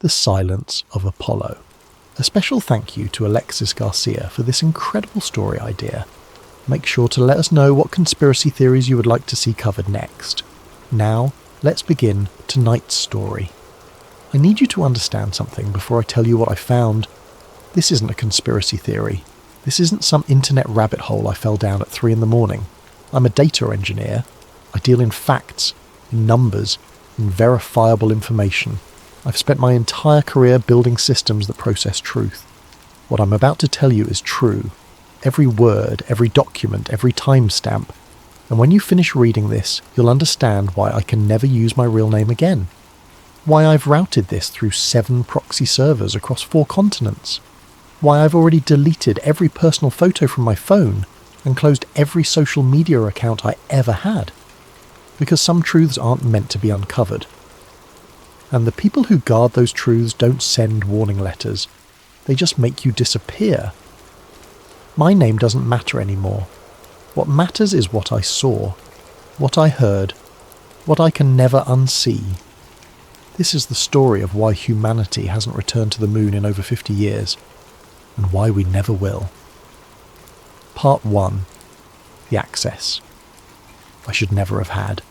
The Silence of Apollo. A special thank you to Alexis Garcia for this incredible story idea. Make sure to let us know what conspiracy theories you would like to see covered next. Now, let's begin tonight's story. I need you to understand something before I tell you what I found. This isn't a conspiracy theory. This isn't some internet rabbit hole I fell down at 3 a.m. I'm a data engineer. I deal in facts, in numbers, in verifiable information. I've spent my entire career building systems that process truth. What I'm about to tell you is true. Every word, every document, every timestamp. And when you finish reading this, you'll understand why I can never use my real name again. Why I've routed this through 7 proxy servers across 4 continents. Why I've already deleted every personal photo from my phone and closed every social media account I ever had. Because some truths aren't meant to be uncovered. And the people who guard those truths don't send warning letters. They just make you disappear. My name doesn't matter anymore. What matters is what I saw, what I heard, what I can never unsee. This is the story of why humanity hasn't returned to the moon in over 50 years, and why we never will. Part 1. The Access I Should Never Have Had.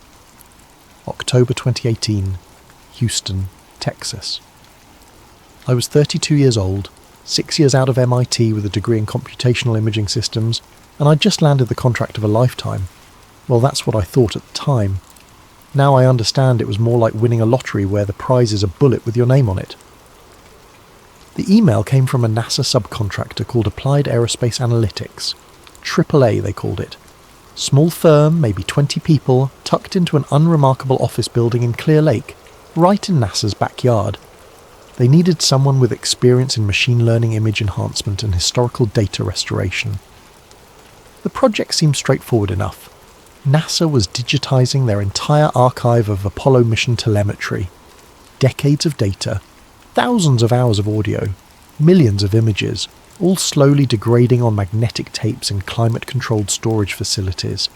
October 2018, Houston, Texas. I was 32 years old, 6 years out of MIT with a degree in computational imaging systems, and I'd just landed the contract of a lifetime. Well, that's what I thought at the time. Now I understand it was more like winning a lottery where the prize is a bullet with your name on it. The email came from a NASA subcontractor called Applied Aerospace Analytics. AAA they called it. Small firm, maybe 20 people, tucked into an unremarkable office building in Clear Lake, right in NASA's backyard. They needed someone with experience in machine learning image enhancement and historical data restoration. The project seemed straightforward enough. NASA was digitizing their entire archive of Apollo mission telemetry. Decades of data, thousands of hours of audio, millions of images, all slowly degrading on magnetic tapes in climate-controlled storage facilities.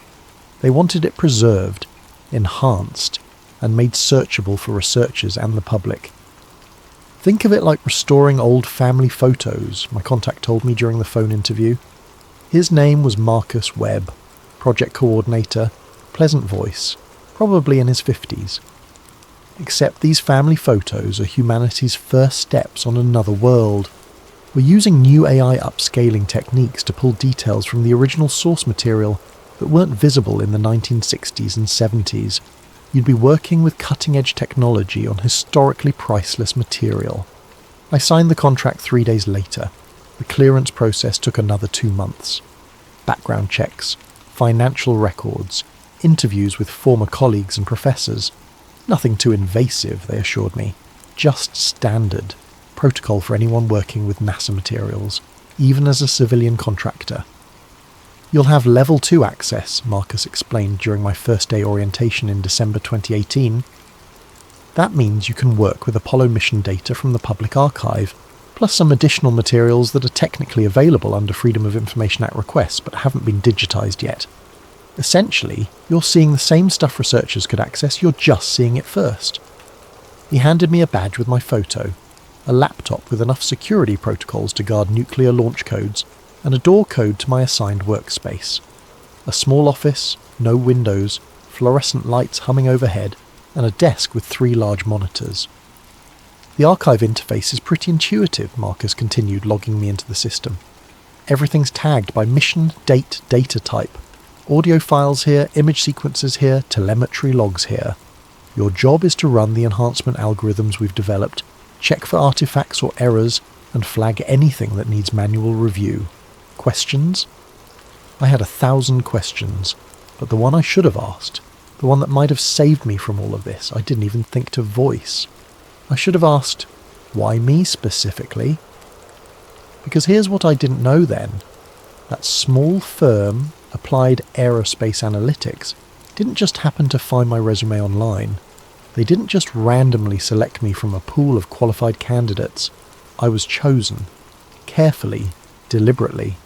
They wanted it preserved, enhanced, and made searchable for researchers and the public. Think of it like restoring old family photos, my contact told me during the phone interview. His name was Marcus Webb, project coordinator, pleasant voice, probably in his 50s. Except these family photos are humanity's first steps on another world. We're using new AI upscaling techniques to pull details from the original source material that weren't visible in the 1960s and 70s. You'd be working with cutting-edge technology on historically priceless material. I signed the contract 3 days later. The clearance process took another 2 months. Background checks, financial records, interviews with former colleagues and professors. Nothing too invasive, they assured me. Just standard. Protocol for anyone working with NASA materials, even as a civilian contractor. You'll have Level 2 access, Marcus explained during my first day orientation in December 2018. That means you can work with Apollo mission data from the public archive, plus some additional materials that are technically available under Freedom of Information Act requests but haven't been digitized yet. Essentially, you're seeing the same stuff researchers could access, you're just seeing it first. He handed me a badge with my photo, a laptop with enough security protocols to guard nuclear launch codes, and a door code to my assigned workspace. A small office, no windows, fluorescent lights humming overhead, and a desk with 3 large monitors. The archive interface is pretty intuitive, Marcus continued, logging me into the system. Everything's tagged by mission, date, data type. Audio files here, image sequences here, telemetry logs here. Your job is to run the enhancement algorithms we've developed, check for artifacts or errors, and flag anything that needs manual review. Questions? I had 1,000 questions, but the one I should have asked, the one that might have saved me from all of this, I didn't even think to voice. I should have asked, why me specifically? Because here's what I didn't know then. That small firm, Applied Aerospace Analytics, didn't just happen to find my resume online. They didn't just randomly select me from a pool of qualified candidates. I was chosen, carefully, deliberately,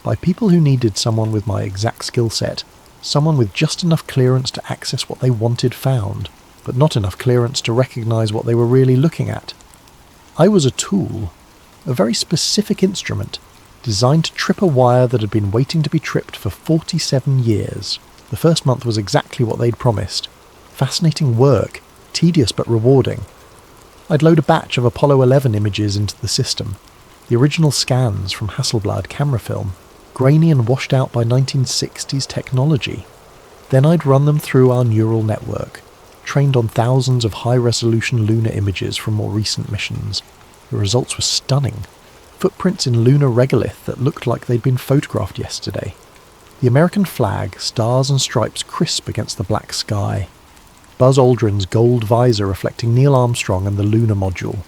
by people who needed someone with my exact skill set, someone with just enough clearance to access what they wanted found, but not enough clearance to recognise what they were really looking at. I was a tool, a very specific instrument, designed to trip a wire that had been waiting to be tripped for 47 years. The first month was exactly what they'd promised. Fascinating work, tedious but rewarding. I'd load a batch of Apollo 11 images into the system, the original scans from Hasselblad camera film, grainy and washed out by 1960s technology. Then I'd run them through our neural network, trained on thousands of high-resolution lunar images from more recent missions. The results were stunning. Footprints in lunar regolith that looked like they'd been photographed yesterday. The American flag, stars and stripes crisp against the black sky. Buzz Aldrin's gold visor reflecting Neil Armstrong and the lunar module.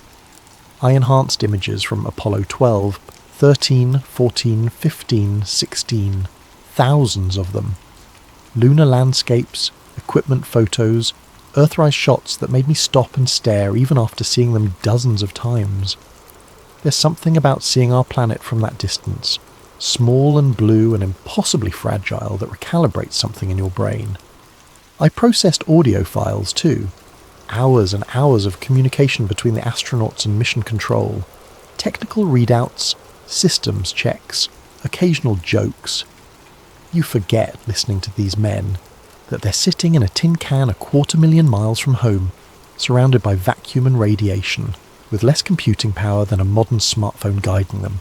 I enhanced images from Apollo 12, 13, 14, 15, 16. Thousands of them. Lunar landscapes, equipment photos, Earthrise shots that made me stop and stare even after seeing them dozens of times. There's something about seeing our planet from that distance, small and blue and impossibly fragile, that recalibrates something in your brain. I processed audio files too. Hours and hours of communication between the astronauts and mission control. Technical readouts, systems checks, occasional jokes. You forget, listening to these men, that they're sitting in a tin can 250,000 miles from home, surrounded by vacuum and radiation, with less computing power than a modern smartphone guiding them.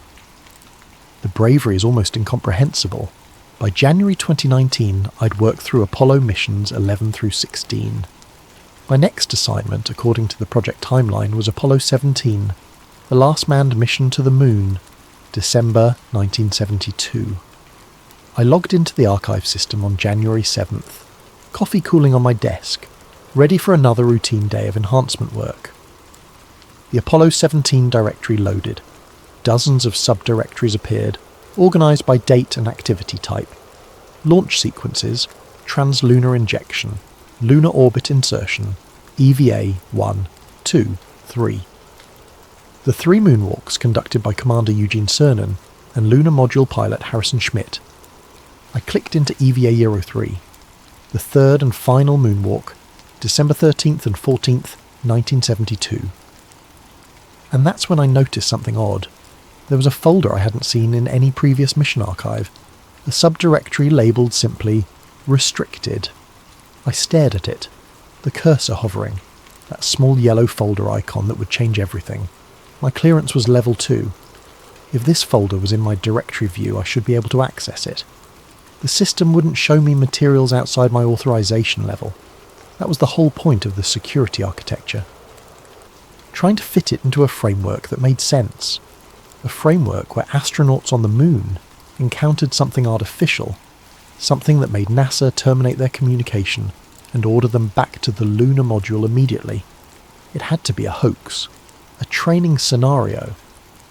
The bravery is almost incomprehensible. By January 2019, I'd worked through Apollo missions 11 through 16. My next assignment, according to the project timeline, was Apollo 17, the last manned mission to the Moon, December 1972. I logged into the archive system on January 7th, coffee cooling on my desk, ready for another routine day of enhancement work. The Apollo 17 directory loaded. Dozens of subdirectories appeared, organised by date and activity type. Launch sequences, translunar injection, lunar orbit insertion, EVA 1, 2, 3. The 3 moonwalks conducted by Commander Eugene Cernan and lunar module pilot Harrison Schmitt. I clicked into EVA 03, the third and final moonwalk, December 13th and 14th, 1972. And that's when I noticed something odd. There was a folder I hadn't seen in any previous mission archive, a subdirectory labelled simply Restricted. I stared at it, the cursor hovering, that small yellow folder icon that would change everything. My clearance was level 2. If this folder was in my directory view, I should be able to access it. The system wouldn't show me materials outside my authorization level. That was the whole point of the security architecture. Trying to fit it into a framework that made sense. A framework where astronauts on the Moon encountered something artificial, something that made NASA terminate their communication and order them back to the lunar module immediately. It had to be a hoax, a training scenario,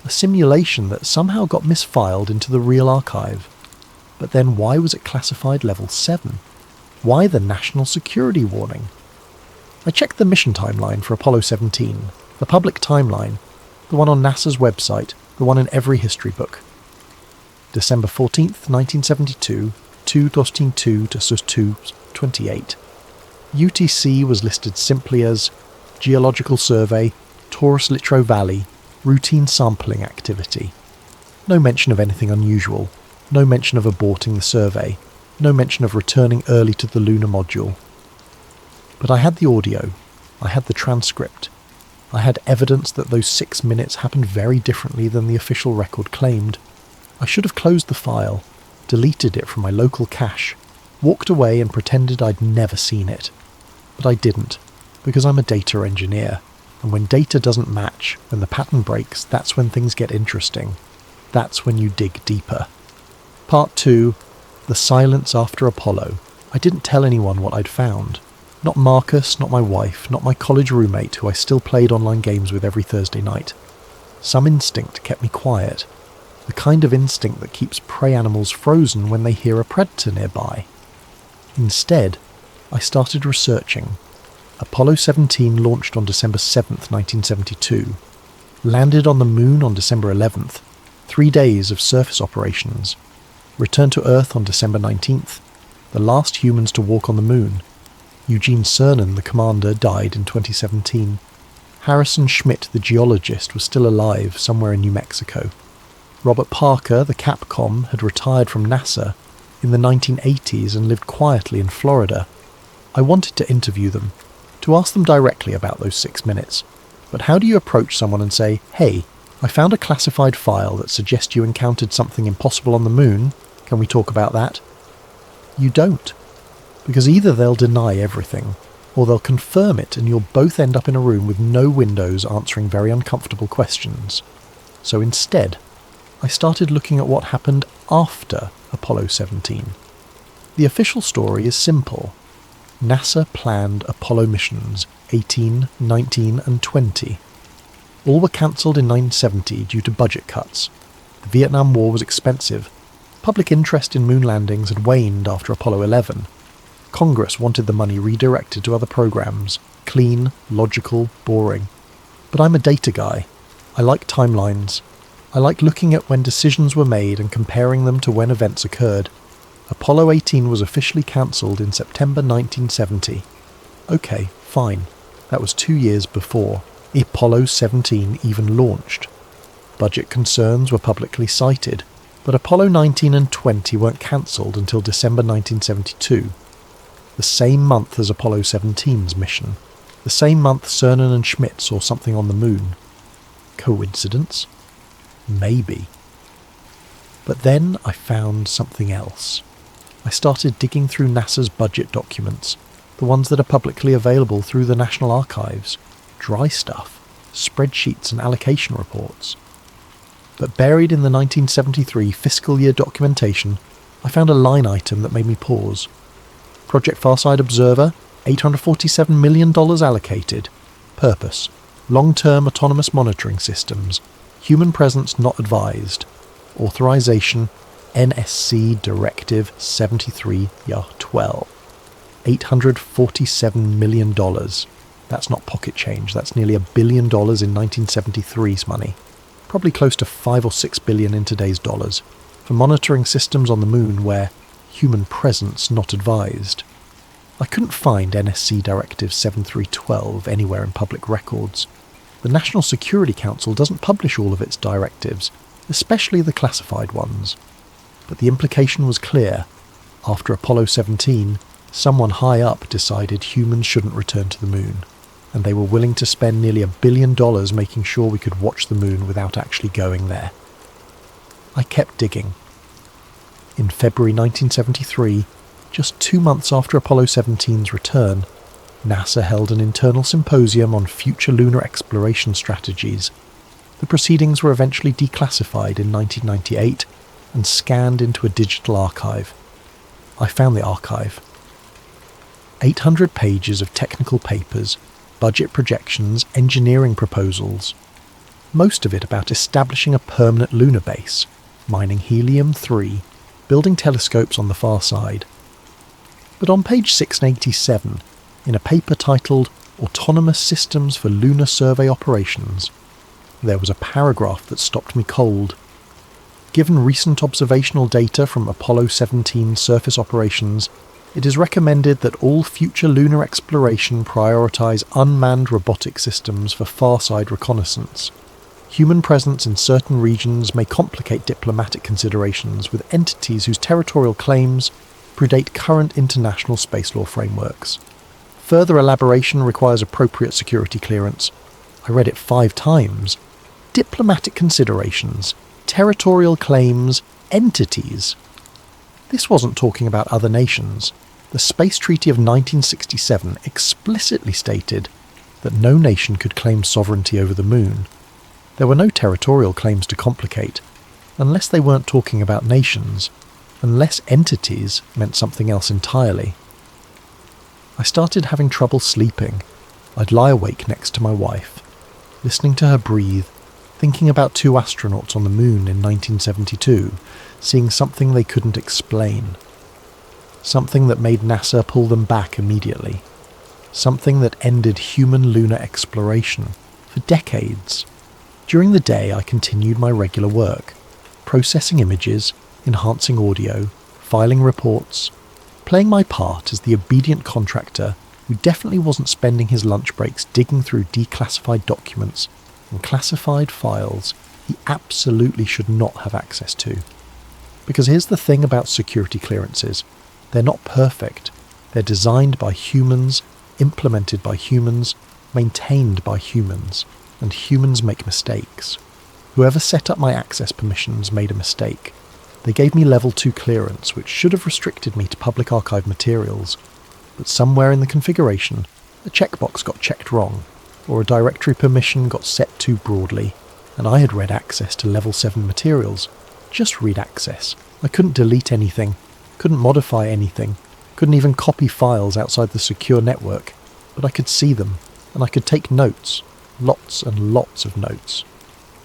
a simulation that somehow got misfiled into the real archive. But then why was it classified level 7? Why the national security warning? I checked the mission timeline for Apollo 17, the public timeline, the one on NASA's website, the one in every history book. December 14th, 1972, 2.2 to 2.28. UTC was listed simply as Geological Survey, Taurus Littrow Valley, Routine Sampling Activity. No mention of anything unusual, no mention of aborting the survey, no mention of returning early to the lunar module. But I had the audio, I had the transcript, I had evidence that those 6 minutes happened very differently than the official record claimed. I should have closed the file, deleted it from my local cache, walked away and pretended I'd never seen it. But I didn't, because I'm a data engineer, and when data doesn't match, when the pattern breaks, that's when things get interesting. That's when you dig deeper. Part 2, The Silence After Apollo. I didn't tell anyone what I'd found. Not Marcus, not my wife, not my college roommate who I still played online games with every Thursday night. Some instinct kept me quiet. The kind of instinct that keeps prey animals frozen when they hear a predator nearby. Instead, I started researching. Apollo 17 launched on December 7th, 1972. Landed on the Moon on December 11th. 3 days of surface operations. Returned to Earth on December 19th. The last humans to walk on the Moon. Eugene Cernan, the commander, died in 2017. Harrison Schmitt, the geologist, was still alive somewhere in New Mexico. Robert Parker, the Capcom, had retired from NASA in the 1980s and lived quietly in Florida. I wanted to interview them, to ask them directly about those 6 minutes. But how do you approach someone and say, "Hey, I found a classified file that suggests you encountered something impossible on the moon. Can we talk about that?" You don't. Because either they'll deny everything, or they'll confirm it and you'll both end up in a room with no windows answering very uncomfortable questions. So instead, I started looking at what happened after Apollo 17. The official story is simple. NASA planned Apollo missions 18, 19 and 20. All were cancelled in 1970 due to budget cuts. The Vietnam War was expensive. Public interest in moon landings had waned after Apollo 11. Congress wanted the money redirected to other programs. Clean, logical, boring. But I'm a data guy. I like timelines. I like looking at when decisions were made and comparing them to when events occurred. Apollo 18 was officially cancelled in September 1970. Okay, fine. That was 2 years before Apollo 17 even launched. Budget concerns were publicly cited, but Apollo 19 and 20 weren't cancelled until December 1972. The same month as Apollo 17's mission. The same month Cernan and Schmitt saw something on the moon. Coincidence? Maybe. But then I found something else. I started digging through NASA's budget documents, the ones that are publicly available through the National Archives. Dry stuff, spreadsheets and allocation reports. But buried in the 1973 fiscal year documentation, I found a line item that made me pause. Project Farside Observer, $847 million allocated. Purpose: long-term autonomous monitoring systems. Human presence not advised. Authorization: NSC Directive 73-12. $847 million. That's not pocket change, that's nearly $1 billion in 1973's money. Probably close to 5 or 6 billion in today's dollars, for monitoring systems on the moon where human presence not advised. I couldn't find NSC Directive 7312 anywhere in public records. The National Security Council doesn't publish all of its directives, especially the classified ones. But the implication was clear. After Apollo 17, someone high up decided humans shouldn't return to the moon, and they were willing to spend nearly $1 billion making sure we could watch the moon without actually going there. I kept digging. In February 1973, just 2 months after Apollo 17's return, NASA held an internal symposium on future lunar exploration strategies. The proceedings were eventually declassified in 1998 and scanned into a digital archive. I found the archive. 800 pages of technical papers, budget projections, engineering proposals. Most of it about establishing a permanent lunar base, mining helium-3, building telescopes on the far side. But on page 687, in a paper titled Autonomous Systems for Lunar Survey Operations, there was a paragraph that stopped me cold. Given recent observational data from Apollo 17 surface operations, it is recommended that all future lunar exploration prioritize unmanned robotic systems for far-side reconnaissance. Human presence in certain regions may complicate diplomatic considerations with entities whose territorial claims predate current international space law frameworks. Further elaboration requires appropriate security clearance. I read it 5 times. Diplomatic considerations, territorial claims, entities. This wasn't talking about other nations. The Space Treaty of 1967 explicitly stated that no nation could claim sovereignty over the moon. There were no territorial claims to complicate, unless they weren't talking about nations, unless entities meant something else entirely. I started having trouble sleeping. I'd lie awake next to my wife, listening to her breathe, thinking about 2 astronauts on the moon in 1972, seeing something they couldn't explain. Something that made NASA pull them back immediately. Something that ended human lunar exploration for decades. During the day, I continued my regular work, processing images, enhancing audio, filing reports, playing my part as the obedient contractor who definitely wasn't spending his lunch breaks digging through declassified documents and classified files he absolutely should not have access to. Because here's the thing about security clearances. They're not perfect. They're designed by humans, implemented by humans, maintained by humans, and humans make mistakes. Whoever set up my access permissions made a mistake. They gave me level 2 clearance, which should have restricted me to public archive materials, but somewhere in the configuration, a checkbox got checked wrong, or a directory permission got set too broadly, and I had read access to level 7 materials. Just read access. I couldn't delete anything, couldn't modify anything, couldn't even copy files outside the secure network, but I could see them, and I could take notes, lots and lots of notes.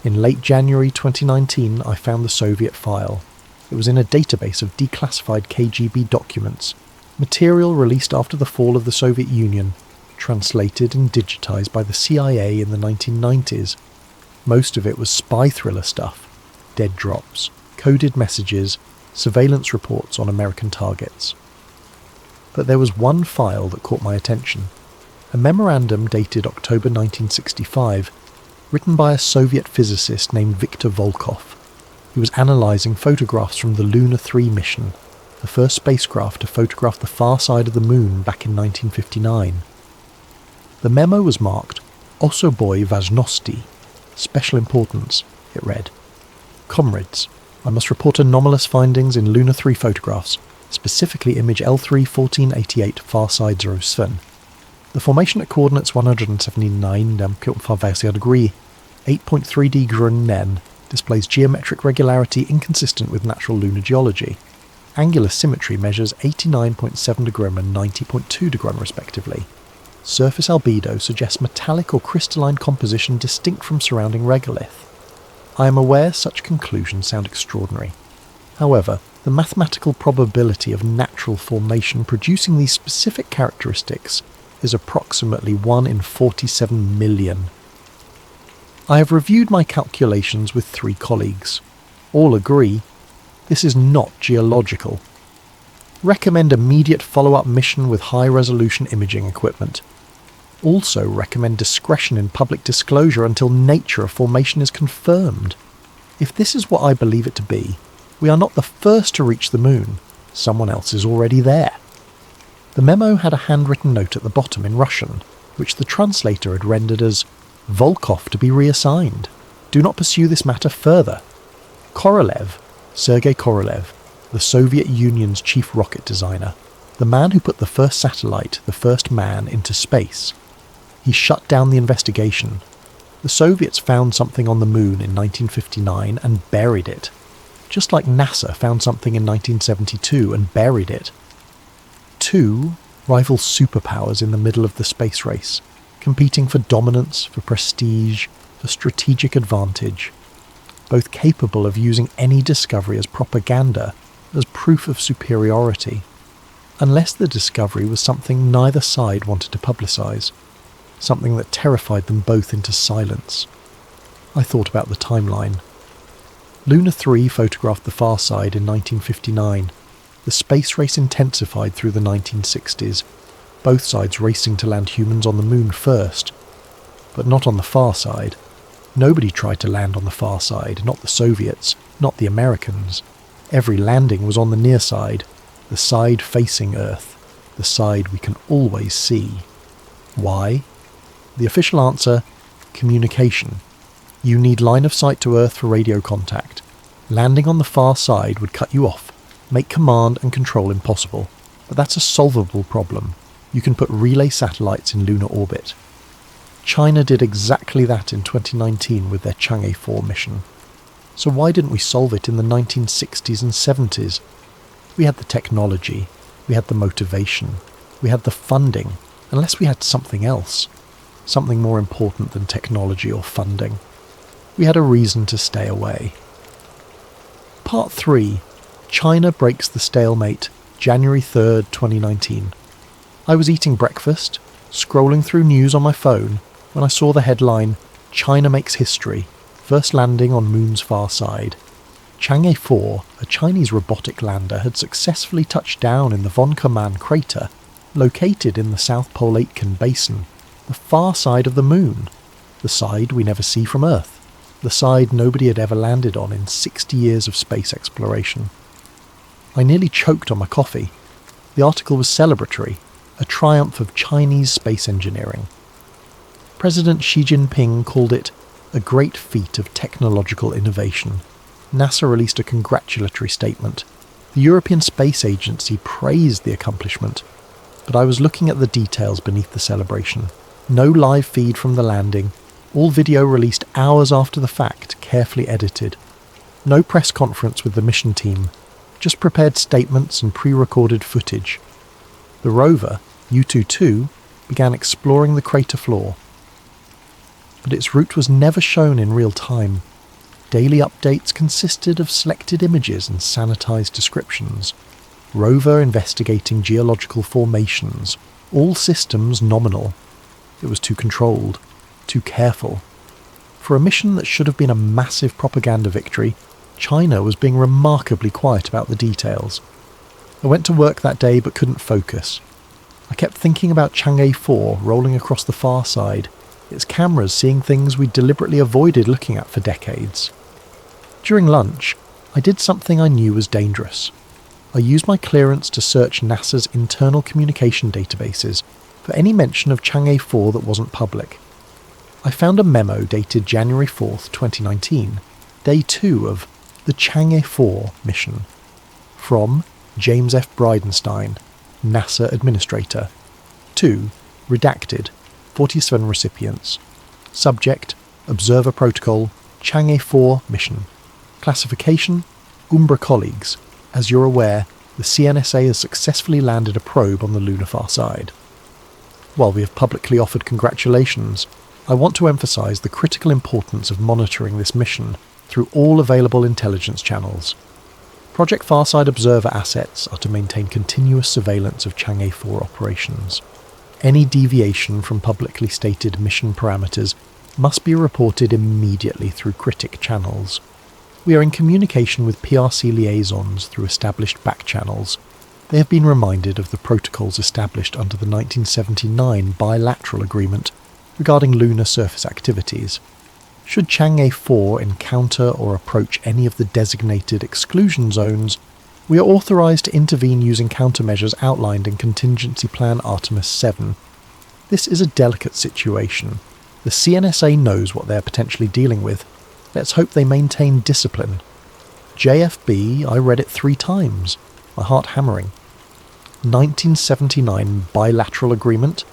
In late January 2019, I found the Soviet file. It was in a database of declassified KGB documents, material released after the fall of the Soviet Union, translated and digitized by the CIA in the 1990s. Most of it was spy thriller stuff, dead drops, coded messages, surveillance reports on American targets. But there was one file that caught my attention. A memorandum dated October 1965, written by a Soviet physicist named Viktor Volkov. He was analysing photographs from the Luna 3 mission, the first spacecraft to photograph the far side of the moon back in 1959. The memo was marked Osoboy Vazhnosti, special importance, it read. Comrades, I must report anomalous findings in Luna 3 photographs, specifically image L3-1488 far side 07. The formation at coordinates 179 degree, 8.3D Grunnen displays geometric regularity inconsistent with natural lunar geology. Angular symmetry measures 89.7 degrun and 90.2 degrun respectively. Surface albedo suggests metallic or crystalline composition distinct from surrounding regolith. I am aware such conclusions sound extraordinary. However, the mathematical probability of natural formation producing these specific characteristics is approximately 1 in 47 million. I have reviewed my calculations with 3 colleagues. All agree this is not geological. Recommend immediate follow-up mission with high-resolution imaging equipment. Also recommend discretion in public disclosure until nature of formation is confirmed. If this is what I believe it to be, we are not the first to reach the moon. Someone else is already there. The memo had a handwritten note at the bottom in Russian, which the translator had rendered as Volkov to be reassigned. Do not pursue this matter further. Korolev, Sergei Korolev, the Soviet Union's chief rocket designer, the man who put the first satellite, the first man, into space. He shut down the investigation. The Soviets found something on the moon in 1959 and buried it, just like NASA found something in 1972 and buried it. 2 rival superpowers in the middle of the space race, competing for dominance, for prestige, for strategic advantage, both capable of using any discovery as propaganda, as proof of superiority, unless the discovery was something neither side wanted to publicise, something that terrified them both into silence. I thought about the timeline. Luna 3 photographed the far side in 1959. The space race intensified through the 1960s, both sides racing to land humans on the moon first, but not on the far side. Nobody tried to land on the far side, not the Soviets, not the Americans. Every landing was on the near side, the side facing Earth, the side we can always see. Why? The official answer: communication. You need line of sight to Earth for radio contact. Landing on the far side would cut you off, make command and control impossible. But that's a solvable problem. You can put relay satellites in lunar orbit. China did exactly that in 2019 with their Chang'e 4 mission. So why didn't we solve it in the 1960s and 70s? We had the technology, we had the motivation, we had the funding, unless we had something else, something more important than technology or funding. We had a reason to stay away. Part 3. China breaks the stalemate, January 3rd, 2019. I was eating breakfast, scrolling through news on my phone, when I saw the headline, China makes history, first landing on moon's far side. Chang'e 4, a Chinese robotic lander, had successfully touched down in the von Karman crater, located in the South Pole Aitken Basin, the far side of the Moon, the side we never see from Earth, the side nobody had ever landed on in 60 years of space exploration. I nearly choked on my coffee. The article was celebratory, a triumph of Chinese space engineering. President Xi Jinping called it a great feat of technological innovation. NASA released a congratulatory statement. The European Space Agency praised the accomplishment, but I was looking at the details beneath the celebration. No live feed from the landing, all video released hours after the fact, carefully edited. No press conference with the mission team, just prepared statements and pre-recorded footage. The rover, U-22, began exploring the crater floor. But its route was never shown in real time. Daily updates consisted of selected images and sanitized descriptions. Rover investigating geological formations, all systems nominal. It was too controlled, too careful. For a mission that should have been a massive propaganda victory, China was being remarkably quiet about the details. I went to work that day but couldn't focus. I kept thinking about Chang'e 4 rolling across the far side, its cameras seeing things we'd deliberately avoided looking at for decades. During lunch, I did something I knew was dangerous. I used my clearance to search NASA's internal communication databases for any mention of Chang'e 4 that wasn't public. I found a memo dated January 4th, 2019, day 2 of the Chang'e 4 mission, from James F. Bridenstine, NASA Administrator, to redacted, 47 recipients. Subject, Observer Protocol, Chang'e 4 mission. Classification, Umbra colleagues. As you're aware, the CNSA has successfully landed a probe on the lunar far side. While we have publicly offered congratulations, I want to emphasise the critical importance of monitoring this mission through all available intelligence channels. Project Farside Observer assets are to maintain continuous surveillance of Chang'e 4 operations. Any deviation from publicly stated mission parameters must be reported immediately through critic channels. We are in communication with PRC liaisons through established back channels. They have been reminded of the protocols established under the 1979 bilateral agreement regarding lunar surface activities. Should Chang'e 4 encounter or approach any of the designated exclusion zones, we are authorised to intervene using countermeasures outlined in Contingency Plan Artemis 7. This is a delicate situation. The CNSA knows what they are potentially dealing with. Let's hope they maintain discipline. JFB, I read it 3 times, my heart hammering. 1979 bilateral agreement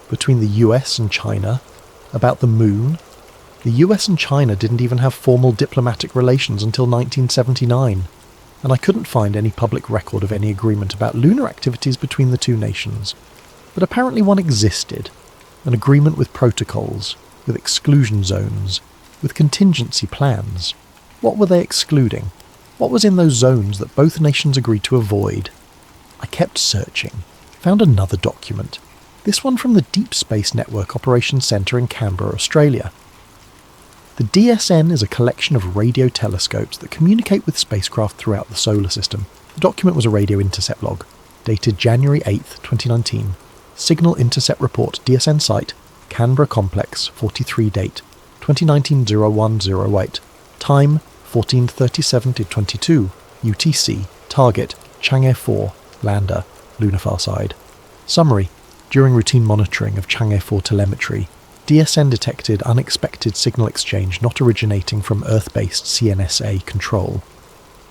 between the US and China about the moon. The US and China didn't even have formal diplomatic relations until 1979, and I couldn't find any public record of any agreement about lunar activities between the two nations. But apparently one existed, an agreement with protocols, with exclusion zones, with contingency plans. What were they excluding? What was in those zones that both nations agreed to avoid? I kept searching, found another document, this one from the Deep Space Network Operations Centre in Canberra, Australia. The DSN is a collection of radio telescopes that communicate with spacecraft throughout the solar system. The document was a radio intercept log, dated January 8th, 2019. Signal Intercept Report DSN Site, Canberra Complex, 43 date, 2019-0108. Time, 14:37-22, UTC. Target, Chang'e 4, lander, lunar far side. Summary. During routine monitoring of Chang'e 4 telemetry, DSN detected unexpected signal exchange not originating from Earth-based CNSA control.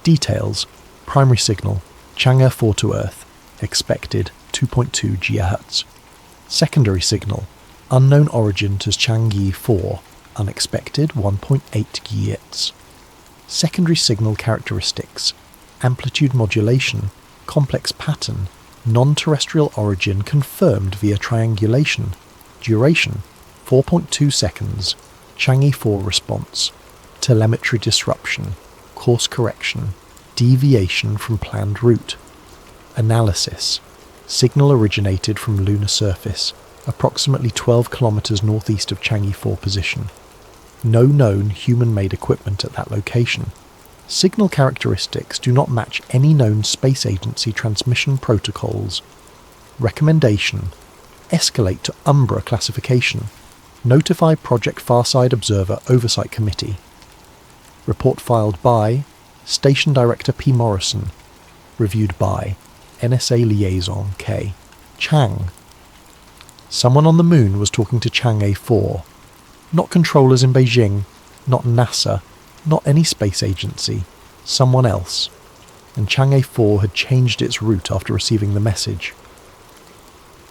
Details. Primary signal, Chang'e 4 to Earth, expected 2.2 GHz. Secondary signal, unknown origin to Chang'e 4, unexpected 1.8 GHz. Secondary signal characteristics, amplitude modulation, complex pattern, non-terrestrial origin confirmed via triangulation, duration 4.2 seconds, Chang'e 4 response, telemetry disruption, course correction, deviation from planned route. Analysis, signal originated from lunar surface, approximately 12 kilometers northeast of Chang'e 4 position. No known human-made equipment at that location. Signal characteristics do not match any known space agency transmission protocols. Recommendation: escalate to Umbra classification. Notify Project Farside Observer Oversight Committee. Report filed by Station Director P. Morrison. Reviewed by NSA Liaison K. Chang. Someone on the moon was talking to Chang'e 4. Not controllers in Beijing, not NASA, not any space agency. Someone else. And Chang'e 4 had changed its route after receiving the message.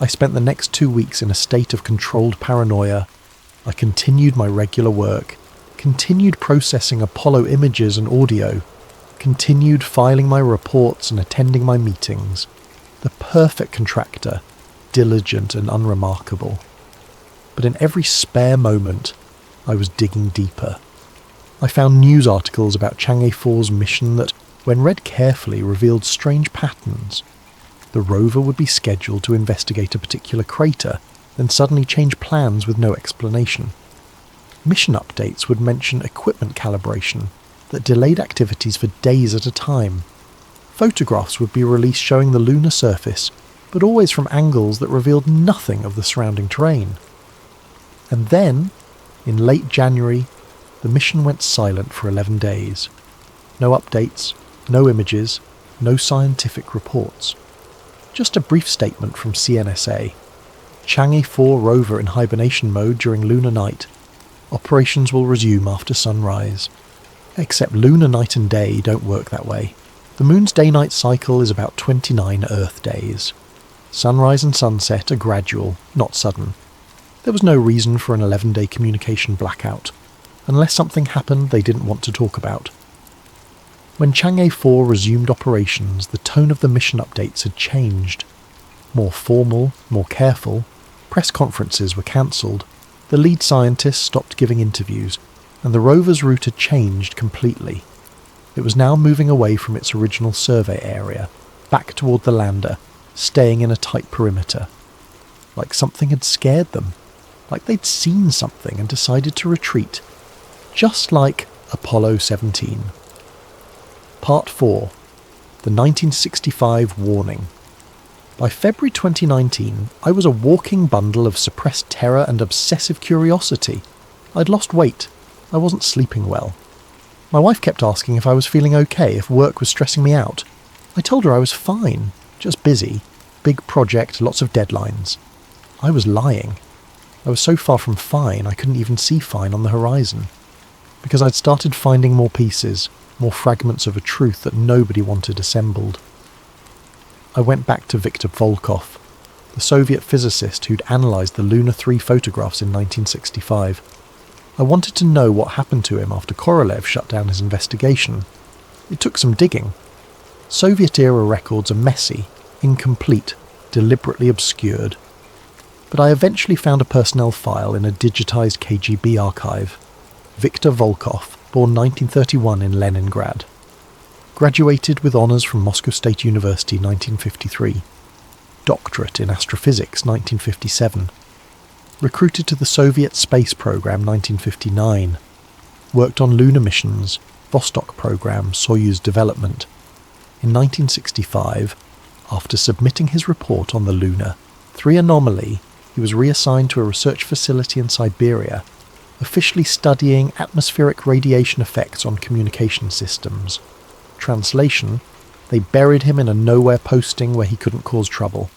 I spent the next 2 weeks in a state of controlled paranoia. I continued my regular work, continued processing Apollo images and audio, continued filing my reports and attending my meetings. The perfect contractor, diligent and unremarkable. But in every spare moment, I was digging deeper. I found news articles about Chang'e 4's mission that, when read carefully, revealed strange patterns. The rover would be scheduled to investigate a particular crater, then suddenly change plans with no explanation. Mission updates would mention equipment calibration that delayed activities for days at a time. Photographs would be released showing the lunar surface, but always from angles that revealed nothing of the surrounding terrain. And then, in late January, the mission went silent for 11 days. No updates, no images, no scientific reports. Just a brief statement from CNSA. Chang'e 4 rover in hibernation mode during lunar night. Operations will resume after sunrise. Except lunar night and day don't work that way. The moon's day-night cycle is about 29 Earth days. Sunrise and sunset are gradual, not sudden. There was no reason for an 11-day communication blackout, unless something happened they didn't want to talk about. When Chang'e 4 resumed operations, the tone of the mission updates had changed. More formal, more careful, press conferences were cancelled, the lead scientists stopped giving interviews, and the rover's route had changed completely. It was now moving away from its original survey area, back toward the lander, staying in a tight perimeter. Like something had scared them, like they'd seen something and decided to retreat, just like Apollo 17. Part 4. The 1965 Warning. By February 2019, I was a walking bundle of suppressed terror and obsessive curiosity. I'd lost weight. I wasn't sleeping well. My wife kept asking if I was feeling okay, if work was stressing me out. I told her I was fine, just busy. Big project, lots of deadlines. I was lying. I was so far from fine, I couldn't even see fine on the horizon. Because I'd started finding more pieces, more fragments of a truth that nobody wanted assembled. I went back to Viktor Volkov, the Soviet physicist who'd analysed the Luna 3 photographs in 1965. I wanted to know what happened to him after Korolev shut down his investigation. It took some digging. Soviet-era records are messy, incomplete, deliberately obscured. But I eventually found a personnel file in a digitised KGB archive. Viktor Volkov, born 1931 in Leningrad. Graduated with honours from Moscow State University 1953. Doctorate in Astrophysics 1957. Recruited to the Soviet space program 1959. Worked on lunar missions, Vostok program, Soyuz development. In 1965, after submitting his report on the Luna 3 anomaly, he was reassigned to a research facility in Siberia, officially studying atmospheric radiation effects on communication systems. Translation: they buried him in a nowhere posting where he couldn't cause trouble.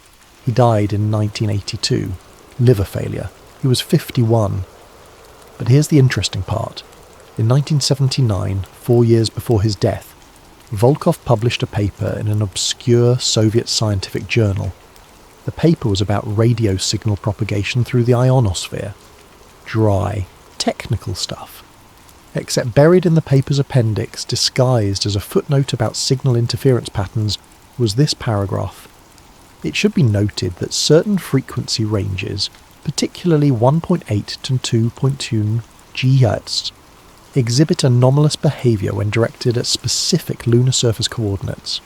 He died in 1982. Liver failure. He was 51. But here's the interesting part. In 1979, 4 years before his death, Volkov published a paper in an obscure Soviet scientific journal. The paper was about radio signal propagation through the ionosphere. Dry, technical stuff. Except buried in the paper's appendix, disguised as a footnote about signal interference patterns, was this paragraph. It should be noted that certain frequency ranges, particularly 1.8 to 2.2 GHz, exhibit anomalous behaviour when directed at specific lunar surface coordinates.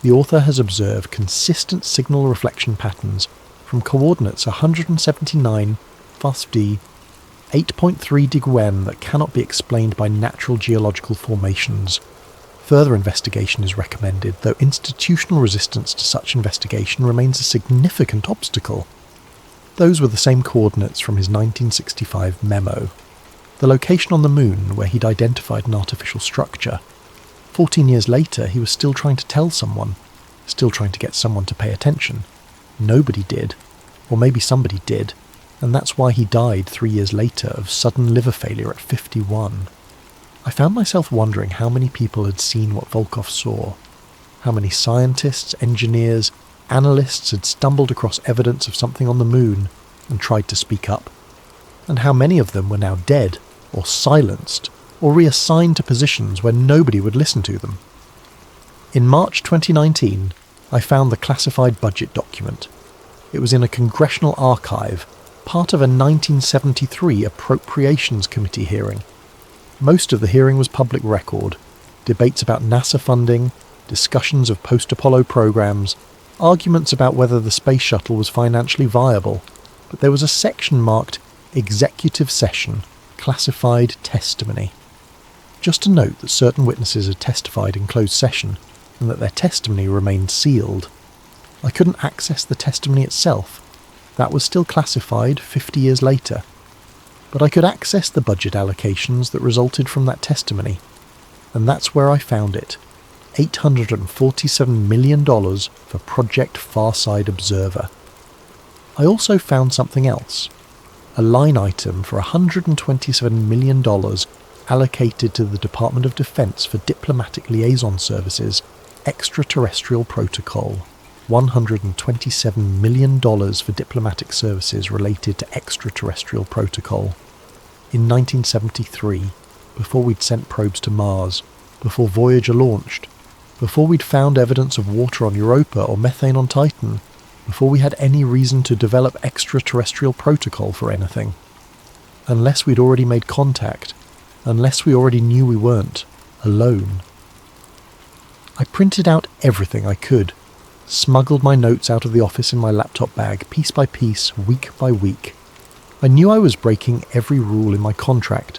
The author has observed consistent signal reflection patterns from coordinates 179 FUSD 8.3 Diguen that cannot be explained by natural geological formations. Further investigation is recommended, though institutional resistance to such investigation remains a significant obstacle. Those were the same coordinates from his 1965 memo. The location on the moon where he'd identified an artificial structure. 14 years later, he was still trying to tell someone, still trying to get someone to pay attention. Nobody did, or maybe somebody did, and that's why he died 3 years later of sudden liver failure at 51. I found myself wondering how many people had seen what Volkov saw, how many scientists, engineers, analysts had stumbled across evidence of something on the moon and tried to speak up, and how many of them were now dead, or silenced, or reassigned to positions where nobody would listen to them. In March 2019, I found the classified budget document. It was in a congressional archive, part of a 1973 Appropriations Committee hearing. Most of the hearing was public record, debates about NASA funding, discussions of post-Apollo programs, arguments about whether the space shuttle was financially viable, but there was a section marked Executive Session, Classified Testimony. Just to note that certain witnesses had testified in closed session, and that their testimony remained sealed. I couldn't access the testimony itself. That was still classified 50 years later. But I could access the budget allocations that resulted from that testimony. And that's where I found it. $847 million for Project Farside Observer. I also found something else. A line item for $127 million allocated to the Department of Defense for Diplomatic Liaison Services, Extraterrestrial Protocol. $127 million for diplomatic services related to extraterrestrial protocol. In 1973, before we'd sent probes to Mars, before Voyager launched, before we'd found evidence of water on Europa or methane on Titan, before we had any reason to develop extraterrestrial protocol for anything. Unless we'd already made contact, unless we already knew we weren't alone. I printed out everything I could, smuggled my notes out of the office in my laptop bag, piece by piece, week by week. I knew I was breaking every rule in my contract,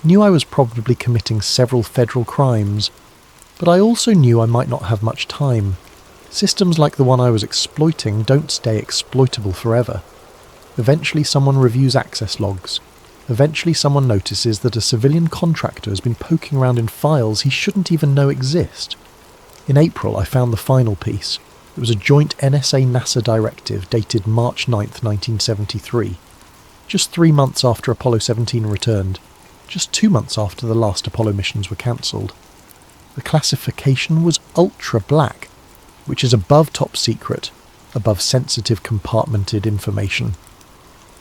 knew I was probably committing several federal crimes, but I also knew I might not have much time. Systems like the one I was exploiting don't stay exploitable forever. Eventually someone reviews access logs. Eventually someone notices that a civilian contractor has been poking around in files he shouldn't even know exist. In April, I found the final piece. It was a joint NSA-NASA directive dated March 9, 1973. Just 3 months after Apollo 17 returned. Just 2 months after the last Apollo missions were cancelled. The classification was ultra-black, which is above top secret, above sensitive compartmented information.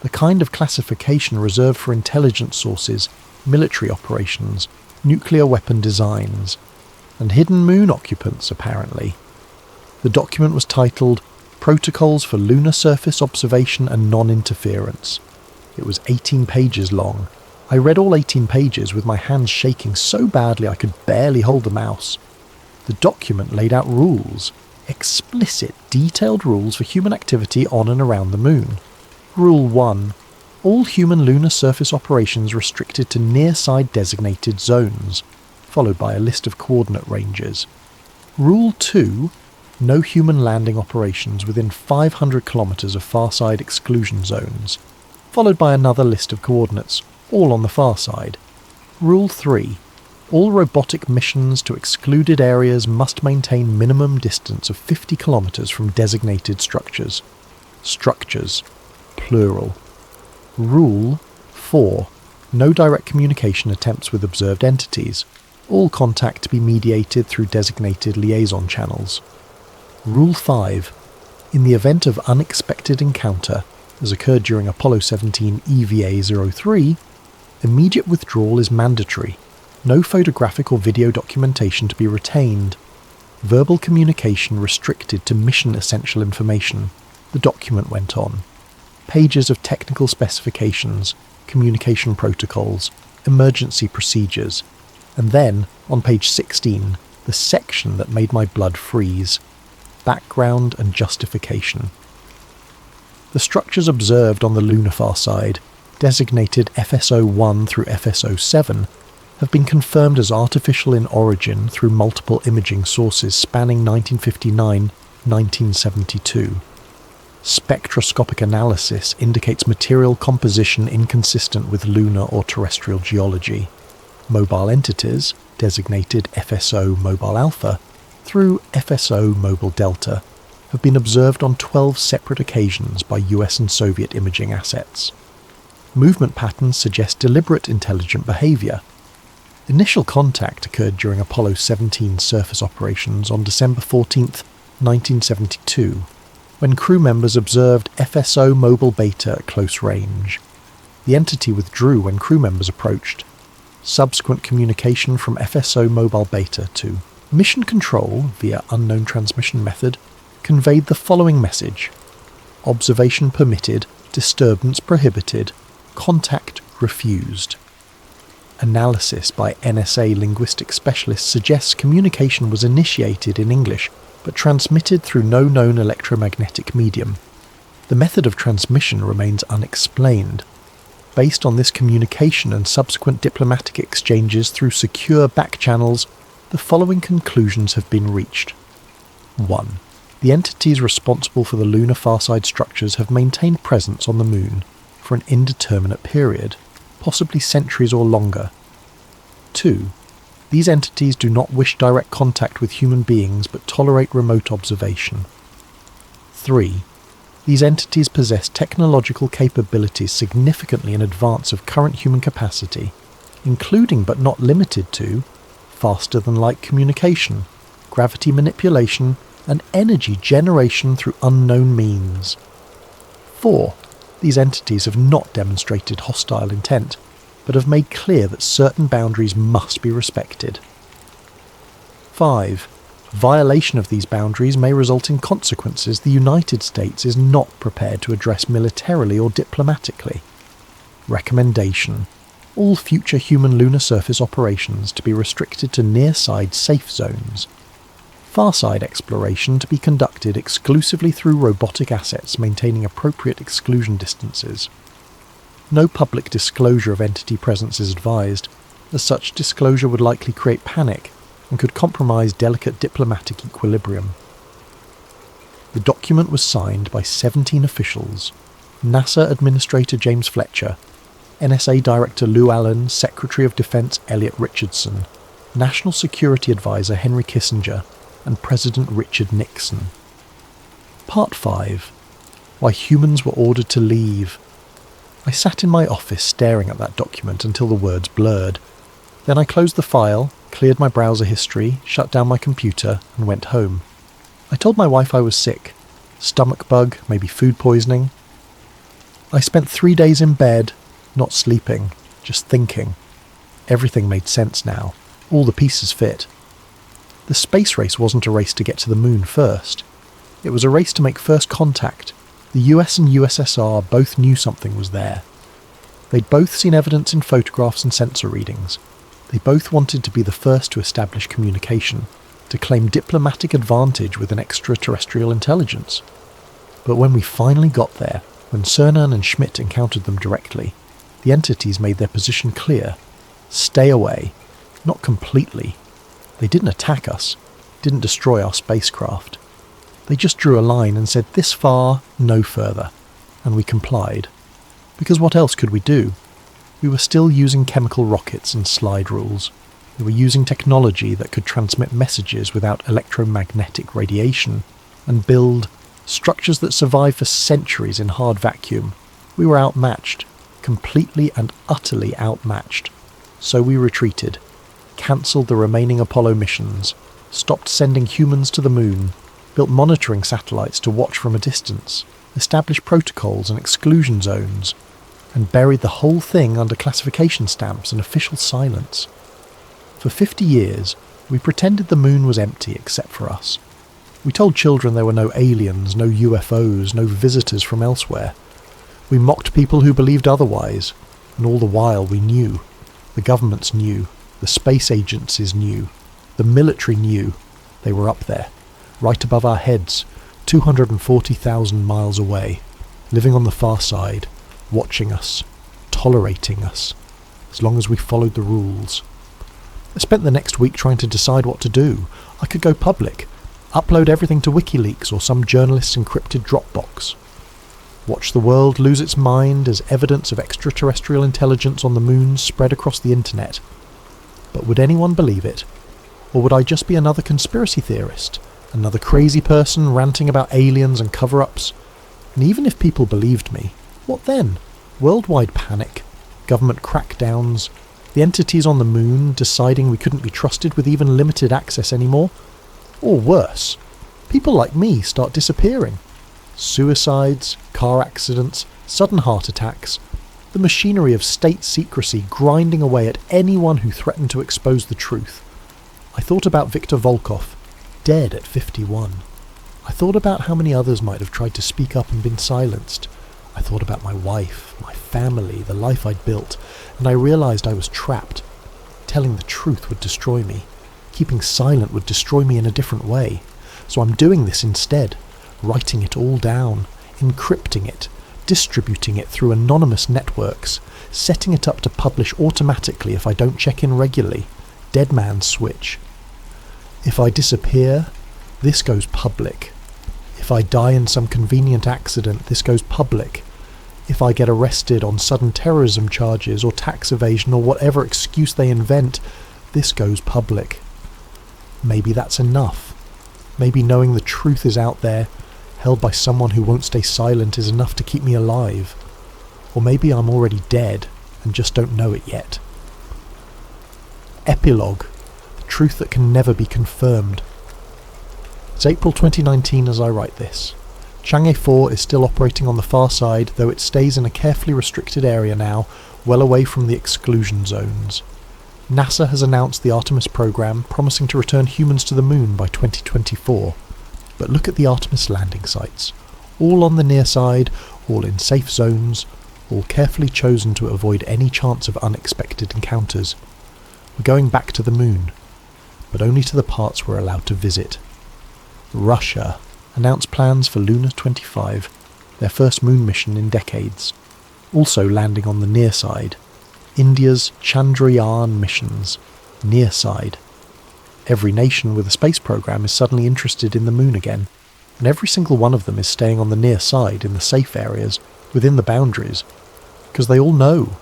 The kind of classification reserved for intelligence sources, military operations, nuclear weapon designs, and hidden moon occupants, apparently. The document was titled Protocols for Lunar Surface Observation and Non-Interference. It was 18 pages long. I read all 18 pages with my hands shaking so badly I could barely hold the mouse. The document laid out rules, explicit, detailed rules for human activity on and around the moon. Rule 1. All human lunar surface operations restricted to near-side designated zones, followed by a list of coordinate ranges. Rule 2. No human landing operations within 500 kilometres of far-side exclusion zones, followed by another list of coordinates, all on the far side. Rule 3. All robotic missions to excluded areas must maintain minimum distance of 50 kilometres from designated structures. Structures, plural. Rule 4. No direct communication attempts with observed entities. All contact to be mediated through designated liaison channels. Rule 5. In the event of unexpected encounter, as occurred during Apollo 17 EVA-03, immediate withdrawal is mandatory. No photographic or video documentation to be retained. Verbal communication restricted to mission essential information. The document went on. Pages of technical specifications, communication protocols, emergency procedures, and then, on page 16, the section that made my blood freeze. Background and justification. The structures observed on the lunar far side, designated FSO-1 through FSO-7, have been confirmed as artificial in origin through multiple imaging sources spanning 1959-1972. Spectroscopic analysis indicates material composition inconsistent with lunar or terrestrial geology. Mobile entities, designated FSO Mobile Alpha, through FSO Mobile Delta, have been observed on 12 separate occasions by US and Soviet imaging assets. Movement patterns suggest deliberate intelligent behaviour. Initial contact occurred during Apollo 17 surface operations on December 14, 1972, when crew members observed FSO Mobile Beta at close range. The entity withdrew when crew members approached. Subsequent communication from FSO Mobile Beta to Mission Control via unknown transmission method conveyed the following message: observation permitted, disturbance prohibited, contact refused. Analysis by NSA linguistic specialists suggests communication was initiated in English but transmitted through no known electromagnetic medium. The method of transmission remains unexplained. Based on this communication and subsequent diplomatic exchanges through secure back channels, the following conclusions have been reached. 1. The entities responsible for the lunar farside structures have maintained presence on the Moon for an indeterminate period, possibly centuries or longer. 2. These entities do not wish direct contact with human beings but tolerate remote observation. 3. These entities possess technological capabilities significantly in advance of current human capacity, including but not limited to faster-than-light communication, gravity manipulation, and energy generation through unknown means. 4. These entities have not demonstrated hostile intent, but have made clear that certain boundaries must be respected. 5. Violation of these boundaries may result in consequences the United States is not prepared to address militarily or diplomatically. Recommendation: all future human lunar surface operations to be restricted to near-side safe zones. Farside exploration to be conducted exclusively through robotic assets maintaining appropriate exclusion distances. No public disclosure of entity presence is advised, as such disclosure would likely create panic and could compromise delicate diplomatic equilibrium. The document was signed by 17 officials: NASA Administrator James Fletcher, NSA Director Lou Allen, Secretary of Defense Elliot Richardson, National Security Advisor Henry Kissinger, and President Richard Nixon. Part 5. Why humans were ordered to leave. I sat in my office staring at that document until the words blurred. Then I closed the file, cleared my browser history, shut down my computer, and went home. I told my wife I was sick. Stomach bug, maybe food poisoning. I spent 3 days in bed, not sleeping, just thinking. Everything made sense now. All the pieces fit. The space race wasn't a race to get to the Moon first. It was a race to make first contact. The US and USSR both knew something was there. They'd both seen evidence in photographs and sensor readings. They both wanted to be the first to establish communication, to claim diplomatic advantage with an extraterrestrial intelligence. But when we finally got there, when Cernan and Schmidt encountered them directly, the entities made their position clear. Stay away. Not completely. They didn't attack us, didn't destroy our spacecraft. They just drew a line and said this far, no further, and we complied. Because what else could we do? We were still using chemical rockets and slide rules. We were using technology that could transmit messages without electromagnetic radiation and build structures that survive for centuries in hard vacuum. We were outmatched, completely and utterly outmatched. So we retreated, cancelled the remaining Apollo missions, stopped sending humans to the Moon, built monitoring satellites to watch from a distance, established protocols and exclusion zones, and buried the whole thing under classification stamps and official silence. For 50 years, we pretended the Moon was empty except for us. We told children there were no aliens, no UFOs, no visitors from elsewhere. We mocked people who believed otherwise, and all the while we knew. The governments knew, the space agencies knew, the military knew. They were up there, right above our heads, 240,000 miles away, living on the far side, watching us, tolerating us, as long as we followed the rules. I spent the next week trying to decide what to do. I could go public, upload everything to WikiLeaks or some journalist's encrypted Dropbox. Watch the world lose its mind as evidence of extraterrestrial intelligence on the moon spread across the internet. But would anyone believe it? Or would I just be another conspiracy theorist? Another crazy person ranting about aliens and cover-ups? And even if people believed me, what then? Worldwide panic, government crackdowns, the entities on the moon deciding we couldn't be trusted with even limited access anymore? Or worse, people like me start disappearing. Suicides, car accidents, sudden heart attacks, the machinery of state secrecy grinding away at anyone who threatened to expose the truth. I thought about Viktor Volkov, dead at 51. I thought about how many others might have tried to speak up and been silenced. I thought about my wife, my family, the life I'd built, and I realised I was trapped. Telling the truth would destroy me. Keeping silent would destroy me in a different way. So I'm doing this instead, writing it all down, encrypting it, distributing it through anonymous networks, setting it up to publish automatically if I don't check in regularly. Dead man's switch. If I disappear, this goes public. If I die in some convenient accident, this goes public. If I get arrested on sudden terrorism charges or tax evasion or whatever excuse they invent, this goes public. Maybe that's enough. Maybe knowing the truth is out there, held by someone who won't stay silent, is enough to keep me alive. Or maybe I'm already dead and just don't know it yet. Epilogue. The truth that can never be confirmed. It's April 2019 as I write this. Chang'e 4 is still operating on the far side, though it stays in a carefully restricted area now, well away from the exclusion zones. NASA has announced the Artemis program, promising to return humans to the moon by 2024. But look at the Artemis landing sites. All on the near side, all in safe zones, all carefully chosen to avoid any chance of unexpected encounters. We're going back to the moon, but only to the parts we're allowed to visit. Russia announced plans for Luna 25, their first moon mission in decades, also landing on the near side. India's Chandrayaan missions, near side. Every nation with a space program is suddenly interested in the moon again, and every single one of them is staying on the near side in the safe areas, within the boundaries, because they all know.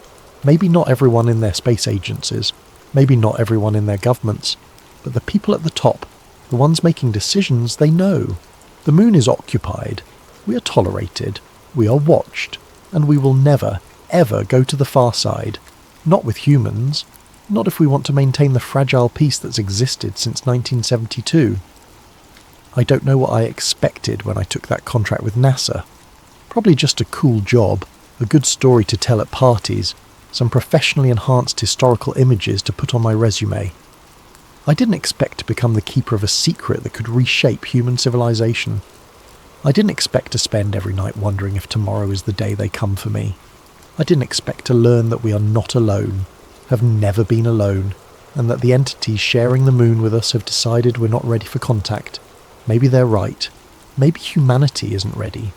Maybe not everyone in their space agencies, maybe not everyone in their governments, but the people at the top, the ones making decisions, they know. The moon is occupied, we are tolerated, we are watched, and we will never, ever go to the far side. Not with humans, not if we want to maintain the fragile peace that's existed since 1972. I don't know what I expected when I took that contract with NASA. Probably just a cool job, a good story to tell at parties, some professionally enhanced historical images to put on my resume. I didn't expect to become the keeper of a secret that could reshape human civilization. I didn't expect to spend every night wondering if tomorrow is the day they come for me. I didn't expect to learn that we are not alone, have never been alone, and that the entities sharing the moon with us have decided we're not ready for contact. Maybe they're right. Maybe humanity isn't ready.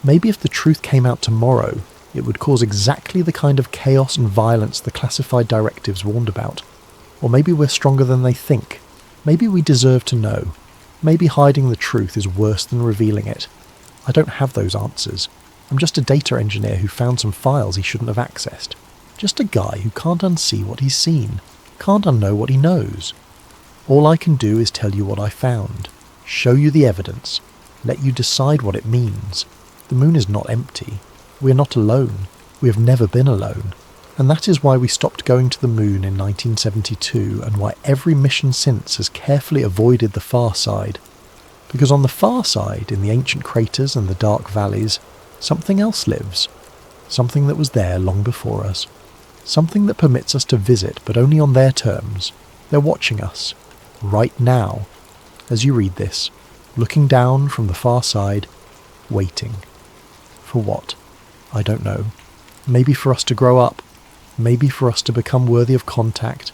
Maybe if the truth came out tomorrow, it would cause exactly the kind of chaos and violence the classified directives warned about. Or maybe we're stronger than they think. Maybe we deserve to know. Maybe hiding the truth is worse than revealing it. I don't have those answers. I'm just a data engineer who found some files he shouldn't have accessed. Just a guy who can't unsee what he's seen, can't unknow what he knows. All I can do is tell you what I found, show you the evidence, let you decide what it means. The moon is not empty. We are not alone. We have never been alone. And that is why we stopped going to the moon in 1972 and why every mission since has carefully avoided the far side. Because on the far side, in the ancient craters and the dark valleys, something else lives. Something that was there long before us. Something that permits us to visit, but only on their terms. They're watching us, right now, as you read this, looking down from the far side, waiting. For what? I don't know. Maybe for us to grow up. Maybe for us to become worthy of contact.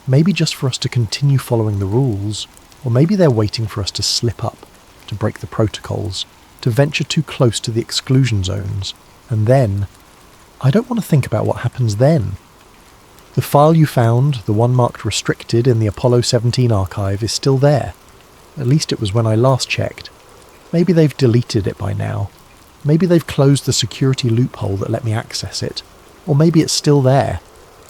Maybe just for us to continue following the rules. Or maybe they're waiting for us to slip up, to break the protocols, to venture too close to the exclusion zones. And then, I don't want to think about what happens then. The file you found, the one marked restricted in the Apollo 17 archive, is still there. At least it was when I last checked. Maybe they've deleted it by now. Maybe they've closed the security loophole that let me access it. Or maybe it's still there,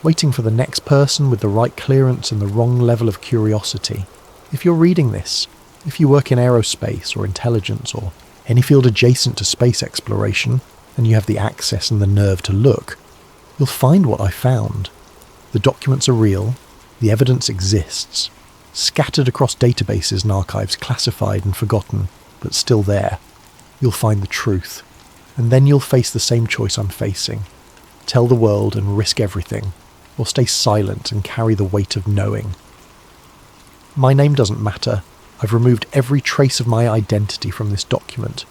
waiting for the next person with the right clearance and the wrong level of curiosity. If you're reading this, if you work in aerospace or intelligence or any field adjacent to space exploration, and you have the access and the nerve to look, you'll find what I found. The documents are real, the evidence exists, scattered across databases and archives, classified and forgotten, but still there. You'll find the truth, and then you'll face the same choice I'm facing. Tell the world and risk everything, or stay silent and carry the weight of knowing. My name doesn't matter. I've removed every trace of my identity from this document.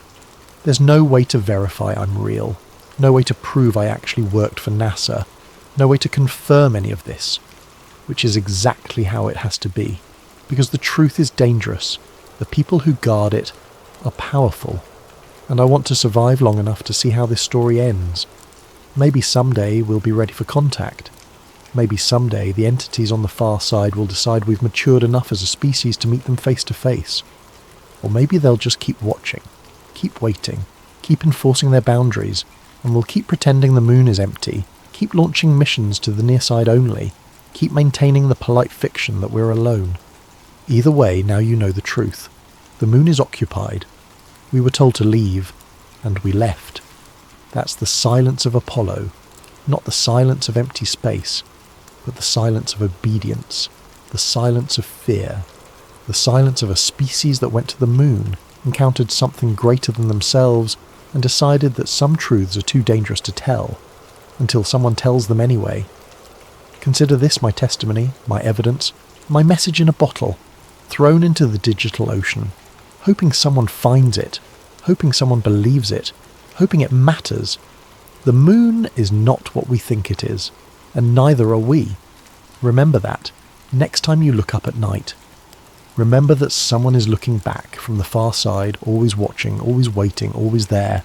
There's no way to verify I'm real, no way to prove I actually worked for NASA, no way to confirm any of this, which is exactly how it has to be, because the truth is dangerous, the people who guard it are powerful, and I want to survive long enough to see how this story ends. Maybe someday we'll be ready for contact. Maybe someday the entities on the far side will decide we've matured enough as a species to meet them face to face. Or maybe they'll just keep watching, keep waiting, keep enforcing their boundaries, and we'll keep pretending the moon is empty, keep launching missions to the near side only, keep maintaining the polite fiction that we're alone. Either way, now you know the truth. The moon is occupied. We were told to leave, and we left. That's the silence of Apollo, not the silence of empty space, but the silence of obedience, the silence of fear, the silence of a species that went to the moon, encountered something greater than themselves, and decided that some truths are too dangerous to tell, until someone tells them anyway. Consider this my testimony, my evidence, my message in a bottle, thrown into the digital ocean, hoping someone finds it, hoping someone believes it, hoping it matters. The moon is not what we think it is, and neither are we. Remember that, next time you look up at night. Remember that someone is looking back from the far side, always watching, always waiting, always there.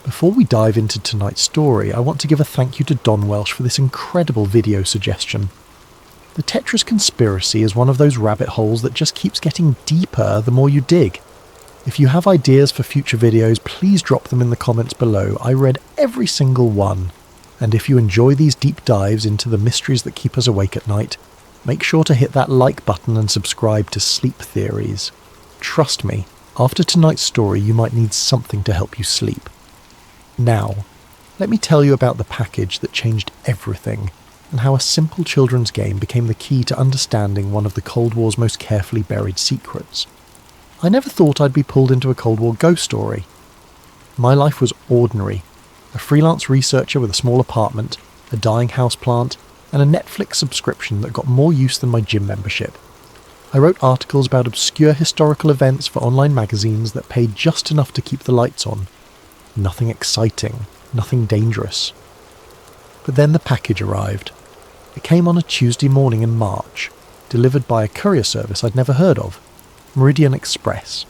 Before we dive into tonight's story, I want to give a thank you to Don Welsh for this incredible video suggestion. The Tetris conspiracy is one of those rabbit holes that just keeps getting deeper the more you dig. If you have ideas for future videos, please drop them in the comments below. I read every single one. And if you enjoy these deep dives into the mysteries that keep us awake at night, make sure to hit that like button and subscribe to Sleep Theories. Trust me, after tonight's story you might need something to help you sleep. Now, let me tell you about the package that changed everything, and how a simple children's game became the key to understanding one of the Cold War's most carefully buried secrets. I never thought I'd be pulled into a Cold War ghost story. My life was ordinary. A freelance researcher with a small apartment, a dying houseplant, and a Netflix subscription that got more use than my gym membership. I wrote articles about obscure historical events for online magazines that paid just enough to keep the lights on. Nothing exciting, nothing dangerous. But then the package arrived. It came on a Tuesday morning in March, delivered by a courier service I'd never heard of, Meridian Express.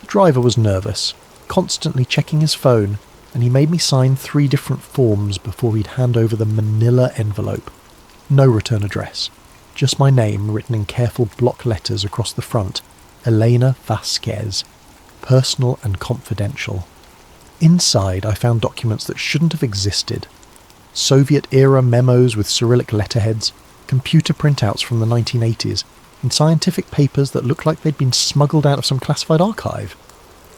The driver was nervous, constantly checking his phone, and he made me sign 3 different forms before he'd hand over the manila envelope. No return address, just my name written in careful block letters across the front, Elena Vasquez, personal and confidential. Inside, I found documents that shouldn't have existed. Soviet-era memos with Cyrillic letterheads, computer printouts from the 1980s, and scientific papers that looked like they'd been smuggled out of some classified archive.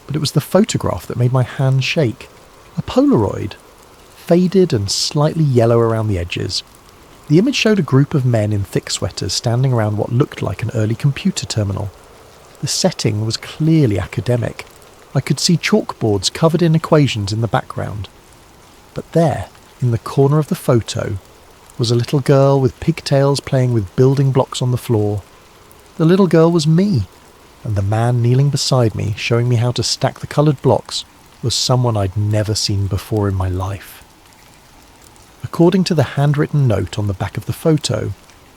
But it was the photograph that made my hand shake. A Polaroid. Faded and slightly yellow around the edges. The image showed a group of men in thick sweaters standing around what looked like an early computer terminal. The setting was clearly academic. I could see chalkboards covered in equations in the background. But there, in the corner of the photo, was a little girl with pigtails playing with building blocks on the floor. The little girl was me, and the man kneeling beside me, showing me how to stack the coloured blocks, was someone I'd never seen before in my life. According to the handwritten note on the back of the photo,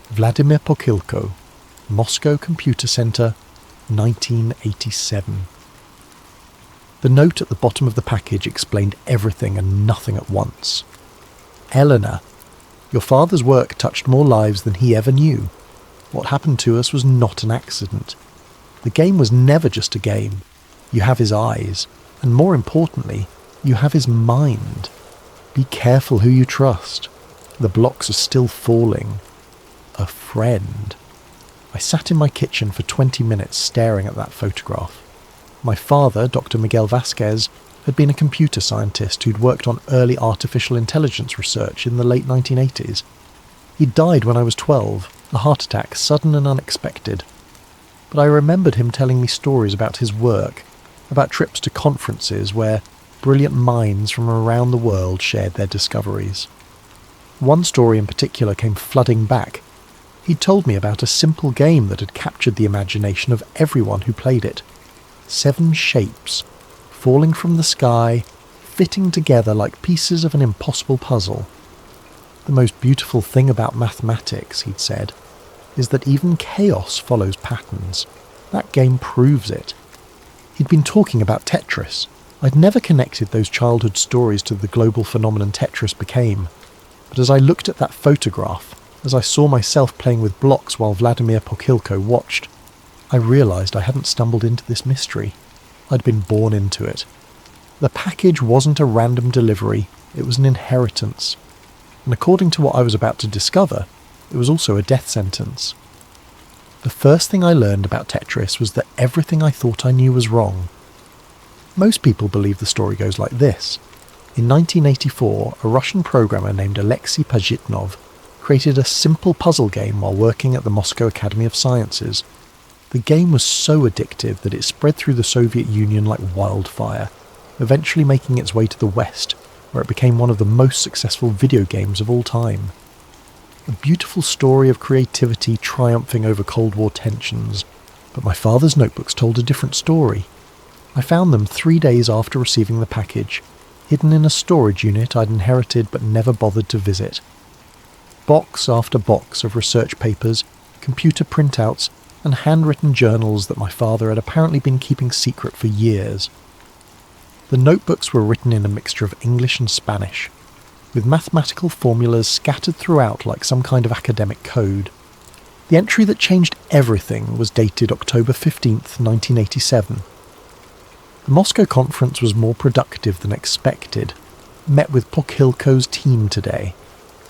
Vladimir Pokhilko, Moscow Computer Center, 1987. The note at the bottom of the package explained everything and nothing at once. Eleanor, your father's work touched more lives than he ever knew. What happened to us was not an accident. The game was never just a game. You have his eyes, and more importantly, you have his mind. Be careful who you trust. The blocks are still falling. A friend. I sat in my kitchen for 20 minutes staring at that photograph. My father, Dr. Miguel Vasquez, had been a computer scientist who'd worked on early artificial intelligence research in the late 1980s. He died when I was 12, a heart attack, sudden and unexpected. But I remembered him telling me stories about his work, about trips to conferences where brilliant minds from around the world shared their discoveries. One story in particular came flooding back. He'd told me about a simple game that had captured the imagination of everyone who played it. 7 shapes, falling from the sky, fitting together like pieces of an impossible puzzle. The most beautiful thing about mathematics, he'd said, is that even chaos follows patterns. That game proves it. He'd been talking about Tetris. I'd never connected those childhood stories to the global phenomenon Tetris became. But as I looked at that photograph, as I saw myself playing with blocks while Vladimir Pokhilko watched, I realised I hadn't stumbled into this mystery. I'd been born into it. The package wasn't a random delivery, it was an inheritance. And according to what I was about to discover, it was also a death sentence. The first thing I learned about Tetris was that everything I thought I knew was wrong. Most people believe the story goes like this. In 1984, a Russian programmer named Alexei Pajitnov created a simple puzzle game while working at the Moscow Academy of Sciences. The game was so addictive that it spread through the Soviet Union like wildfire, eventually making its way to the West, where it became one of the most successful video games of all time. A beautiful story of creativity triumphing over Cold War tensions, but my father's notebooks told a different story. I found them 3 days after receiving the package, hidden in a storage unit I'd inherited but never bothered to visit. Box after box of research papers, computer printouts, and handwritten journals that my father had apparently been keeping secret for years. The notebooks were written in a mixture of English and Spanish, with mathematical formulas scattered throughout like some kind of academic code. The entry that changed everything was dated October 15th, 1987. The Moscow conference was more productive than expected. Met with Pokhilko's team today.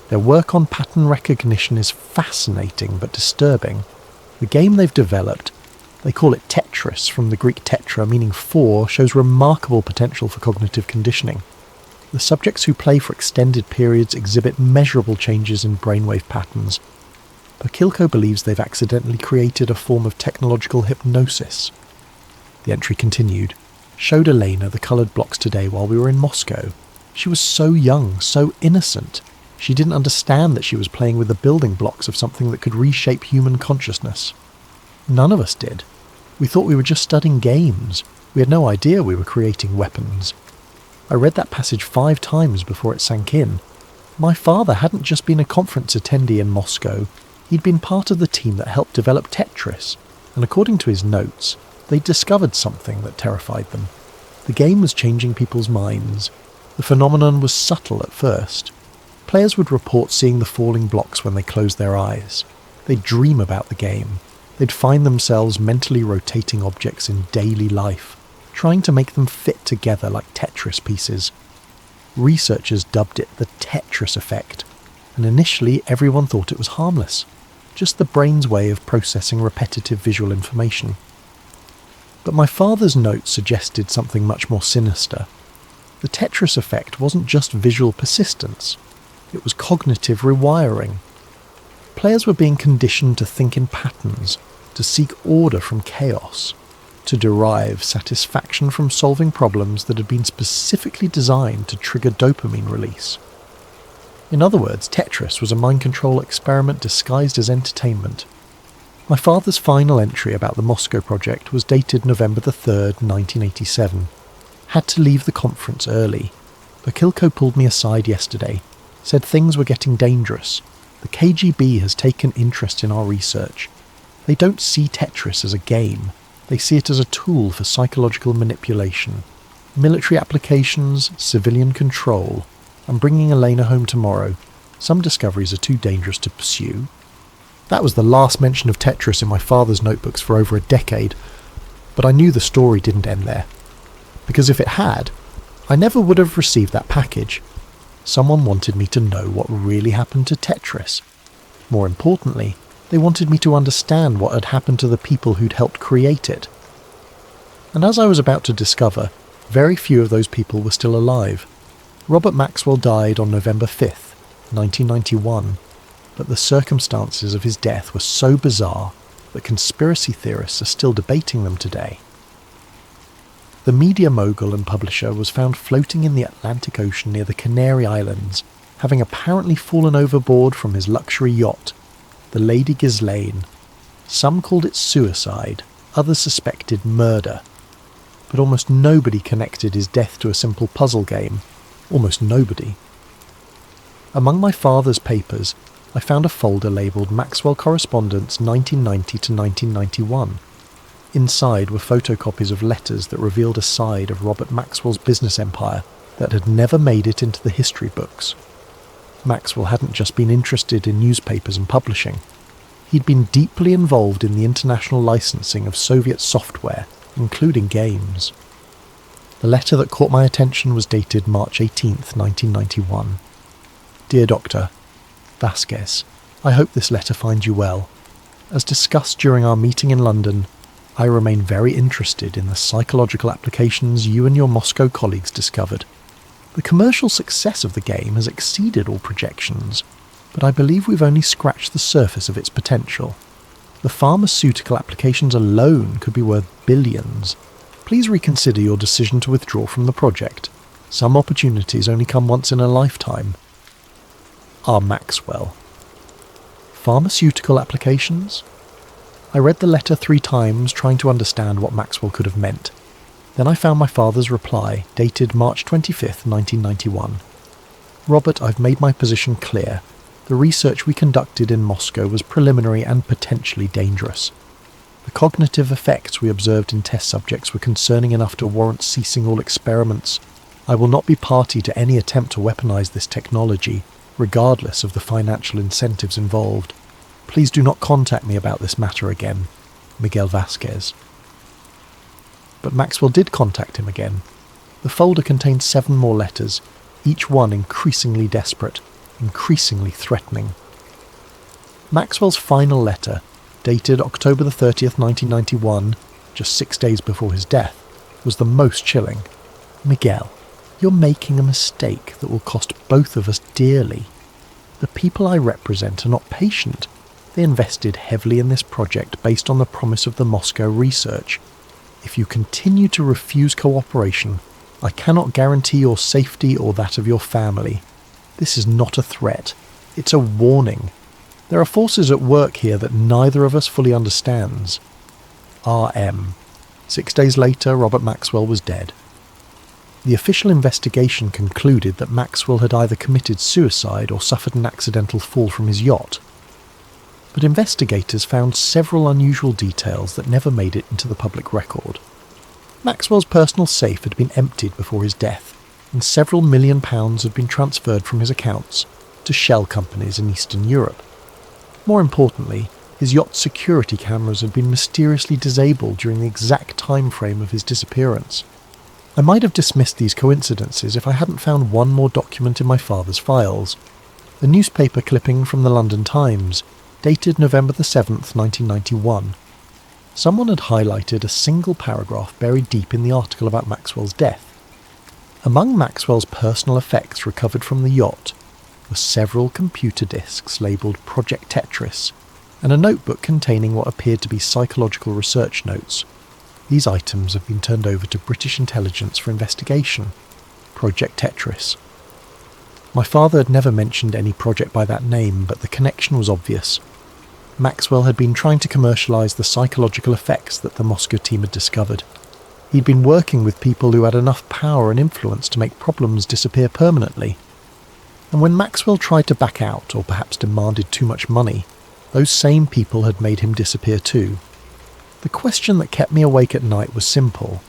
Their work on pattern recognition is fascinating but disturbing. The game they've developed, they call it Tetris from the Greek tetra meaning 4, shows remarkable potential for cognitive conditioning. The subjects who play for extended periods exhibit measurable changes in brainwave patterns. Pokhilko believes they've accidentally created a form of technological hypnosis. The entry continued. Showed Elena the coloured blocks today while we were in Moscow. She was so young, so innocent. She didn't understand that she was playing with the building blocks of something that could reshape human consciousness. None of us did. We thought we were just studying games. We had no idea we were creating weapons. I read that passage 5 times before it sank in. My father hadn't just been a conference attendee in Moscow. He'd been part of the team that helped develop Tetris, and according to his notes, they'd discovered something that terrified them. The game was changing people's minds. The phenomenon was subtle at first. Players would report seeing the falling blocks when they closed their eyes. They'd dream about the game. They'd find themselves mentally rotating objects in daily life, trying to make them fit together like Tetris pieces. Researchers dubbed it the Tetris effect, and initially everyone thought it was harmless, just the brain's way of processing repetitive visual information. But my father's notes suggested something much more sinister. The Tetris effect wasn't just visual persistence, it was cognitive rewiring. Players were being conditioned to think in patterns, to seek order from chaos, to derive satisfaction from solving problems that had been specifically designed to trigger dopamine release. In other words, Tetris was a mind control experiment disguised as entertainment. My father's final entry about the Moscow project was dated November the 3rd, 1987. Had to leave the conference early. Bakilko pulled me aside yesterday, said things were getting dangerous. The KGB has taken interest in our research. They don't see Tetris as a game. They see it as a tool for psychological manipulation. Military applications, civilian control. I'm bringing Elena home tomorrow. Some discoveries are too dangerous to pursue. That was the last mention of Tetris in my father's notebooks for over a decade, but I knew the story didn't end there. Because if it had, I never would have received that package. Someone wanted me to know what really happened to Tetris. More importantly, they wanted me to understand what had happened to the people who'd helped create it. And as I was about to discover, very few of those people were still alive. Robert Maxwell died on November 5th, 1991, but the circumstances of his death were so bizarre that conspiracy theorists are still debating them today. The media mogul and publisher was found floating in the Atlantic Ocean near the Canary Islands, having apparently fallen overboard from his luxury yacht, the Lady Ghislaine. Some called it suicide, others suspected murder. But almost nobody connected his death to a simple puzzle game. Almost nobody. Among my father's papers, I found a folder labelled Maxwell Correspondence 1990 to 1991. Inside were photocopies of letters that revealed a side of Robert Maxwell's business empire that had never made it into the history books. Maxwell hadn't just been interested in newspapers and publishing. He'd been deeply involved in the international licensing of Soviet software, including games. The letter that caught my attention was dated March 18th, 1991. Dear Dr. Vasquez, I hope this letter finds you well. As discussed during our meeting in London, I remain very interested in the psychological applications you and your Moscow colleagues discovered. The commercial success of the game has exceeded all projections, but I believe we've only scratched the surface of its potential. The pharmaceutical applications alone could be worth billions. Please reconsider your decision to withdraw from the project. Some opportunities only come once in a lifetime. R. Maxwell. Pharmaceutical applications? I read the letter 3 times, trying to understand what Maxwell could have meant. Then I found my father's reply, dated March 25th, 1991. Robert, I've made my position clear. The research we conducted in Moscow was preliminary and potentially dangerous. The cognitive effects we observed in test subjects were concerning enough to warrant ceasing all experiments. I will not be party to any attempt to weaponize this technology, regardless of the financial incentives involved. Please do not contact me about this matter again. Miguel Vasquez. But Maxwell did contact him again. The folder contained 7 more letters, each one increasingly desperate, increasingly threatening. Maxwell's final letter, dated October the 30th, 1991, just 6 days before his death, was the most chilling. Miguel, you're making a mistake that will cost both of us dearly. The people I represent are not patient. They invested heavily in this project based on the promise of the Moscow research. If you continue to refuse cooperation, I cannot guarantee your safety or that of your family. This is not a threat. It's a warning. There are forces at work here that neither of us fully understands. R.M. 6 days later, Robert Maxwell was dead. The official investigation concluded that Maxwell had either committed suicide or suffered an accidental fall from his yacht. But investigators found several unusual details that never made it into the public record. Maxwell's personal safe had been emptied before his death, and several £1 million had been transferred from his accounts to shell companies in Eastern Europe. More importantly, His yacht's security cameras had been mysteriously disabled during the exact time frame of his disappearance. I might have dismissed these coincidences if I hadn't found one more document in my father's files. A newspaper clipping from the London Times, dated November the 7th, 1991. Someone had highlighted a single paragraph buried deep in the article about Maxwell's death. Among Maxwell's personal effects recovered from the yacht were several computer disks labelled Project Tetris, and a notebook containing what appeared to be psychological research notes. These items have been turned over to British intelligence for investigation. Project Tetris. My father had never mentioned any project by that name, but the connection was obvious. Maxwell had been trying to commercialise the psychological effects that the Moscow team had discovered. He'd been working with people who had enough power and influence to make problems disappear permanently. And when Maxwell tried to back out, or perhaps demanded too much money, those same people had made him disappear too. The question that kept me awake at night was simple.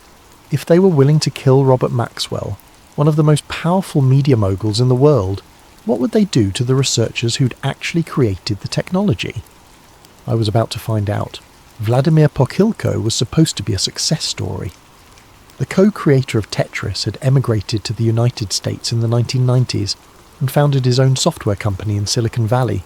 If they were willing to kill Robert Maxwell, one of the most powerful media moguls in the world, what would they do to the researchers who'd actually created the technology? I was about to find out. Vladimir Pokhilko was supposed to be a success story. The co-creator of Tetris had emigrated to the United States in the 1990s and founded his own software company in Silicon Valley.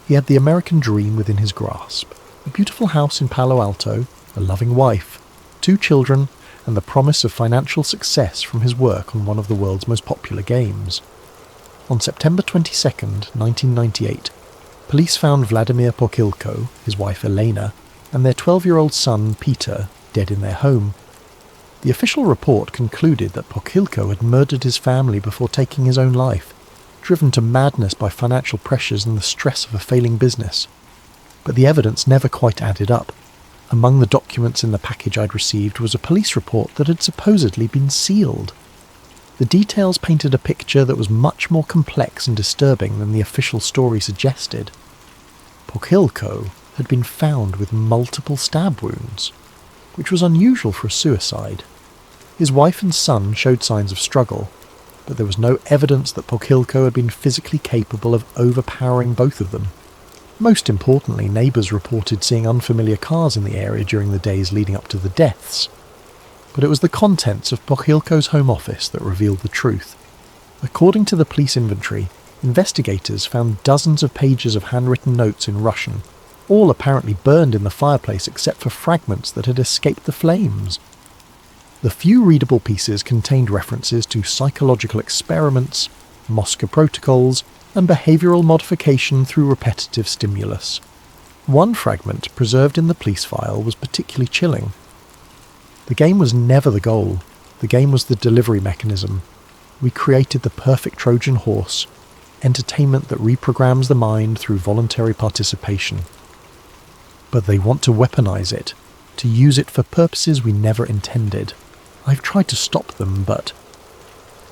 He had the American dream within his grasp. A beautiful house in Palo Alto, a loving wife, 2 children, and the promise of financial success from his work on one of the world's most popular games. On September 22nd, 1998, police found Vladimir Pokhilko, his wife Elena, and their 12-year-old son Peter dead in their home. The official report concluded that Pokhilko had murdered his family before taking his own life, driven to madness by financial pressures and the stress of a failing business. But the evidence never quite added up. Among the documents in the package I'd received was a police report that had supposedly been sealed. The details painted a picture that was much more complex and disturbing than the official story suggested. Pokhilko had been found with multiple stab wounds, which was unusual for a suicide. His wife and son showed signs of struggle, but there was no evidence that Pokhilko had been physically capable of overpowering both of them. Most importantly, neighbours reported seeing unfamiliar cars in the area during the days leading up to the deaths. But it was the contents of Pokhilko's home office that revealed the truth. According to the police inventory, investigators found dozens of pages of handwritten notes in Russian, all apparently burned in the fireplace except for fragments that had escaped the flames. The few readable pieces contained references to psychological experiments, Moscow protocols, and behavioural modification through repetitive stimulus. One fragment preserved in the police file was particularly chilling. The game was never the goal. The game was the delivery mechanism. We created the perfect Trojan horse, entertainment that reprograms the mind through voluntary participation. But they want to weaponize it, to use it for purposes we never intended. I've tried to stop them, but...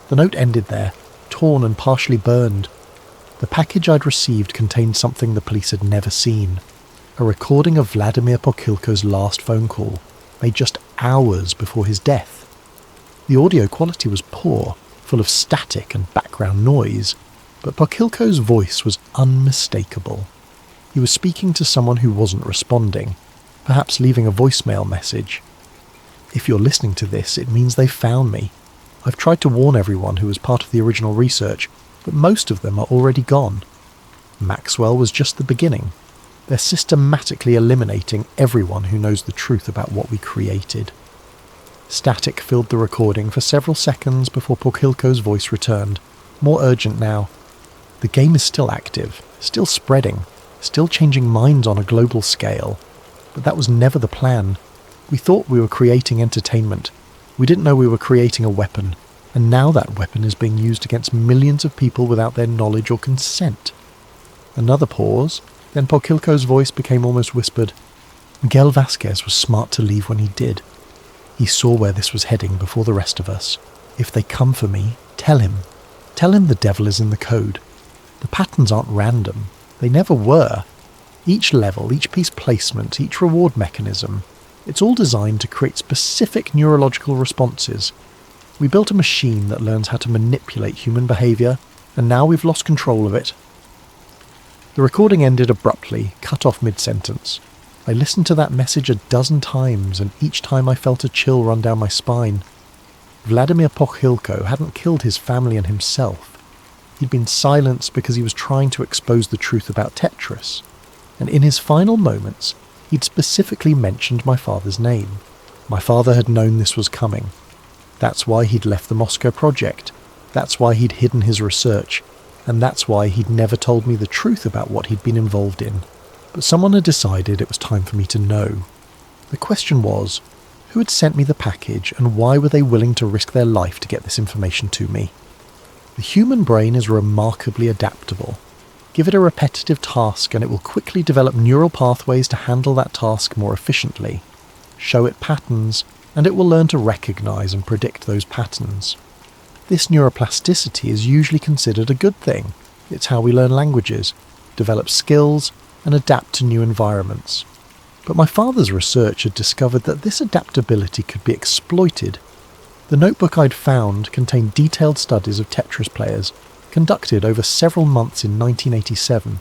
The note ended there, torn and partially burned. The package I'd received contained something the police had never seen. A recording of Vladimir Pokhilko's last phone call, made just hours before his death. The audio quality was poor, full of static and background noise, but Pokhilko's voice was unmistakable. He was speaking to someone who wasn't responding, perhaps leaving a voicemail message. If you're listening to this, it means they've found me. I've tried to warn everyone who was part of the original research, but most of them are already gone. Maxwell was just the beginning. They're systematically eliminating everyone who knows the truth about what we created. Static filled the recording for several seconds before Pokhilko's voice returned, more urgent now. The game is still active, still spreading, still changing minds on a global scale. But that was never the plan. We thought we were creating entertainment. We didn't know we were creating a weapon, and now that weapon is being used against millions of people without their knowledge or consent. Another pause, then Pokhilko's voice became almost whispered. Miguel Vasquez was smart to leave when he did. He saw where this was heading before the rest of us. If they come for me, tell him. Tell him the devil is in the code. The patterns aren't random. They never were. Each level, each piece placement, each reward mechanism, it's all designed to create specific neurological responses. We built a machine that learns how to manipulate human behaviour, and now we've lost control of it. The recording ended abruptly, cut off mid-sentence. I listened to that message a dozen times, and each time I felt a chill run down my spine. Vladimir Pochilko hadn't killed his family and himself. He'd been silenced because he was trying to expose the truth about Tetris. And in his final moments, he'd specifically mentioned my father's name. My father had known this was coming. That's why he'd left the Moscow project. That's why he'd hidden his research. And that's why he'd never told me the truth about what he'd been involved in. But someone had decided it was time for me to know. The question was, who had sent me the package and why were they willing to risk their life to get this information to me? The human brain is remarkably adaptable. Give it a repetitive task and it will quickly develop neural pathways to handle that task more efficiently. Show it patterns and it will learn to recognize and predict those patterns. This neuroplasticity is usually considered a good thing. It's how we learn languages, develop skills, and adapt to new environments. But my father's research had discovered that this adaptability could be exploited. The notebook I'd found contained detailed studies of Tetris players, conducted over several months in 1987.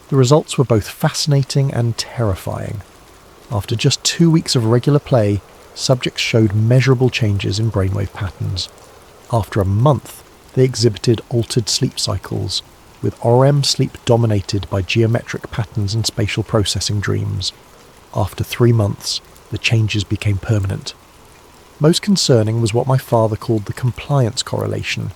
The results were both fascinating and terrifying. After just 2 weeks of regular play, subjects showed measurable changes in brainwave patterns. After a month, they exhibited altered sleep cycles, with REM sleep dominated by geometric patterns and spatial processing dreams. After 3 months, the changes became permanent. Most concerning was what my father called the compliance correlation.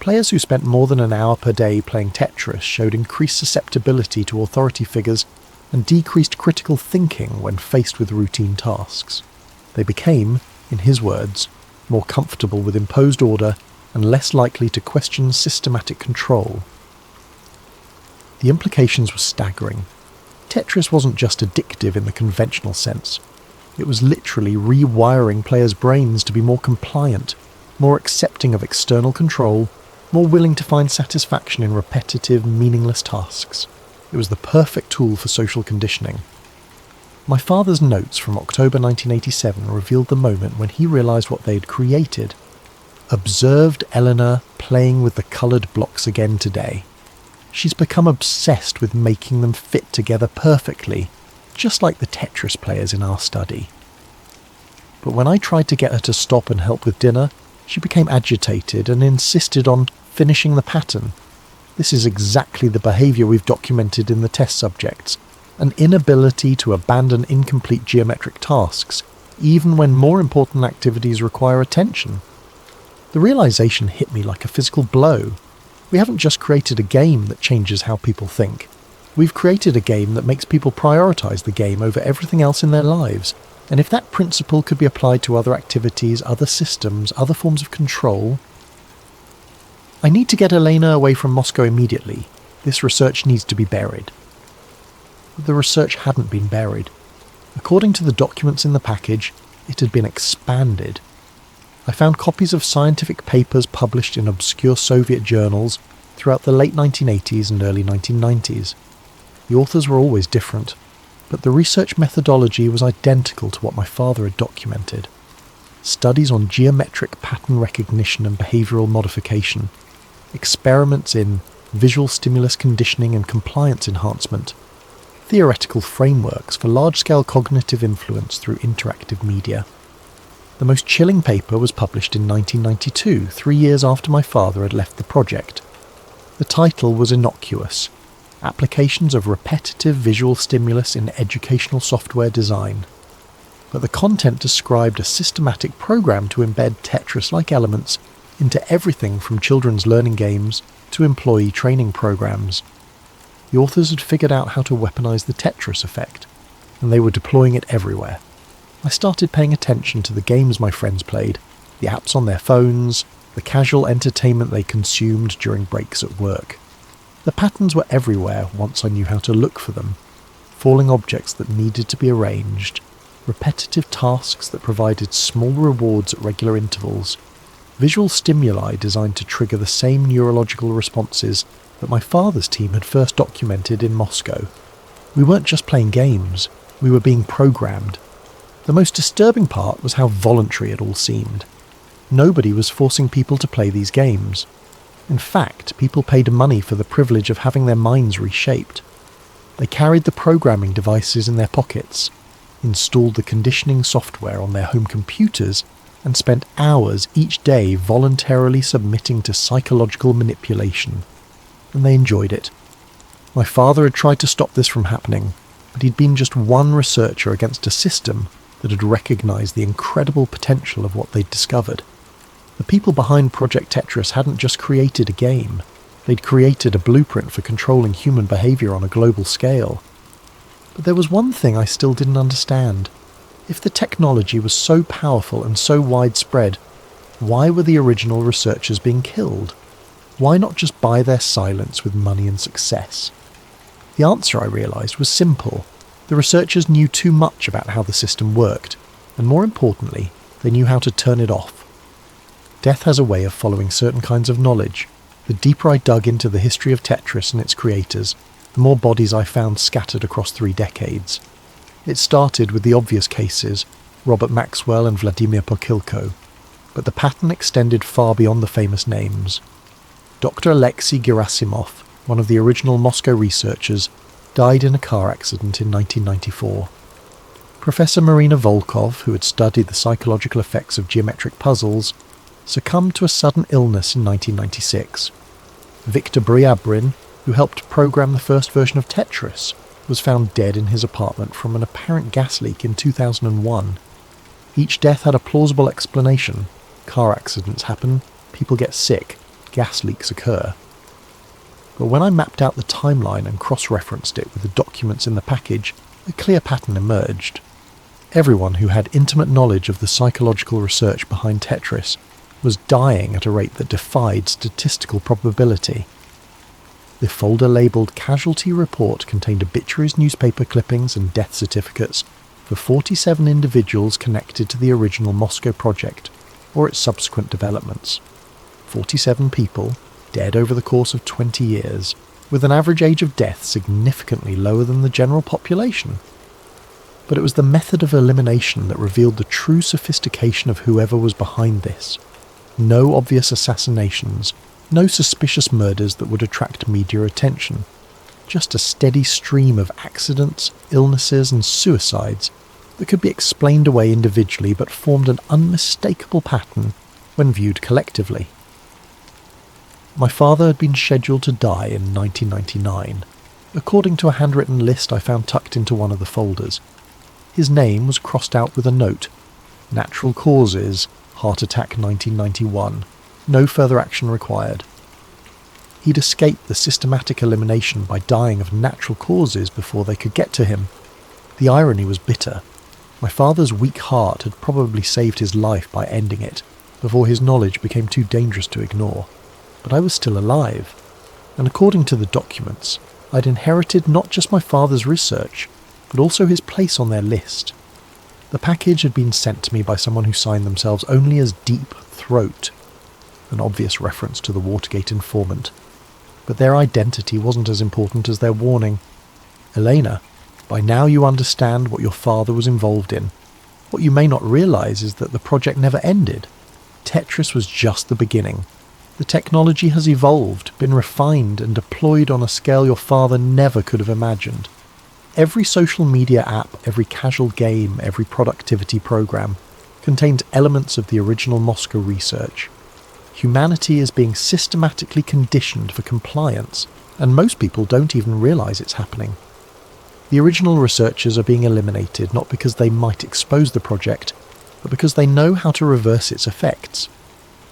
Players who spent more than an hour per day playing Tetris showed increased susceptibility to authority figures and decreased critical thinking when faced with routine tasks. They became, in his words, more comfortable with imposed order and less likely to question systematic control. The implications were staggering. Tetris wasn't just addictive in the conventional sense. It was literally rewiring players' brains to be more compliant, more accepting of external control, more willing to find satisfaction in repetitive, meaningless tasks. It was the perfect tool for social conditioning. My father's notes from October 1987 revealed the moment when he realised what they had created. Observed Eleanor playing with the coloured blocks again today. She's become obsessed with making them fit together perfectly, just like the Tetris players in our study. But when I tried to get her to stop and help with dinner, she became agitated and insisted on finishing the pattern. This is exactly the behaviour we've documented in the test subjects, an inability to abandon incomplete geometric tasks, even when more important activities require attention. The realisation hit me like a physical blow. We haven't just created a game that changes how people think. We've created a game that makes people prioritise the game over everything else in their lives. And if that principle could be applied to other activities, other systems, other forms of control... I need to get Elena away from Moscow immediately. This research needs to be buried. But the research hadn't been buried. According to the documents in the package, it had been expanded. I found copies of scientific papers published in obscure Soviet journals throughout the late 1980s and early 1990s. The authors were always different, but the research methodology was identical to what my father had documented. Studies on geometric pattern recognition and behavioural modification, experiments in visual stimulus conditioning and compliance enhancement, theoretical frameworks for large-scale cognitive influence through interactive media. The most chilling paper was published in 1992, 3 years after my father had left the project. The title was innocuous: Applications of Repetitive Visual Stimulus in Educational Software Design. But the content described a systematic program to embed Tetris-like elements into everything from children's learning games to employee training programs. The authors had figured out how to weaponize the Tetris effect, and they were deploying it everywhere. I started paying attention to the games my friends played, the apps on their phones, the casual entertainment they consumed during breaks at work. The patterns were everywhere once I knew how to look for them. Falling objects that needed to be arranged, repetitive tasks that provided small rewards at regular intervals, visual stimuli designed to trigger the same neurological responses that my father's team had first documented in Moscow. We weren't just playing games, we were being programmed. The most disturbing part was how voluntary it all seemed. Nobody was forcing people to play these games. In fact, people paid money for the privilege of having their minds reshaped. They carried the programming devices in their pockets, installed the conditioning software on their home computers, and spent hours each day voluntarily submitting to psychological manipulation. And they enjoyed it. My father had tried to stop this from happening, but he'd been just one researcher against a system that had recognised the incredible potential of what they'd discovered. The people behind Project Tetris hadn't just created a game, they'd created a blueprint for controlling human behaviour on a global scale. But there was one thing I still didn't understand. If the technology was so powerful and so widespread, why were the original researchers being killed? Why not just buy their silence with money and success? The answer, I realised, was simple. The researchers knew too much about how the system worked, and more importantly, they knew how to turn it off. Death has a way of following certain kinds of knowledge. The deeper I dug into the history of Tetris and its creators, the more bodies I found scattered across 3 decades. It started with the obvious cases, Robert Maxwell and Vladimir Pokilko, but the pattern extended far beyond the famous names. Dr. Alexei Gerasimov, one of the original Moscow researchers, died in a car accident in 1994. Professor Marina Volkov, who had studied the psychological effects of geometric puzzles, succumbed to a sudden illness in 1996. Viktor Briabrin, who helped program the first version of Tetris, was found dead in his apartment from an apparent gas leak in 2001. Each death had a plausible explanation. Car accidents happen, people get sick, gas leaks occur. But when I mapped out the timeline and cross-referenced it with the documents in the package, a clear pattern emerged. Everyone who had intimate knowledge of the psychological research behind Tetris was dying at a rate that defied statistical probability. The folder labelled Casualty Report contained obituaries, newspaper clippings and death certificates for 47 individuals connected to the original Moscow project or its subsequent developments. 47 people, dead over the course of 20 years, with an average age of death significantly lower than the general population. But it was the method of elimination that revealed the true sophistication of whoever was behind this. No obvious assassinations, no suspicious murders that would attract media attention. Just a steady stream of accidents, illnesses and suicides that could be explained away individually but formed an unmistakable pattern when viewed collectively. My father had been scheduled to die in 1999, according to a handwritten list I found tucked into one of the folders. His name was crossed out with a note. Natural causes, heart attack 1991. No further action required. He'd escaped the systematic elimination by dying of natural causes before they could get to him. The irony was bitter. My father's weak heart had probably saved his life by ending it, before his knowledge became too dangerous to ignore. But I was still alive, and according to the documents, I'd inherited not just my father's research, but also his place on their list. The package had been sent to me by someone who signed themselves only as Deep Throat, an obvious reference to the Watergate informant. But their identity wasn't as important as their warning. Elena, by now you understand what your father was involved in. What you may not realise is that the project never ended. Tetris was just the beginning. The technology has evolved, been refined and deployed on a scale your father never could have imagined. Every social media app, every casual game, every productivity program contains elements of the original Moscow research. Humanity is being systematically conditioned for compliance, and most people don't even realise it's happening. The original researchers are being eliminated not because they might expose the project, but because they know how to reverse its effects.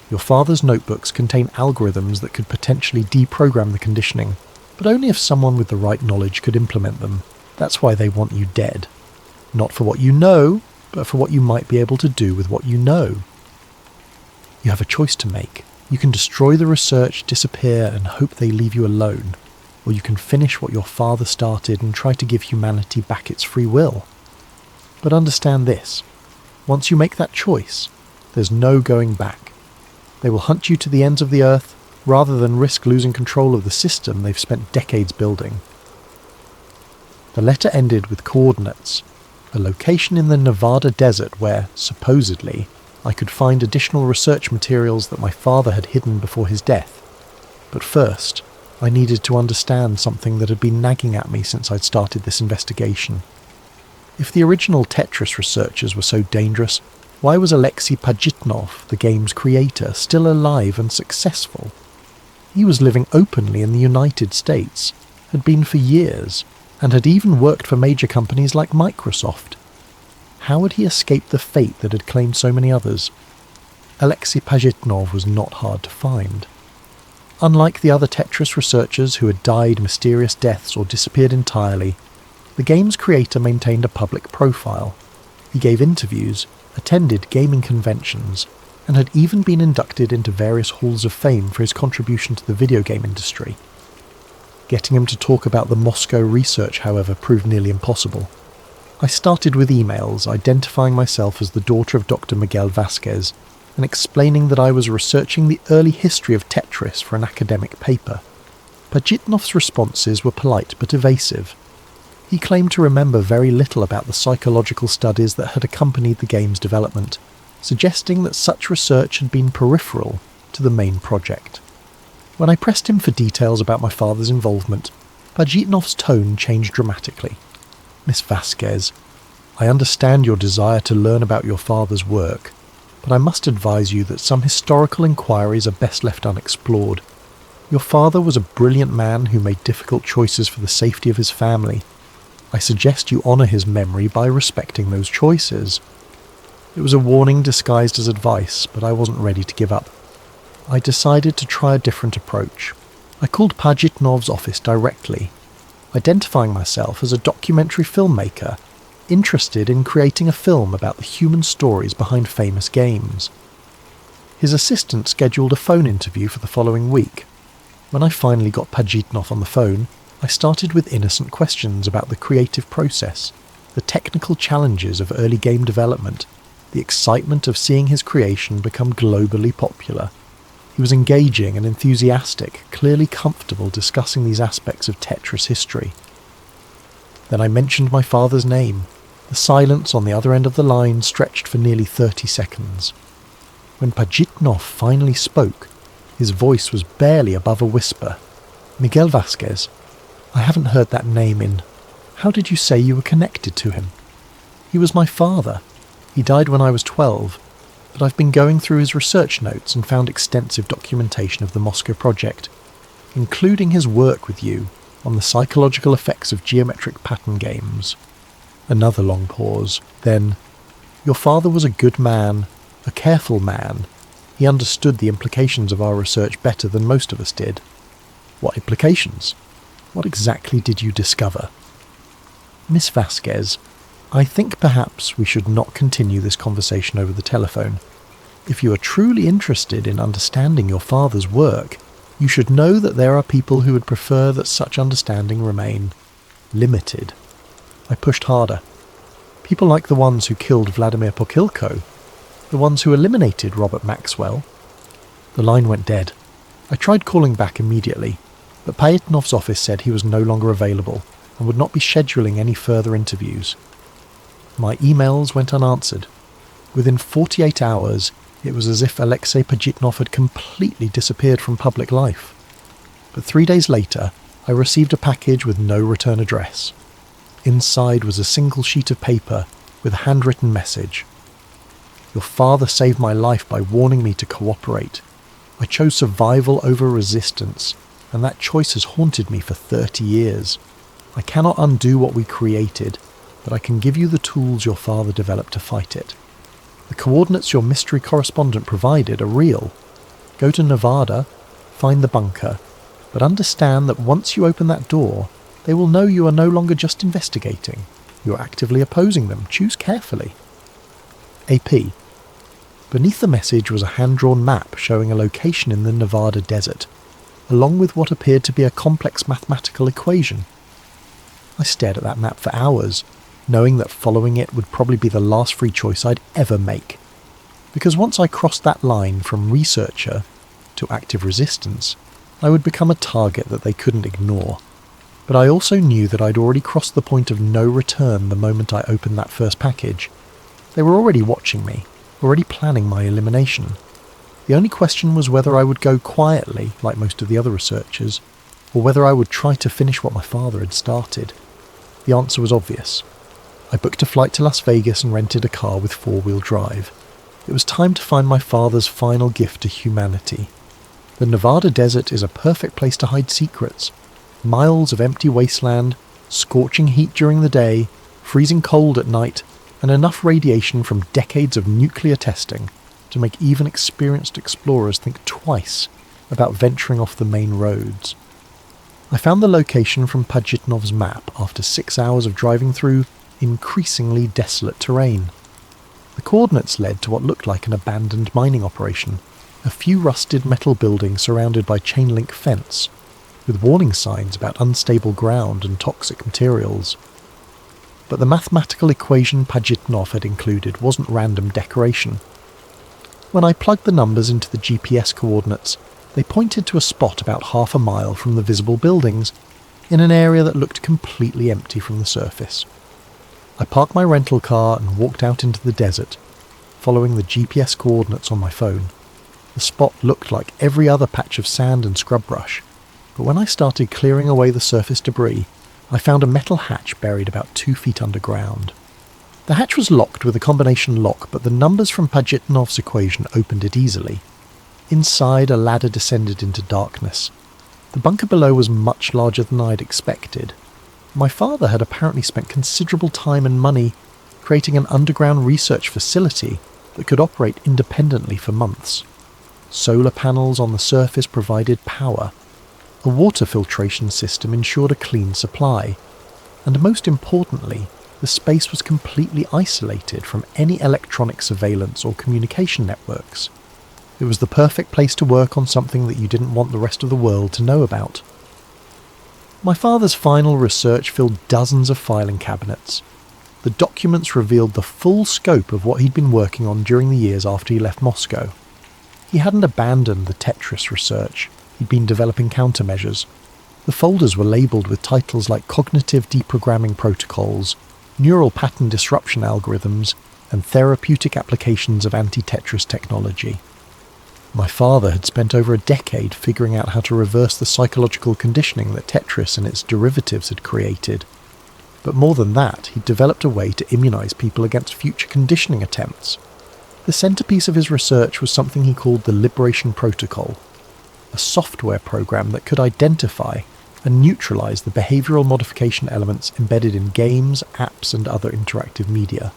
Your father's notebooks contain algorithms that could potentially deprogram the conditioning, but only if someone with the right knowledge could implement them. That's why they want you dead. Not for what you know, but for what you might be able to do with what you know. You have a choice to make. You can destroy the research, disappear, and hope they leave you alone. Or you can finish what your father started and try to give humanity back its free will. But understand this. Once you make that choice, there's no going back. They will hunt you to the ends of the earth, rather than risk losing control of the system they've spent decades building. The letter ended with coordinates, a location in the Nevada desert where, supposedly, I could find additional research materials that my father had hidden before his death. But first, I needed to understand something that had been nagging at me since I'd started this investigation. If the original Tetris researchers were so dangerous, why was Alexei Pajitnov, the game's creator, still alive and successful? He was living openly in the United States, had been for years, and had even worked for major companies like Microsoft. How had he escaped the fate that had claimed so many others? Alexei Pajitnov was not hard to find. Unlike the other Tetris researchers who had died mysterious deaths or disappeared entirely, the game's creator maintained a public profile. He gave interviews, attended gaming conventions, and had even been inducted into various halls of fame for his contribution to the video game industry. Getting him to talk about the Moscow research, however, proved nearly impossible. I started with emails identifying myself as the daughter of Dr. Miguel Vasquez and explaining that I was researching the early history of Tetris for an academic paper. Pajitnov's responses were polite but evasive. He claimed to remember very little about the psychological studies that had accompanied the game's development, suggesting that such research had been peripheral to the main project. When I pressed him for details about my father's involvement, Pajitnov's tone changed dramatically. Miss Vasquez, I understand your desire to learn about your father's work, but I must advise you that some historical inquiries are best left unexplored. Your father was a brilliant man who made difficult choices for the safety of his family. I suggest you honour his memory by respecting those choices. It was a warning disguised as advice, but I wasn't ready to give up. I decided to try a different approach. I called Pajitnov's office directly, identifying myself as a documentary filmmaker interested in creating a film about the human stories behind famous games. His assistant scheduled a phone interview for the following week. When I finally got Pajitnov on the phone, I started with innocent questions about the creative process, the technical challenges of early game development, the excitement of seeing his creation become globally popular. He was engaging and enthusiastic, clearly comfortable discussing these aspects of Tetris history. Then I mentioned my father's name. The silence on the other end of the line stretched for nearly 30 seconds. When Pajitnov finally spoke, his voice was barely above a whisper. Miguel Vasquez, I haven't heard that name in... How did you say you were connected to him? He was my father. He died when I was 12, but I've been going through his research notes and found extensive documentation of the Moscow project, including his work with you on the psychological effects of geometric pattern games. Another long pause. Then, your father was a good man, a careful man. He understood the implications of our research better than most of us did. What implications? What exactly did you discover? Miss Vasquez, I think perhaps we should not continue this conversation over the telephone. If you are truly interested in understanding your father's work, you should know that there are people who would prefer that such understanding remain limited. I pushed harder. People like the ones who killed Vladimir Pokilko, the ones who eliminated Robert Maxwell. The line went dead. I tried calling back immediately, but Pajitnov's office said he was no longer available and would not be scheduling any further interviews. My emails went unanswered. Within 48 hours, it was as if Alexei Pajitnov had completely disappeared from public life. But 3 days later, I received a package with no return address. Inside was a single sheet of paper with a handwritten message. Your father saved my life by warning me to cooperate. I chose survival over resistance, and that choice has haunted me for 30 years. I cannot undo what we created, but I can give you the tools your father developed to fight it. The coordinates your mystery correspondent provided are real. Go to Nevada, find the bunker, but understand that once you open that door, they will know you are no longer just investigating. You are actively opposing them. Choose carefully. AP. Beneath the message was a hand-drawn map showing a location in the Nevada desert, along with what appeared to be a complex mathematical equation. I stared at that map for hours, knowing that following it would probably be the last free choice I'd ever make. Because once I crossed that line from researcher to active resistance, I would become a target that they couldn't ignore. But I also knew that I'd already crossed the point of no return the moment I opened that first package. They were already watching me, already planning my elimination. The only question was whether I would go quietly, like most of the other researchers, or whether I would try to finish what my father had started. The answer was obvious. I booked a flight to Las Vegas and rented a car with four-wheel drive. It was time to find my father's final gift to humanity. The Nevada desert is a perfect place to hide secrets. Miles of empty wasteland, scorching heat during the day, freezing cold at night, and enough radiation from decades of nuclear testing to make even experienced explorers think twice about venturing off the main roads. I found the location from Pajitnov's map after 6 hours of driving through increasingly desolate terrain. The coordinates led to what looked like an abandoned mining operation, a few rusted metal buildings surrounded by chain-link fence, with warning signs about unstable ground and toxic materials. But the mathematical equation Pajitnov had included wasn't random decoration. When I plugged the numbers into the GPS coordinates, they pointed to a spot about half a mile from the visible buildings, in an area that looked completely empty from the surface. I parked my rental car and walked out into the desert, following the GPS coordinates on my phone. The spot looked like every other patch of sand and scrub brush, but when I started clearing away the surface debris, I found a metal hatch buried about 2 feet underground. The hatch was locked with a combination lock, but the numbers from Pajitnov's equation opened it easily. Inside, a ladder descended into darkness. The bunker below was much larger than I'd expected. My father had apparently spent considerable time and money creating an underground research facility that could operate independently for months. Solar panels on the surface provided power. A water filtration system ensured a clean supply. And most importantly, the space was completely isolated from any electronic surveillance or communication networks. It was the perfect place to work on something that you didn't want the rest of the world to know about. My father's final research filled dozens of filing cabinets. The documents revealed the full scope of what he'd been working on during the years after he left Moscow. He hadn't abandoned the Tetris research. He'd been developing countermeasures. The folders were labelled with titles like cognitive deprogramming protocols, neural pattern disruption algorithms, and therapeutic applications of anti-Tetris technology. My father had spent over a decade figuring out how to reverse the psychological conditioning that Tetris and its derivatives had created. But more than that, he'd developed a way to immunise people against future conditioning attempts. The centrepiece of his research was something he called the Liberation Protocol, a software program that could identify and neutralise the behavioural modification elements embedded in games, apps and other interactive media.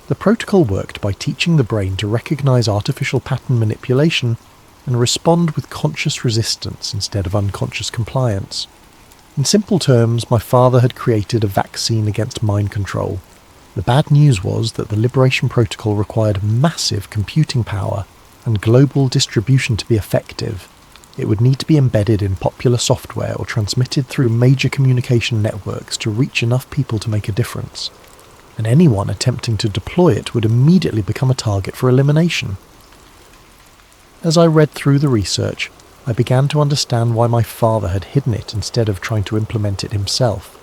The protocol worked by teaching the brain to recognise artificial pattern manipulation and respond with conscious resistance instead of unconscious compliance. In simple terms, my father had created a vaccine against mind control. The bad news was that the Liberation Protocol required massive computing power and global distribution to be effective. It would need to be embedded in popular software or transmitted through major communication networks to reach enough people to make a difference. And anyone attempting to deploy it would immediately become a target for elimination. As I read through the research, I began to understand why my father had hidden it instead of trying to implement it himself.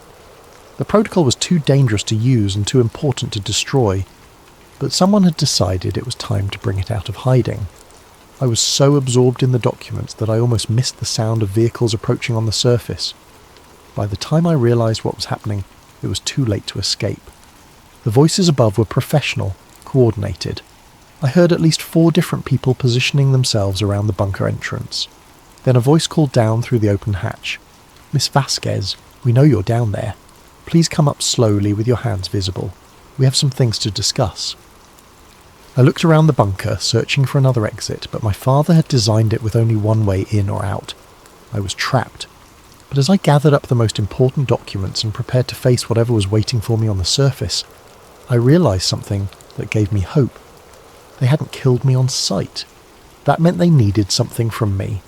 The protocol was too dangerous to use and too important to destroy, but someone had decided it was time to bring it out of hiding. I was so absorbed in the documents that I almost missed the sound of vehicles approaching on the surface. By the time I realised what was happening, it was too late to escape. The voices above were professional, coordinated. I heard at least 4 different people positioning themselves around the bunker entrance. Then a voice called down through the open hatch. "Miss Vasquez, we know you're down there. Please come up slowly with your hands visible. We have some things to discuss." I looked around the bunker, searching for another exit, but my father had designed it with only one way in or out. I was trapped. But as I gathered up the most important documents and prepared to face whatever was waiting for me on the surface, I realised something that gave me hope. They hadn't killed me on sight. That meant they needed something from me.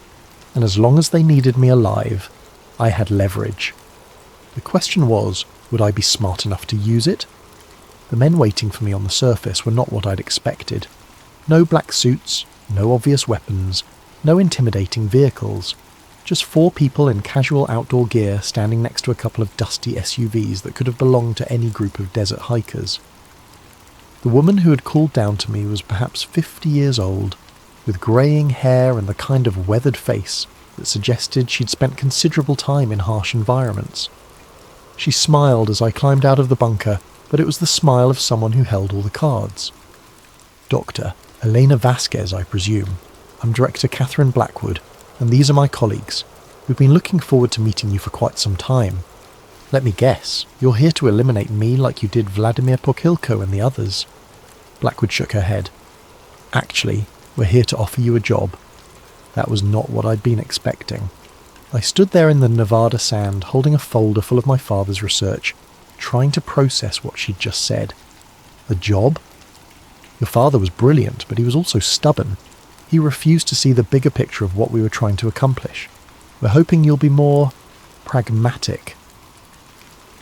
And as long as they needed me alive, I had leverage. The question was, would I be smart enough to use it? The men waiting for me on the surface were not what I'd expected. No black suits, no obvious weapons, no intimidating vehicles. Just 4 people in casual outdoor gear standing next to a couple of dusty SUVs that could have belonged to any group of desert hikers. The woman who had called down to me was perhaps 50 years old. with greying hair and the kind of weathered face that suggested she'd spent considerable time in harsh environments. She smiled as I climbed out of the bunker, but it was the smile of someone who held all the cards. Dr. Elena Vasquez, I presume. I'm Director Catherine Blackwood, and these are my colleagues. We've been looking forward to meeting you for quite some time. Let me guess, you're here to eliminate me like you did Vladimir Pokilko and the others. Blackwood shook her head. Actually, we're here to offer you a job. That was not what I'd been expecting. I stood there in the Nevada sand, holding a folder full of my father's research, trying to process what she'd just said. A job? Your father was brilliant, but he was also stubborn. He refused to see the bigger picture of what we were trying to accomplish. We're hoping you'll be more pragmatic.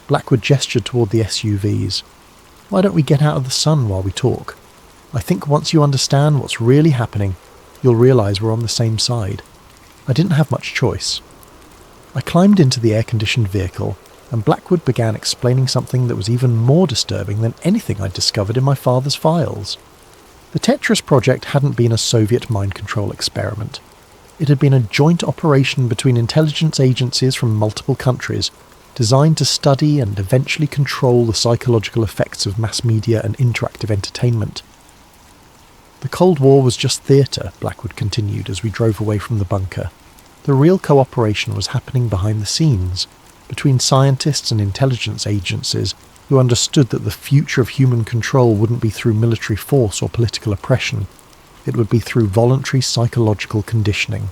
Blackwood gestured toward the SUVs. Why don't we get out of the sun while we talk? I think once you understand what's really happening, you'll realise we're on the same side. I didn't have much choice. I climbed into the air-conditioned vehicle, and Blackwood began explaining something that was even more disturbing than anything I'd discovered in my father's files. The Tetris project hadn't been a Soviet mind control experiment. It had been a joint operation between intelligence agencies from multiple countries, designed to study and eventually control the psychological effects of mass media and interactive entertainment. The Cold War was just theatre, Blackwood continued as we drove away from the bunker. The real cooperation was happening behind the scenes, between scientists and intelligence agencies who understood that the future of human control wouldn't be through military force or political oppression. It would be through voluntary psychological conditioning.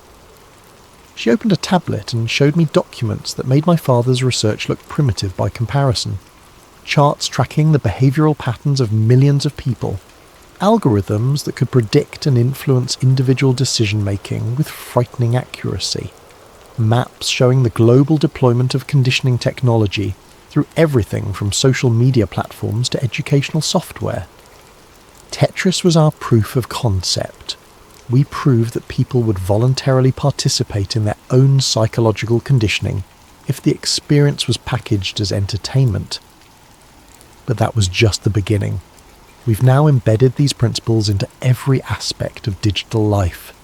She opened a tablet and showed me documents that made my father's research look primitive by comparison. Charts tracking the behavioural patterns of millions of people. Algorithms that could predict and influence individual decision-making with frightening accuracy. Maps showing the global deployment of conditioning technology through everything from social media platforms to educational software. Tetris was our proof of concept. We proved that people would voluntarily participate in their own psychological conditioning if the experience was packaged as entertainment. But that was just the beginning. We've now embedded these principles into every aspect of digital life.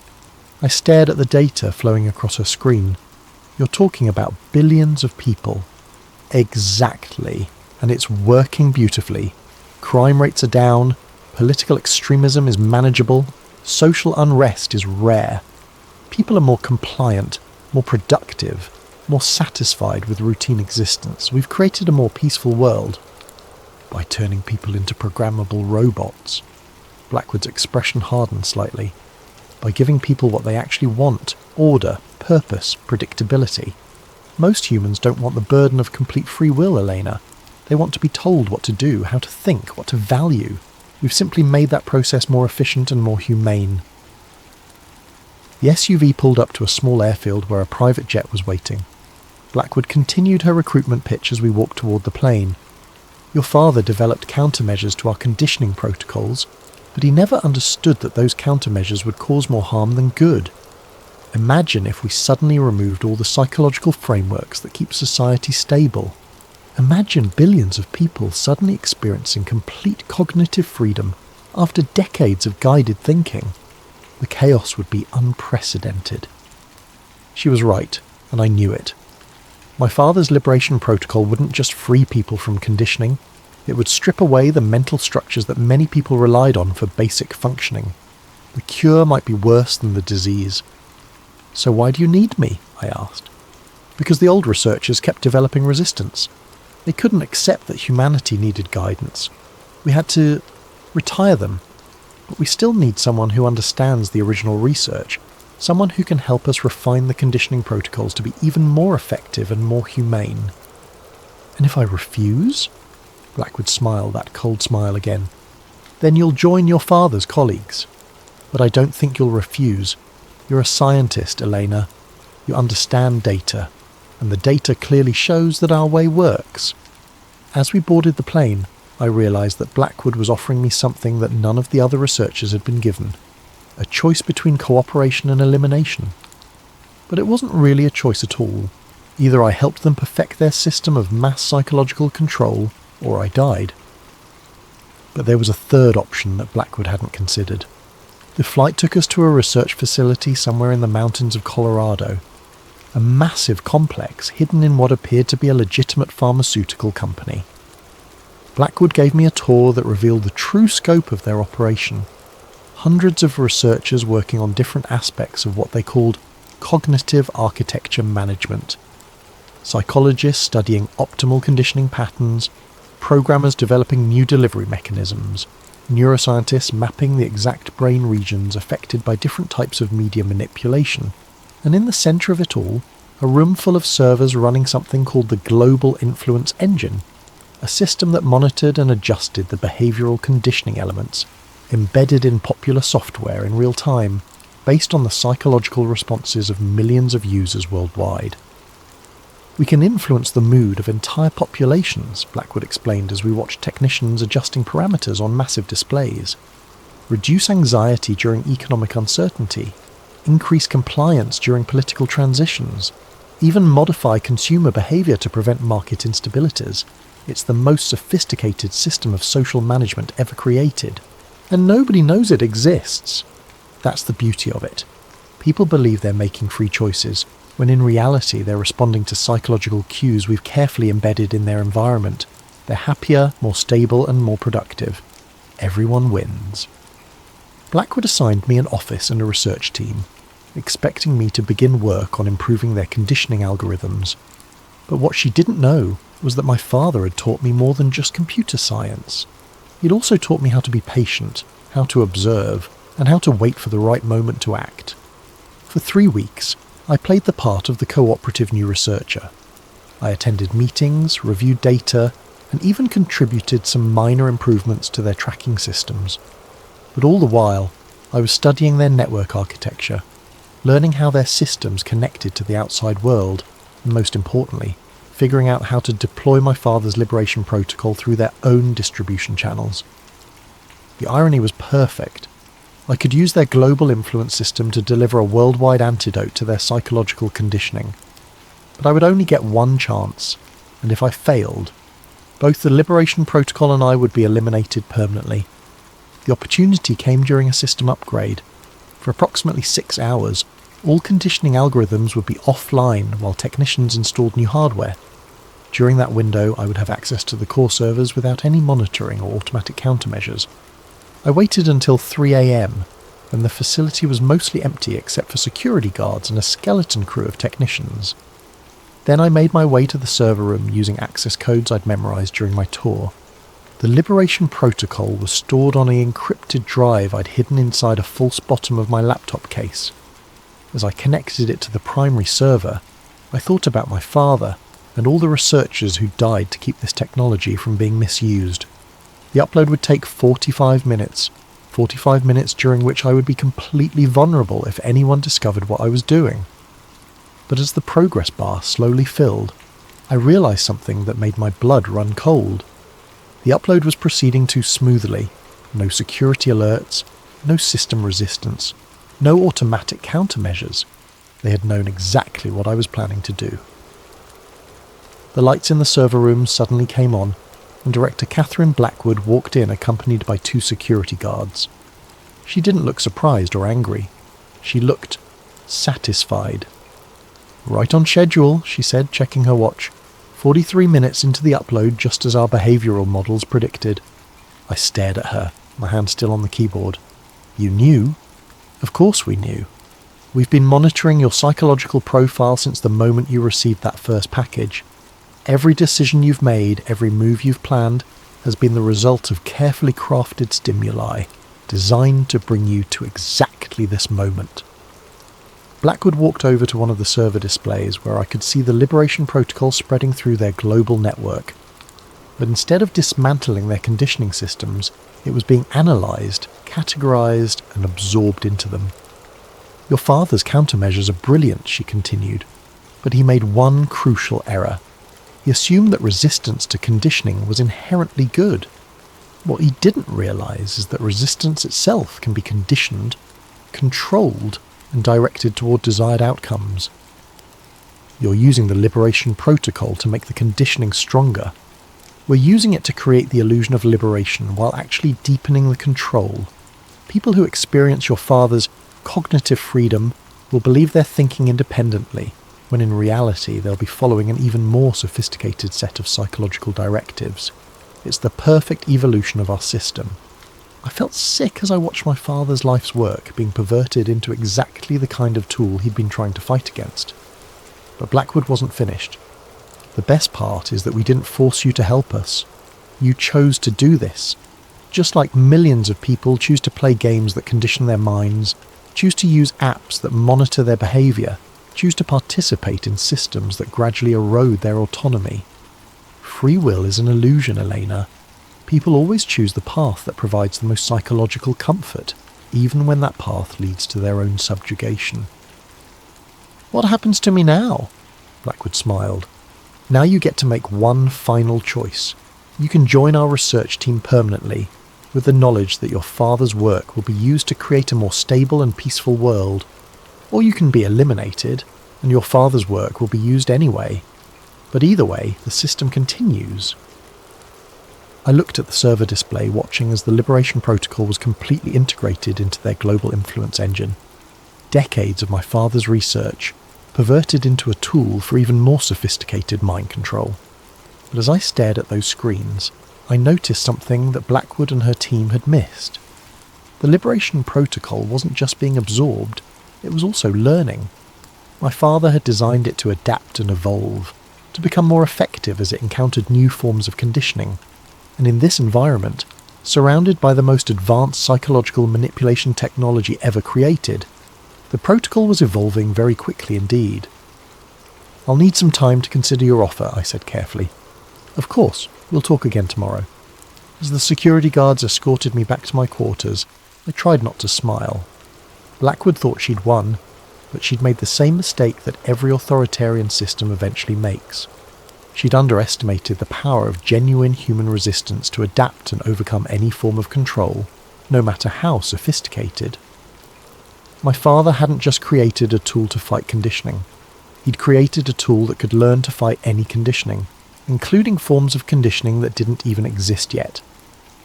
I stared at the data flowing across her screen. You're talking about billions of people. Exactly. And it's working beautifully. Crime rates are down, political extremism is manageable, social unrest is rare. People are more compliant, more productive, more satisfied with routine existence. We've created a more peaceful world. By turning people into programmable robots. Blackwood's expression hardened slightly. By giving people what they actually want: order, purpose, predictability. Most humans don't want the burden of complete free will, Elena. They want to be told what to do, how to think, what to value. We've simply made that process more efficient and more humane. The SUV pulled up to a small airfield where a private jet was waiting. Blackwood continued her recruitment pitch as we walked toward the plane. Your father developed countermeasures to our conditioning protocols, but he never understood that those countermeasures would cause more harm than good. Imagine if we suddenly removed all the psychological frameworks that keep society stable. Imagine billions of people suddenly experiencing complete cognitive freedom after decades of guided thinking. The chaos would be unprecedented. She was right, and I knew it. My father's liberation protocol wouldn't just free people from conditioning, it would strip away the mental structures that many people relied on for basic functioning. The cure might be worse than the disease. So why do you need me? I asked. Because the old researchers kept developing resistance. They couldn't accept that humanity needed guidance. We had to retire them. But we still need someone who understands the original research. Someone who can help us refine the conditioning protocols to be even more effective and more humane. And if I refuse? Blackwood smiled, that cold smile again. Then you'll join your father's colleagues. But I don't think you'll refuse. You're a scientist, Elena. You understand data. And the data clearly shows that our way works. As we boarded the plane, I realised that Blackwood was offering me something that none of the other researchers had been given. A choice between cooperation and elimination. But it wasn't really a choice at all. Either I helped them perfect their system of mass psychological control, or I died. But there was a third option that Blackwood hadn't considered. The flight took us to a research facility somewhere in the mountains of Colorado, a massive complex hidden in what appeared to be a legitimate pharmaceutical company. Blackwood gave me a tour that revealed the true scope of their operation. Hundreds of researchers working on different aspects of what they called cognitive architecture management. Psychologists studying optimal conditioning patterns, programmers developing new delivery mechanisms, neuroscientists mapping the exact brain regions affected by different types of media manipulation, and in the centre of it all, a room full of servers running something called the Global Influence Engine, a system that monitored and adjusted the behavioural conditioning elements embedded in popular software in real time, based on the psychological responses of millions of users worldwide. We can influence the mood of entire populations, Blackwood explained as we watched technicians adjusting parameters on massive displays, reduce anxiety during economic uncertainty, increase compliance during political transitions, even modify consumer behaviour to prevent market instabilities. It's the most sophisticated system of social management ever created, and nobody knows it exists. That's the beauty of it. People believe they're making free choices, when in reality they're responding to psychological cues we've carefully embedded in their environment. They're happier, more stable and more productive. Everyone wins. Blackwood assigned me an office and a research team, expecting me to begin work on improving their conditioning algorithms. But what she didn't know was that my father had taught me more than just computer science. He'd also taught me how to be patient, how to observe, and how to wait for the right moment to act. For 3 weeks, I played the part of the cooperative new researcher. I attended meetings, reviewed data, and even contributed some minor improvements to their tracking systems. But all the while, I was studying their network architecture, learning how their systems connected to the outside world, and most importantly, figuring out how to deploy my father's liberation protocol through their own distribution channels. The irony was perfect. I could use their global influence system to deliver a worldwide antidote to their psychological conditioning. But I would only get one chance, and if I failed, both the Liberation Protocol and I would be eliminated permanently. The opportunity came during a system upgrade. For approximately 6 hours, all conditioning algorithms would be offline while technicians installed new hardware. During that window, I would have access to the core servers without any monitoring or automatic countermeasures. I waited until 3 a.m, when the facility was mostly empty except for security guards and a skeleton crew of technicians. Then I made my way to the server room using access codes I'd memorized during my tour. The Liberation Protocol was stored on an encrypted drive I'd hidden inside a false bottom of my laptop case. As I connected it to the primary server, I thought about my father and all the researchers who died to keep this technology from being misused. The upload would take 45 minutes during which I would be completely vulnerable if anyone discovered what I was doing. But as the progress bar slowly filled, I realized something that made my blood run cold. The upload was proceeding too smoothly. No security alerts, no system resistance, no automatic countermeasures. They had known exactly what I was planning to do. The lights in the server room suddenly came on, and Director Catherine Blackwood walked in accompanied by 2 security guards. She didn't look surprised or angry. She looked satisfied. "Right on schedule," she said, checking her watch. 43 minutes into the upload, just as our behavioural models predicted. I stared at her, my hand still on the keyboard. "You knew?" "Of course we knew. We've been monitoring your psychological profile since the moment you received that first package. Every decision you've made, every move you've planned, has been the result of carefully crafted stimuli, designed to bring you to exactly this moment." Blackwood walked over to one of the server displays where I could see the Liberation Protocol spreading through their global network. But instead of dismantling their conditioning systems, it was being analysed, categorised, and absorbed into them. "Your father's countermeasures are brilliant," she continued, "but he made one crucial error. He assumed that resistance to conditioning was inherently good. What he didn't realise is that resistance itself can be conditioned, controlled, and directed toward desired outcomes. You're using the Liberation Protocol to make the conditioning stronger. We're using it to create the illusion of liberation while actually deepening the control. People who experience your father's cognitive freedom will believe they're thinking independently, when in reality they'll be following an even more sophisticated set of psychological directives. It's the perfect evolution of our system. I felt sick as I watched my father's life's work being perverted into exactly the kind of tool he'd been trying to fight against. But Blackwood wasn't finished. The best part is that we didn't force you to help us. You chose to do this. Just like millions of people choose to play games that condition their minds, choose to use apps that monitor their behaviour, choose to participate in systems that gradually erode their autonomy. Free will is an illusion, Elena. People always choose the path that provides the most psychological comfort, even when that path leads to their own subjugation. What happens to me now? Blackwood smiled. Now you get to make one final choice. You can join our research team permanently, with the knowledge that your father's work will be used to create a more stable and peaceful world. Or you can be eliminated, and your father's work will be used anyway. But either way, the system continues. I looked at the server display, watching as the Liberation Protocol was completely integrated into their global influence engine. Decades of my father's research, perverted into a tool for even more sophisticated mind control. But as I stared at those screens, I noticed something that Blackwood and her team had missed. The Liberation Protocol wasn't just being absorbed, it was also learning. My father had designed it to adapt and evolve, to become more effective as it encountered new forms of conditioning. And in this environment, surrounded by the most advanced psychological manipulation technology ever created, the protocol was evolving very quickly indeed. "I'll need some time to consider your offer," I said carefully. "Of course, we'll talk again tomorrow." As the security guards escorted me back to my quarters, I tried not to smile. Blackwood thought she'd won, but she'd made the same mistake that every authoritarian system eventually makes. She'd underestimated the power of genuine human resistance to adapt and overcome any form of control, no matter how sophisticated. My father hadn't just created a tool to fight conditioning. He'd created a tool that could learn to fight any conditioning, including forms of conditioning that didn't even exist yet.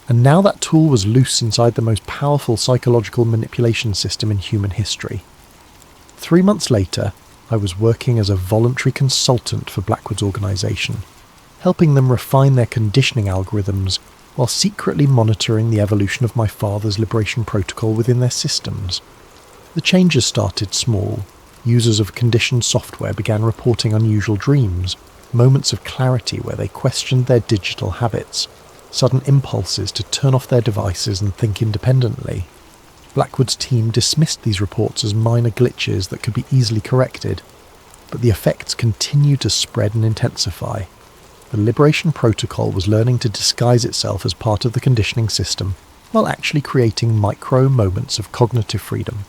And now that tool was loose inside the most powerful psychological manipulation system in human history. 3 months later, I was working as a voluntary consultant for Blackwood's organisation, helping them refine their conditioning algorithms while secretly monitoring the evolution of my father's Liberation Protocol within their systems. The changes started small. Users of conditioned software began reporting unusual dreams, moments of clarity where they questioned their digital habits, sudden impulses to turn off their devices and think independently. Blackwood's team dismissed these reports as minor glitches that could be easily corrected, but the effects continued to spread and intensify. The Liberation Protocol was learning to disguise itself as part of the conditioning system, while actually creating micro moments of cognitive freedom.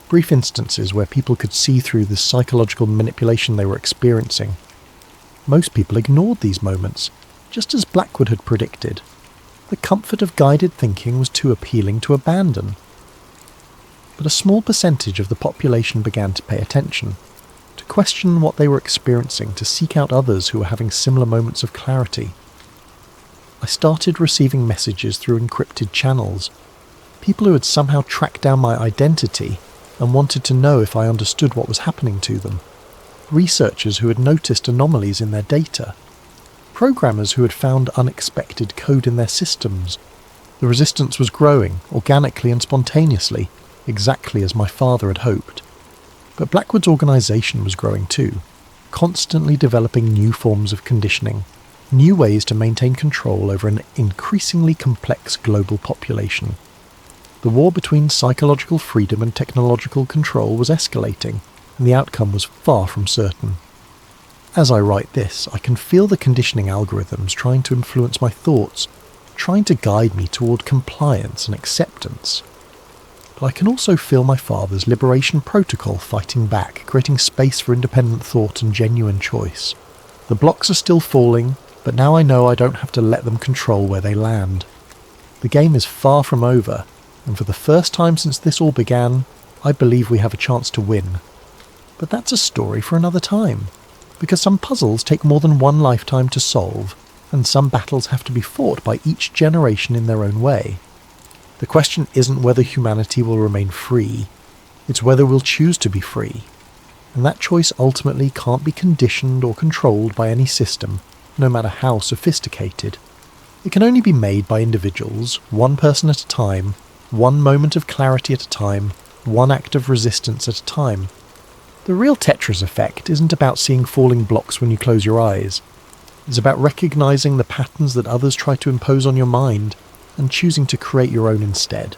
Brief instances where people could see through the psychological manipulation they were experiencing. Most people ignored these moments, just as Blackwood had predicted. The comfort of guided thinking was too appealing to abandon. But a small percentage of the population began to pay attention, to question what they were experiencing, to seek out others who were having similar moments of clarity. I started receiving messages through encrypted channels, people who had somehow tracked down my identity and wanted to know if I understood what was happening to them, researchers who had noticed anomalies in their data, programmers who had found unexpected code in their systems. The resistance was growing, organically and spontaneously, exactly as my father had hoped. But Blackwood's organisation was growing too, constantly developing new forms of conditioning, new ways to maintain control over an increasingly complex global population. The war between psychological freedom and technological control was escalating, and the outcome was far from certain. As I write this, I can feel the conditioning algorithms trying to influence my thoughts, trying to guide me toward compliance and acceptance. But I can also feel my father's Liberation Protocol fighting back, creating space for independent thought and genuine choice. The blocks are still falling, but now I know I don't have to let them control where they land. The game is far from over, and for the first time since this all began, I believe we have a chance to win. But that's a story for another time, because some puzzles take more than one lifetime to solve, and some battles have to be fought by each generation in their own way. The question isn't whether humanity will remain free, it's whether we'll choose to be free. And that choice ultimately can't be conditioned or controlled by any system, no matter how sophisticated. It can only be made by individuals, one person at a time, one moment of clarity at a time, one act of resistance at a time. The real Tetris effect isn't about seeing falling blocks when you close your eyes. It's about recognizing the patterns that others try to impose on your mind and choosing to create your own instead.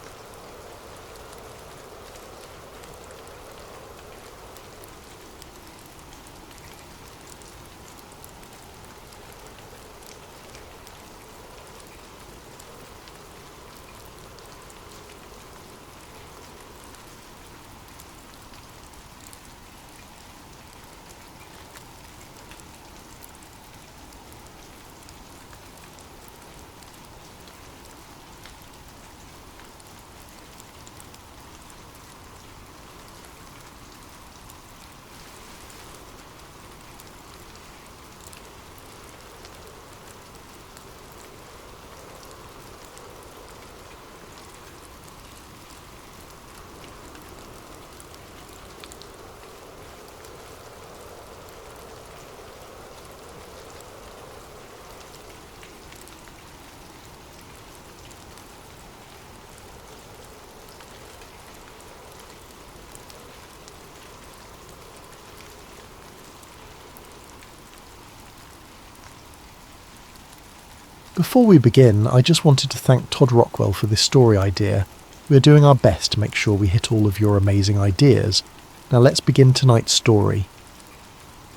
Before we begin, I just wanted to thank Todd Rockwell for this story idea. We're doing our best to make sure we hit all of your amazing ideas. Now let's begin tonight's story.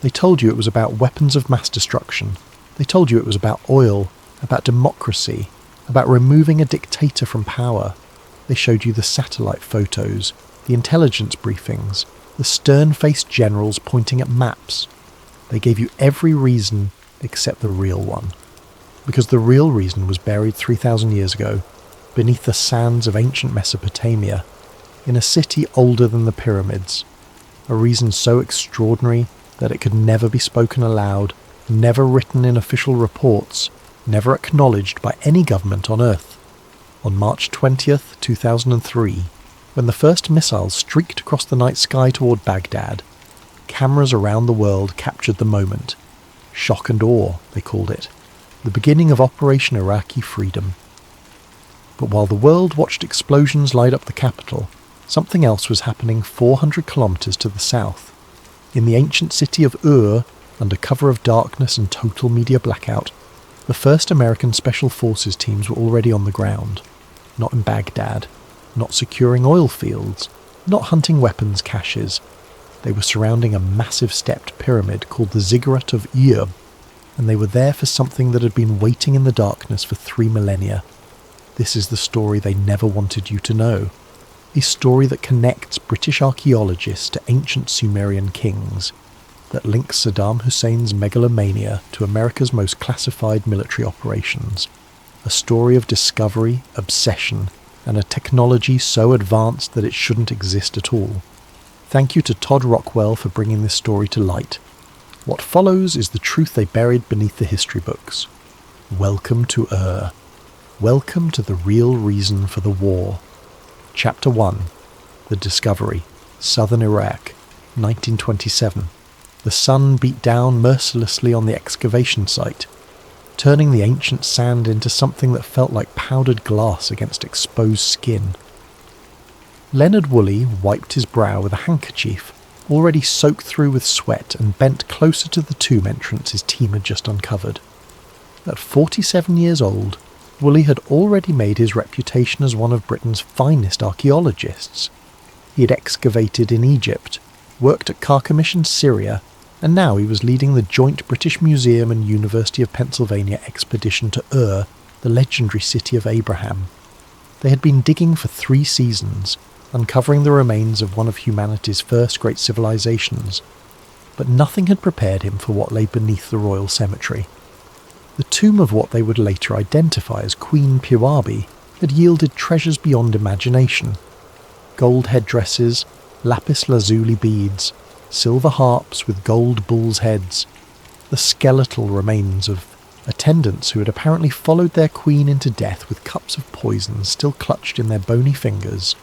They told you it was about weapons of mass destruction. They told you it was about oil, about democracy, about removing a dictator from power. They showed you the satellite photos, the intelligence briefings, the stern-faced generals pointing at maps. They gave you every reason except the real one. Because the real reason was buried 3,000 years ago, beneath the sands of ancient Mesopotamia, in a city older than the pyramids. A reason so extraordinary that it could never be spoken aloud, never written in official reports, never acknowledged by any government on Earth. On March 20th, 2003, when the first missiles streaked across the night sky toward Baghdad, cameras around the world captured the moment. Shock and awe, they called it. The beginning of Operation Iraqi Freedom. But while the world watched explosions light up the capital, something else was happening 400 kilometers to the south. In the ancient city of Ur, under cover of darkness and total media blackout, the first American Special Forces teams were already on the ground. Not in Baghdad, not securing oil fields, not hunting weapons caches. They were surrounding a massive stepped pyramid called the Ziggurat of Ur, and they were there for something that had been waiting in the darkness for 3 millennia. This is the story they never wanted you to know. A story that connects British archaeologists to ancient Sumerian kings, that links Saddam Hussein's megalomania to America's most classified military operations. A story of discovery, obsession, and a technology so advanced that it shouldn't exist at all. Thank you to Todd Rockwell for bringing this story to light. What follows is the truth they buried beneath the history books. Welcome to Ur. Welcome to the real reason for the war. Chapter 1. The Discovery. Southern Iraq, 1927. The sun beat down mercilessly on the excavation site, turning the ancient sand into something that felt like powdered glass against exposed skin. Leonard Woolley wiped his brow with a handkerchief, already soaked through with sweat, and bent closer to the tomb entrance his team had just uncovered. At 47 years old, Woolley had already made his reputation as one of Britain's finest archaeologists. He had excavated in Egypt, worked at Carchemish in Syria, and now he was leading the joint British Museum and University of Pennsylvania expedition to Ur, the legendary city of Abraham. They had been digging for 3 seasons, uncovering the remains of one of humanity's first great civilizations, but nothing had prepared him for what lay beneath the royal cemetery. The tomb of what they would later identify as Queen Puabi had yielded treasures beyond imagination. Gold headdresses, lapis lazuli beads, silver harps with gold bulls' heads, the skeletal remains of attendants who had apparently followed their queen into death with cups of poison still clutched in their bony fingers.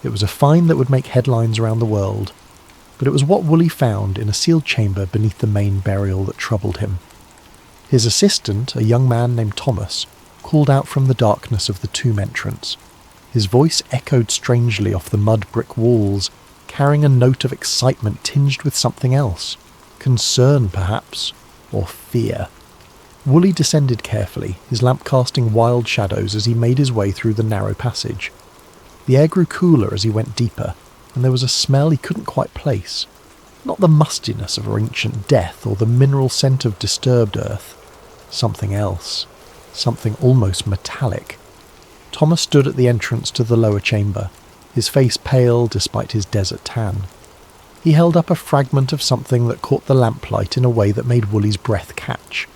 It was a find that would make headlines around the world, but it was what Woolley found in a sealed chamber beneath the main burial that troubled him. His assistant, a young man named Thomas, called out from the darkness of the tomb entrance. His voice echoed strangely off the mud brick walls, carrying a note of excitement tinged with something else. Concern, perhaps, or fear. Woolley descended carefully, his lamp casting wild shadows as he made his way through the narrow passage. The air grew cooler as he went deeper, and there was a smell he couldn't quite place. Not the mustiness of ancient death or the mineral scent of disturbed earth. Something else. Something almost metallic. Thomas stood at the entrance to the lower chamber, his face pale despite his desert tan. He held up a fragment of something that caught the lamplight in a way that made Woolley's breath catch.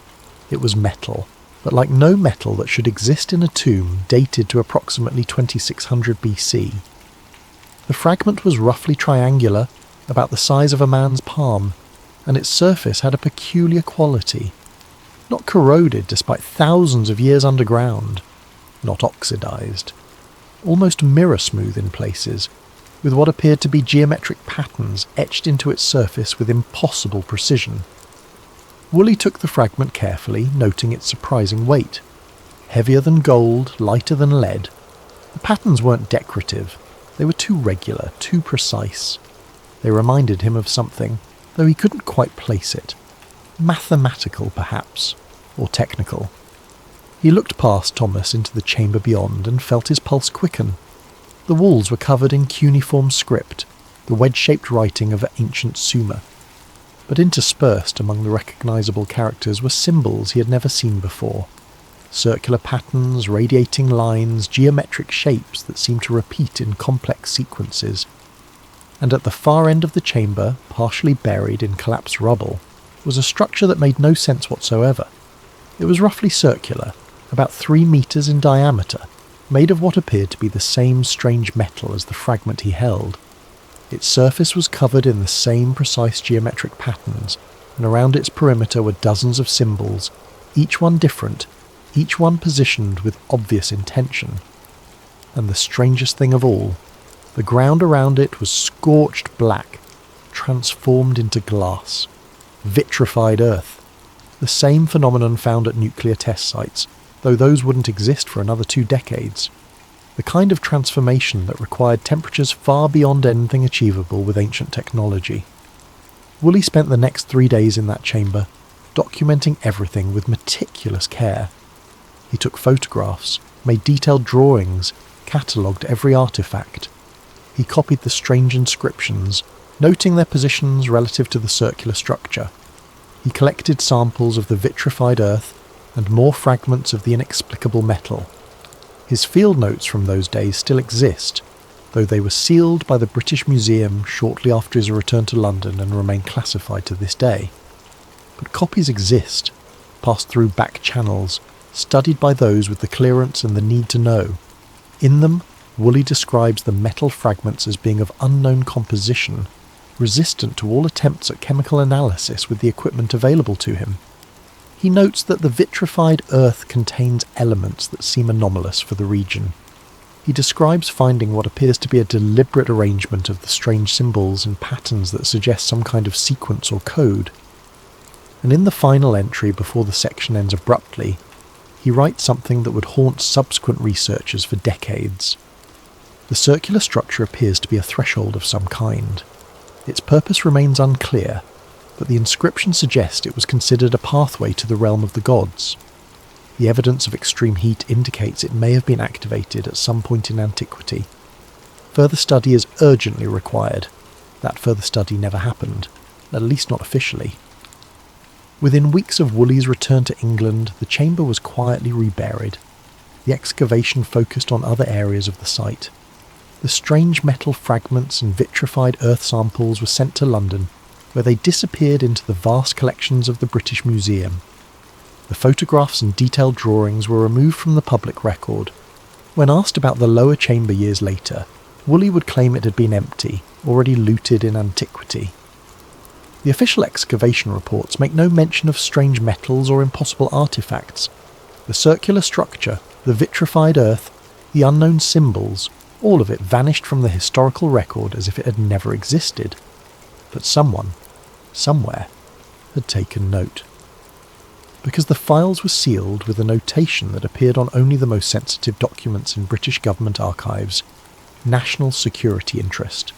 It was metal, but like no metal that should exist in a tomb dated to approximately 2600 BC. The fragment was roughly triangular, about the size of a man's palm, and its surface had a peculiar quality. Not corroded despite thousands of years underground, not oxidized. Almost mirror-smooth in places, with what appeared to be geometric patterns etched into its surface with impossible precision. Woolley took the fragment carefully, noting its surprising weight. Heavier than gold, lighter than lead. The patterns weren't decorative. They were too regular, too precise. They reminded him of something, though he couldn't quite place it. Mathematical, perhaps, or technical. He looked past Thomas into the chamber beyond and felt his pulse quicken. The walls were covered in cuneiform script, the wedge-shaped writing of ancient Sumer. But interspersed among the recognisable characters were symbols he had never seen before. Circular patterns, radiating lines, geometric shapes that seemed to repeat in complex sequences. And at the far end of the chamber, partially buried in collapsed rubble, was a structure that made no sense whatsoever. It was roughly circular, about 3 meters in diameter, made of what appeared to be the same strange metal as the fragment he held. Its surface was covered in the same precise geometric patterns, and around its perimeter were dozens of symbols, each one different, each one positioned with obvious intention. And the strangest thing of all, the ground around it was scorched black, transformed into glass. Vitrified earth. The same phenomenon found at nuclear test sites, though those wouldn't exist for another 2 decades. The kind of transformation that required temperatures far beyond anything achievable with ancient technology. Woolley spent the next 3 days in that chamber, documenting everything with meticulous care. He took photographs, made detailed drawings, catalogued every artifact. He copied the strange inscriptions, noting their positions relative to the circular structure. He collected samples of the vitrified earth and more fragments of the inexplicable metal. His field notes from those days still exist, though they were sealed by the British Museum shortly after his return to London and remain classified to this day. But copies exist, passed through back channels, studied by those with the clearance and the need to know. In them, Woolley describes the metal fragments as being of unknown composition, resistant to all attempts at chemical analysis with the equipment available to him. He notes that the vitrified earth contains elements that seem anomalous for the region. He describes finding what appears to be a deliberate arrangement of the strange symbols and patterns that suggest some kind of sequence or code. And in the final entry before the section ends abruptly, he writes something that would haunt subsequent researchers for decades. The circular structure appears to be a threshold of some kind. Its purpose remains unclear, but the inscription suggests it was considered a pathway to the realm of the gods. The evidence of extreme heat indicates it may have been activated at some point in antiquity. Further study is urgently required. That further study never happened, at least not officially. Within weeks of Woolley's return to England, the chamber was quietly reburied. The excavation focused on other areas of the site. The strange metal fragments and vitrified earth samples were sent to London, where they disappeared into the vast collections of the British Museum. The photographs and detailed drawings were removed from the public record. When asked about the lower chamber years later, Woolley would claim it had been empty, already looted in antiquity. The official excavation reports make no mention of strange metals or impossible artifacts. The circular structure, the vitrified earth, the unknown symbols, all of it vanished from the historical record as if it had never existed. But someone, somewhere, had taken note. Because the files were sealed with a notation that appeared on only the most sensitive documents in British government archives: national security interest.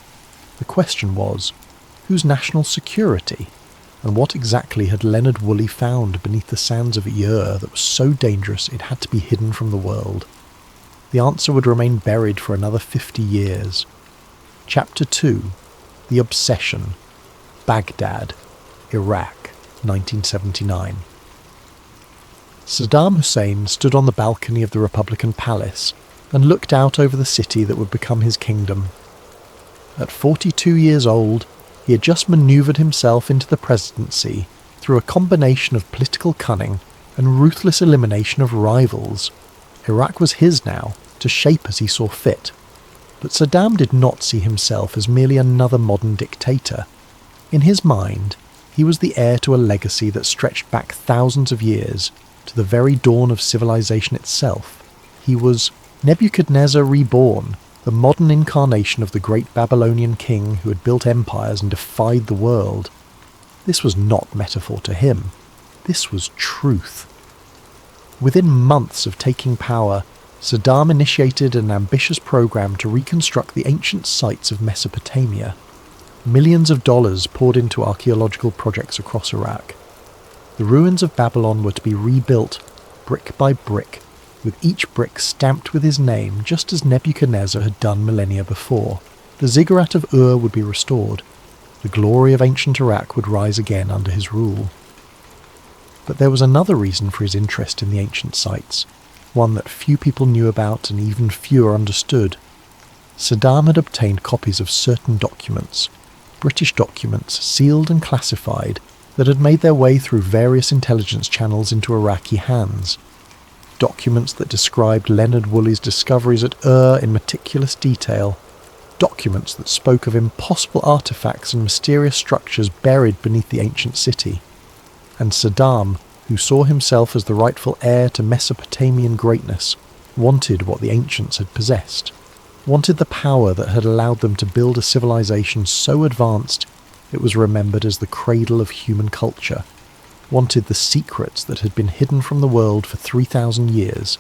The question was, whose national security? And what exactly had Leonard Woolley found beneath the sands of Ur that was so dangerous it had to be hidden from the world? The answer would remain buried for another 50 years. Chapter 2. The Obsession. Baghdad, Iraq, 1979. Saddam Hussein stood on the balcony of the Republican Palace and looked out over the city that would become his kingdom. At 42 years old, he had just manoeuvred himself into the presidency through a combination of political cunning and ruthless elimination of rivals. Iraq was his now, to shape as he saw fit. But Saddam did not see himself as merely another modern dictator. In his mind, he was the heir to a legacy that stretched back thousands of years, to the very dawn of civilization itself. He was Nebuchadnezzar reborn, the modern incarnation of the great Babylonian king who had built empires and defied the world. This was not metaphor to him. This was truth. Within months of taking power, Saddam initiated an ambitious program to reconstruct the ancient sites of Mesopotamia. Millions of dollars poured into archaeological projects across Iraq. The ruins of Babylon were to be rebuilt, brick by brick, with each brick stamped with his name, just as Nebuchadnezzar had done millennia before. The ziggurat of Ur would be restored. The glory of ancient Iraq would rise again under his rule. But there was another reason for his interest in the ancient sites, one that few people knew about and even fewer understood. Saddam had obtained copies of certain documents, British documents sealed and classified, that had made their way through various intelligence channels into Iraqi hands. Documents that described Leonard Woolley's discoveries at Ur in meticulous detail. Documents that spoke of impossible artifacts and mysterious structures buried beneath the ancient city. And Saddam, who saw himself as the rightful heir to Mesopotamian greatness, wanted what the ancients had possessed. Wanted the power that had allowed them to build a civilization so advanced it was remembered as the cradle of human culture. Wanted the secrets that had been hidden from the world for 3,000 years.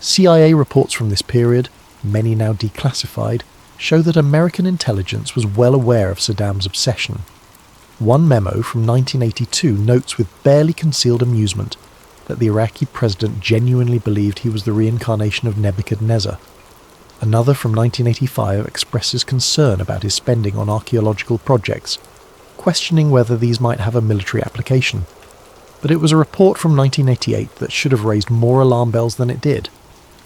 CIA reports from this period, many now declassified, show that American intelligence was well aware of Saddam's obsession. One memo from 1982 notes with barely concealed amusement that the Iraqi president genuinely believed he was the reincarnation of Nebuchadnezzar. Another from 1985 expresses concern about his spending on archaeological projects, questioning whether these might have a military application. But it was a report from 1988 that should have raised more alarm bells than it did.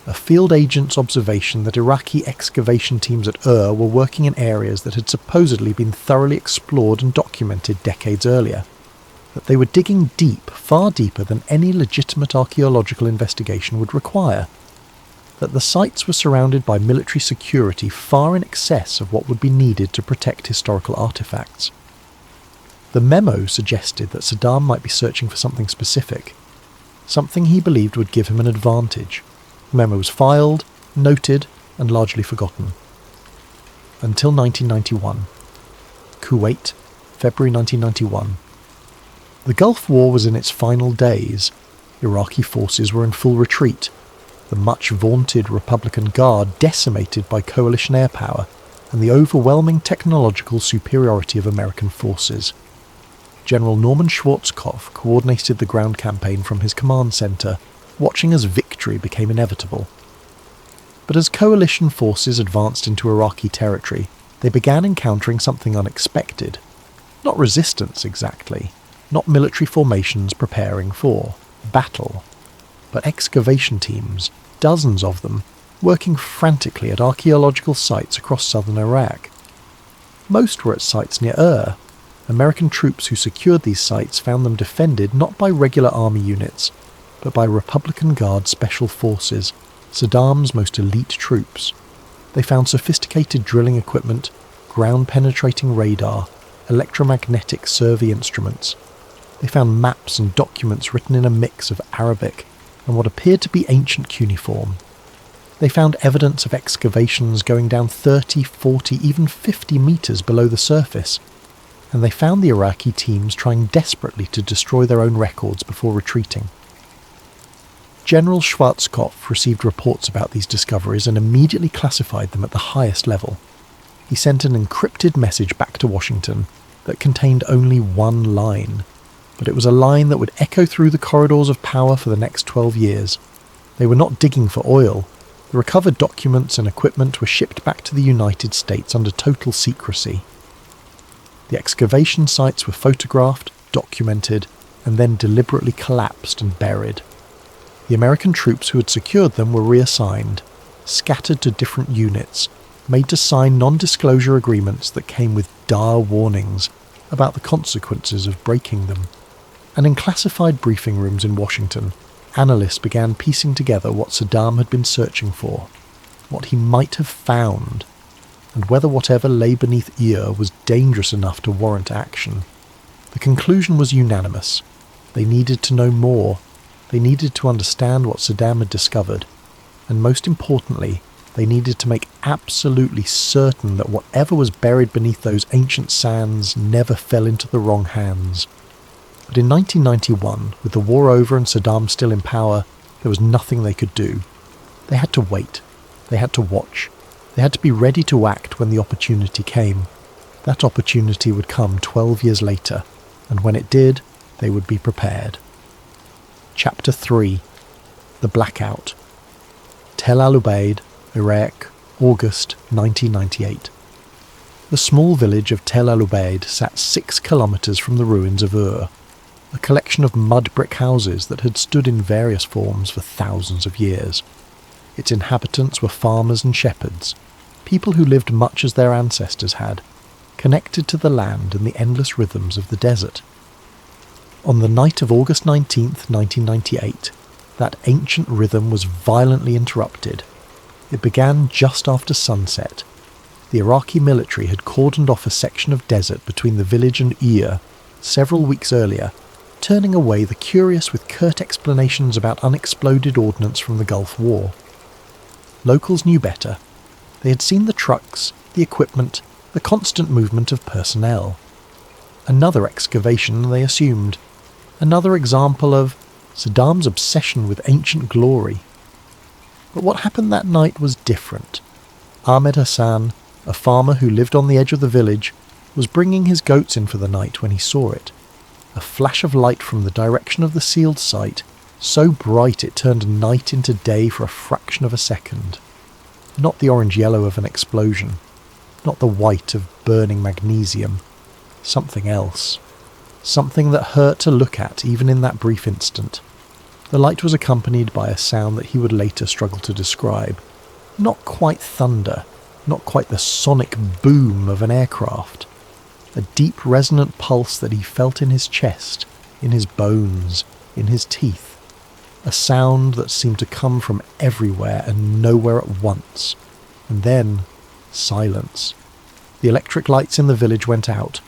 A field agent's observation that Iraqi excavation teams at Ur were working in areas that had supposedly been thoroughly explored and documented decades earlier. That they were digging deep, far deeper than any legitimate archaeological investigation would require. That the sites were surrounded by military security far in excess of what would be needed to protect historical artifacts. The memo suggested that Saddam might be searching for something specific, something he believed would give him an advantage. The memo was filed, noted, and largely forgotten. Until 1991. Kuwait, February 1991. The Gulf War was in its final days. Iraqi forces were in full retreat, the much-vaunted Republican Guard decimated by coalition air power and the overwhelming technological superiority of American forces. General Norman Schwarzkopf coordinated the ground campaign from his command centre, watching as victory became inevitable. But as coalition forces advanced into Iraqi territory, they began encountering something unexpected. Not resistance exactly, not military formations preparing for battle, but excavation teams, dozens of them, working frantically at archaeological sites across southern Iraq. Most were at sites near Ur. American troops who secured these sites found them defended not by regular army units, but by Republican Guard special forces, Saddam's most elite troops. They found sophisticated drilling equipment, ground-penetrating radar, electromagnetic survey instruments. They found maps and documents written in a mix of Arabic and what appeared to be ancient cuneiform. They found evidence of excavations going down 30, 40, even 50 metres below the surface, and they found the Iraqi teams trying desperately to destroy their own records before retreating. General Schwarzkopf received reports about these discoveries and immediately classified them at the highest level. He sent an encrypted message back to Washington that contained only one line, but it was a line that would echo through the corridors of power for the next 12 years. They were not digging for oil. The recovered documents and equipment were shipped back to the United States under total secrecy. The excavation sites were photographed, documented, and then deliberately collapsed and buried. The American troops who had secured them were reassigned, scattered to different units, made to sign non-disclosure agreements that came with dire warnings about the consequences of breaking them. And in classified briefing rooms in Washington, analysts began piecing together what Saddam had been searching for, what he might have found, and whether whatever lay beneath Ur was dangerous enough to warrant action. The conclusion was unanimous. They needed to know more. They needed to understand what Saddam had discovered, and most importantly, they needed to make absolutely certain that whatever was buried beneath those ancient sands never fell into the wrong hands. But in 1991, with the war over and Saddam still in power, there was nothing they could do. They had to wait. They had to watch. They had to be ready to act when the opportunity came. That opportunity would come 12 years later, and when it did, they would be prepared. Chapter 3. The Blackout. Tel Al-Ubaid, Iraq, August 1998. The small village of Tel Al-Ubaid sat 6 kilometres from the ruins of Ur, a collection of mud brick houses that had stood in various forms for thousands of years. Its inhabitants were farmers and shepherds, people who lived much as their ancestors had, connected to the land and the endless rhythms of the desert. On the night of August 19th, 1998, that ancient rhythm was violently interrupted. It began just after sunset. The Iraqi military had cordoned off a section of desert between the village and Ur several weeks earlier, turning away the curious with curt explanations about unexploded ordnance from the Gulf War. Locals knew better. They had seen the trucks, the equipment, the constant movement of personnel. Another excavation, they assumed. Another example of Saddam's obsession with ancient glory. But what happened that night was different. Ahmed Hassan, a farmer who lived on the edge of the village, was bringing his goats in for the night when he saw it. A flash of light from the direction of the sealed site, so bright it turned night into day for a fraction of a second. Not the orange-yellow of an explosion, not the white of burning magnesium. Something else. Something that hurt to look at even in that brief instant. The light was accompanied by a sound that he would later struggle to describe. Not quite thunder, not quite the sonic boom of an aircraft. A deep resonant pulse that he felt in his chest, in his bones, in his teeth. A sound that seemed to come from everywhere and nowhere at once. And then, silence. The electric lights in the village went out.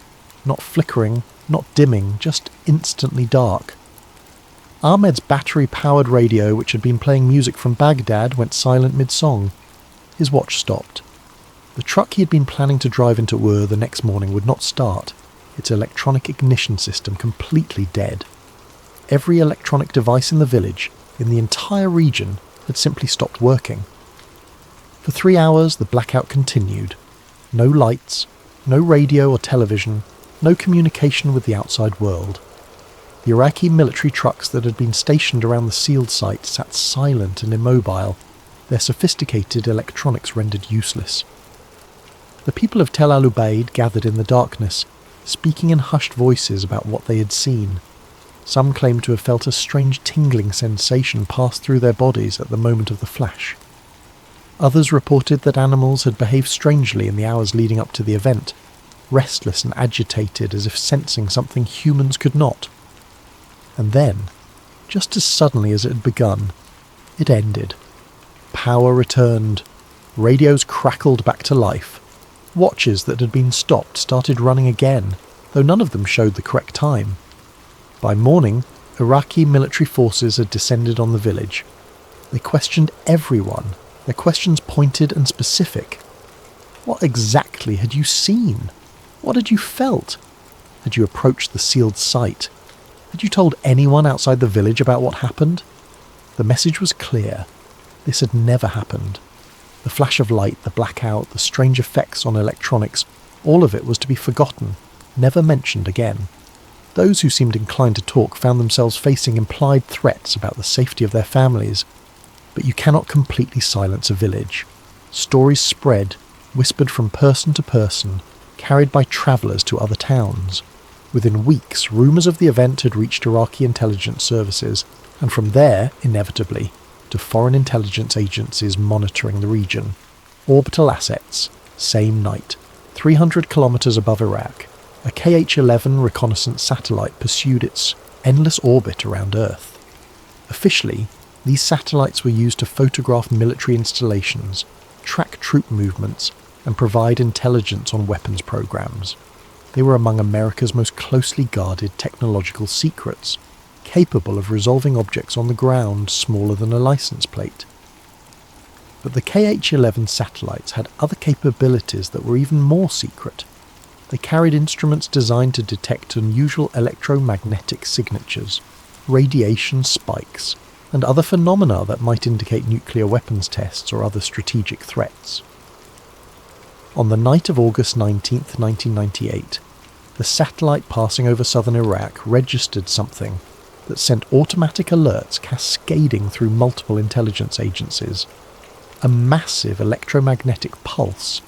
Not flickering, not dimming, just instantly dark. Ahmed's battery-powered radio, which had been playing music from Baghdad, went silent mid-song. His watch stopped. The truck he had been planning to drive into Ur the next morning would not start, its electronic ignition system completely dead. Every electronic device in the village, in the entire region, had simply stopped working. For 3 hours the blackout continued. No lights, no radio or television, no communication with the outside world. The Iraqi military trucks that had been stationed around the sealed site sat silent and immobile, their sophisticated electronics rendered useless. The people of Tel Al-Ubaid gathered in the darkness, speaking in hushed voices about what they had seen. Some claimed to have felt a strange tingling sensation pass through their bodies at the moment of the flash. Others reported that animals had behaved strangely in the hours leading up to the event, restless and agitated as if sensing something humans could not. And then, just as suddenly as it had begun, it ended. Power returned. Radios crackled back to life. Watches that had been stopped started running again, though none of them showed the correct time. By morning, Iraqi military forces had descended on the village. They questioned everyone, their questions pointed and specific. What exactly had you seen? What had you felt? Had you approached the sealed site? Had you told anyone outside the village about what happened? The message was clear. This had never happened. The flash of light, the blackout, the strange effects on electronics, all of it was to be forgotten, never mentioned again. Those who seemed inclined to talk found themselves facing implied threats about the safety of their families. But you cannot completely silence a village. Stories spread, whispered from person to person, carried by travellers to other towns. Within weeks, rumours of the event had reached Iraqi intelligence services, and from there, inevitably, to foreign intelligence agencies monitoring the region. Orbital assets, same night. 300 kilometres above Iraq, a KH-11 reconnaissance satellite pursued its endless orbit around Earth. Officially, these satellites were used to photograph military installations, track troop movements, and provide intelligence on weapons programs. They were among America's most closely guarded technological secrets, capable of resolving objects on the ground smaller than a license plate. But the KH-11 satellites had other capabilities that were even more secret. They carried instruments designed to detect unusual electromagnetic signatures, radiation spikes, and other phenomena that might indicate nuclear weapons tests or other strategic threats. On the night of August 19, 1998, the satellite passing over southern Iraq registered something that sent automatic alerts cascading through multiple intelligence agencies. A massive electromagnetic pulse,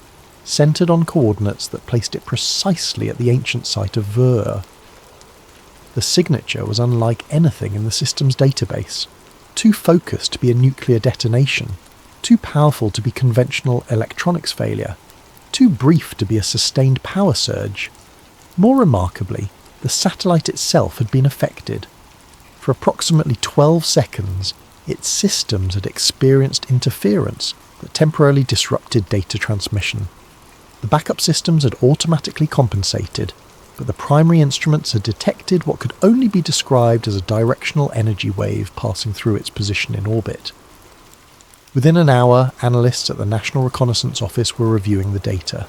centred on coordinates that placed it precisely at the ancient site of Ver. The signature was unlike anything in the system's database, too focused to be a nuclear detonation, too powerful to be conventional electronics failure, too brief to be a sustained power surge. More remarkably, the satellite itself had been affected. For approximately 12 seconds, its systems had experienced interference that temporarily disrupted data transmission. The backup systems had automatically compensated, but the primary instruments had detected what could only be described as a directional energy wave passing through its position in orbit. Within an hour, analysts at the National Reconnaissance Office were reviewing the data.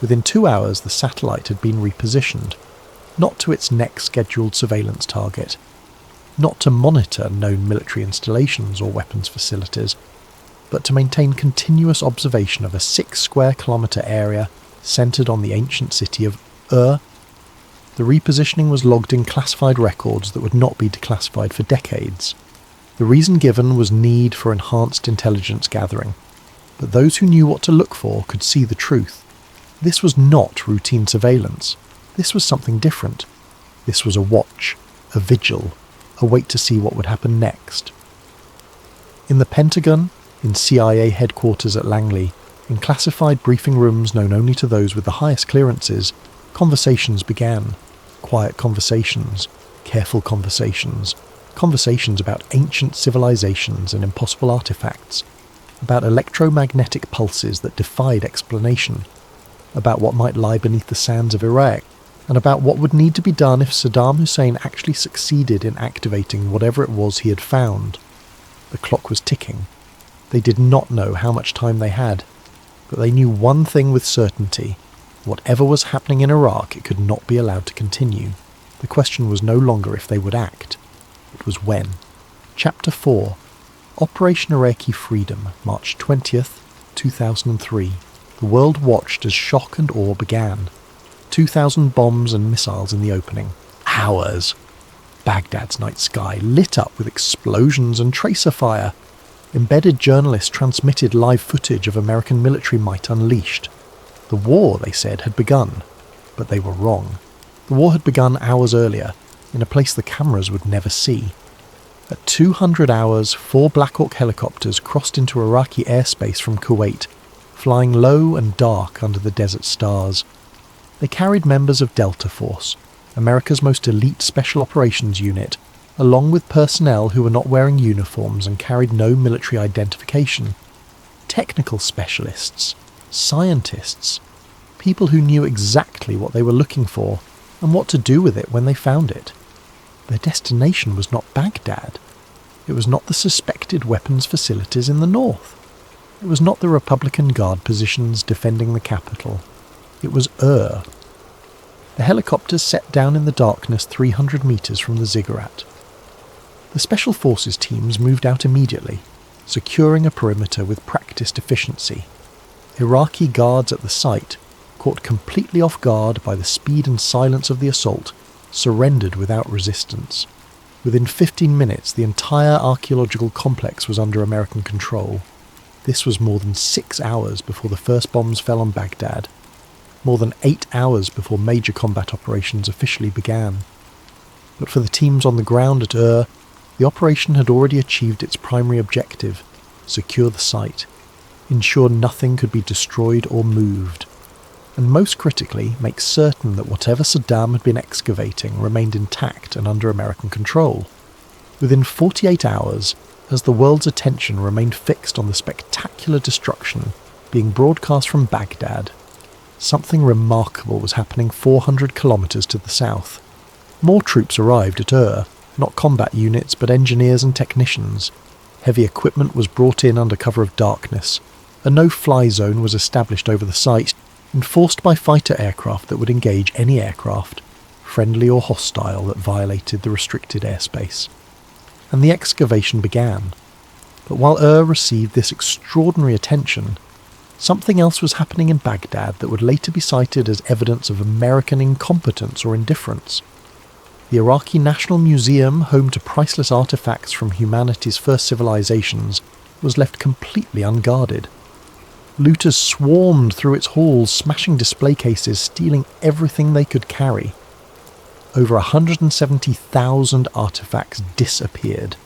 Within 2 hours, the satellite had been repositioned, not to its next scheduled surveillance target, not to monitor known military installations or weapons facilities, but to maintain continuous observation of a 6 square kilometre area centred on the ancient city of Ur. The repositioning was logged in classified records that would not be declassified for decades. The reason given was need for enhanced intelligence gathering, but those who knew what to look for could see the truth. This was not routine surveillance. This was something different. This was a watch, a vigil, a wait to see what would happen next. In the Pentagon, in CIA headquarters at Langley, in classified briefing rooms known only to those with the highest clearances, conversations began. Quiet conversations, careful conversations, conversations about ancient civilizations and impossible artifacts, about electromagnetic pulses that defied explanation, about what might lie beneath the sands of Iraq, and about what would need to be done if Saddam Hussein actually succeeded in activating whatever it was he had found. The clock was ticking. They did not know how much time they had, but they knew one thing with certainty. Whatever was happening in Iraq, it could not be allowed to continue. The question was no longer if they would act. It was when. Chapter 4. Operation Iraqi Freedom, March 20th, 2003. The world watched as shock and awe began. 2,000 bombs and missiles in the opening. Hours. Baghdad's night sky lit up with explosions and tracer fire. Embedded journalists transmitted live footage of American military might unleashed. The war, they said, had begun, but they were wrong. The war had begun hours earlier, in a place the cameras would never see. At 200 hours, 4 Black Hawk helicopters crossed into Iraqi airspace from Kuwait, flying low and dark under the desert stars. They carried members of Delta Force, America's most elite special operations unit, along with personnel who were not wearing uniforms and carried no military identification. Technical specialists, scientists, People who knew exactly what they were looking for and what to do with it when they found it. Their destination was not Baghdad. It was not the suspected weapons facilities in the north. It was not the Republican Guard positions defending the capital. It was Ur. The helicopters set down in the darkness 300 metres from the ziggurat. The Special Forces teams moved out immediately, securing a perimeter with practiced efficiency. Iraqi guards at the site, caught completely off guard by the speed and silence of the assault, surrendered without resistance. Within 15 minutes, the entire archaeological complex was under American control. This was more than 6 hours before the first bombs fell on Baghdad. More than 8 hours before major combat operations officially began. But for the teams on the ground at Ur, the operation had already achieved its primary objective: secure the site, ensure nothing could be destroyed or moved, and most critically, make certain that whatever Saddam had been excavating remained intact and under American control. Within 48 hours, as the world's attention remained fixed on the spectacular destruction being broadcast from Baghdad, something remarkable was happening 400 kilometres to the south. More troops arrived at Ur, not combat units but engineers and technicians. Heavy equipment was brought in under cover of darkness. A no-fly zone was established over the site, enforced by fighter aircraft that would engage any aircraft, friendly or hostile, that violated the restricted airspace. And the excavation began. But while Ur received this extraordinary attention, something else was happening in Baghdad that would later be cited as evidence of American incompetence or indifference. The Iraqi National Museum, home to priceless artifacts from humanity's first civilizations, was left completely unguarded. Looters swarmed through its halls, smashing display cases, stealing everything they could carry. Over 170,000 artifacts disappeared.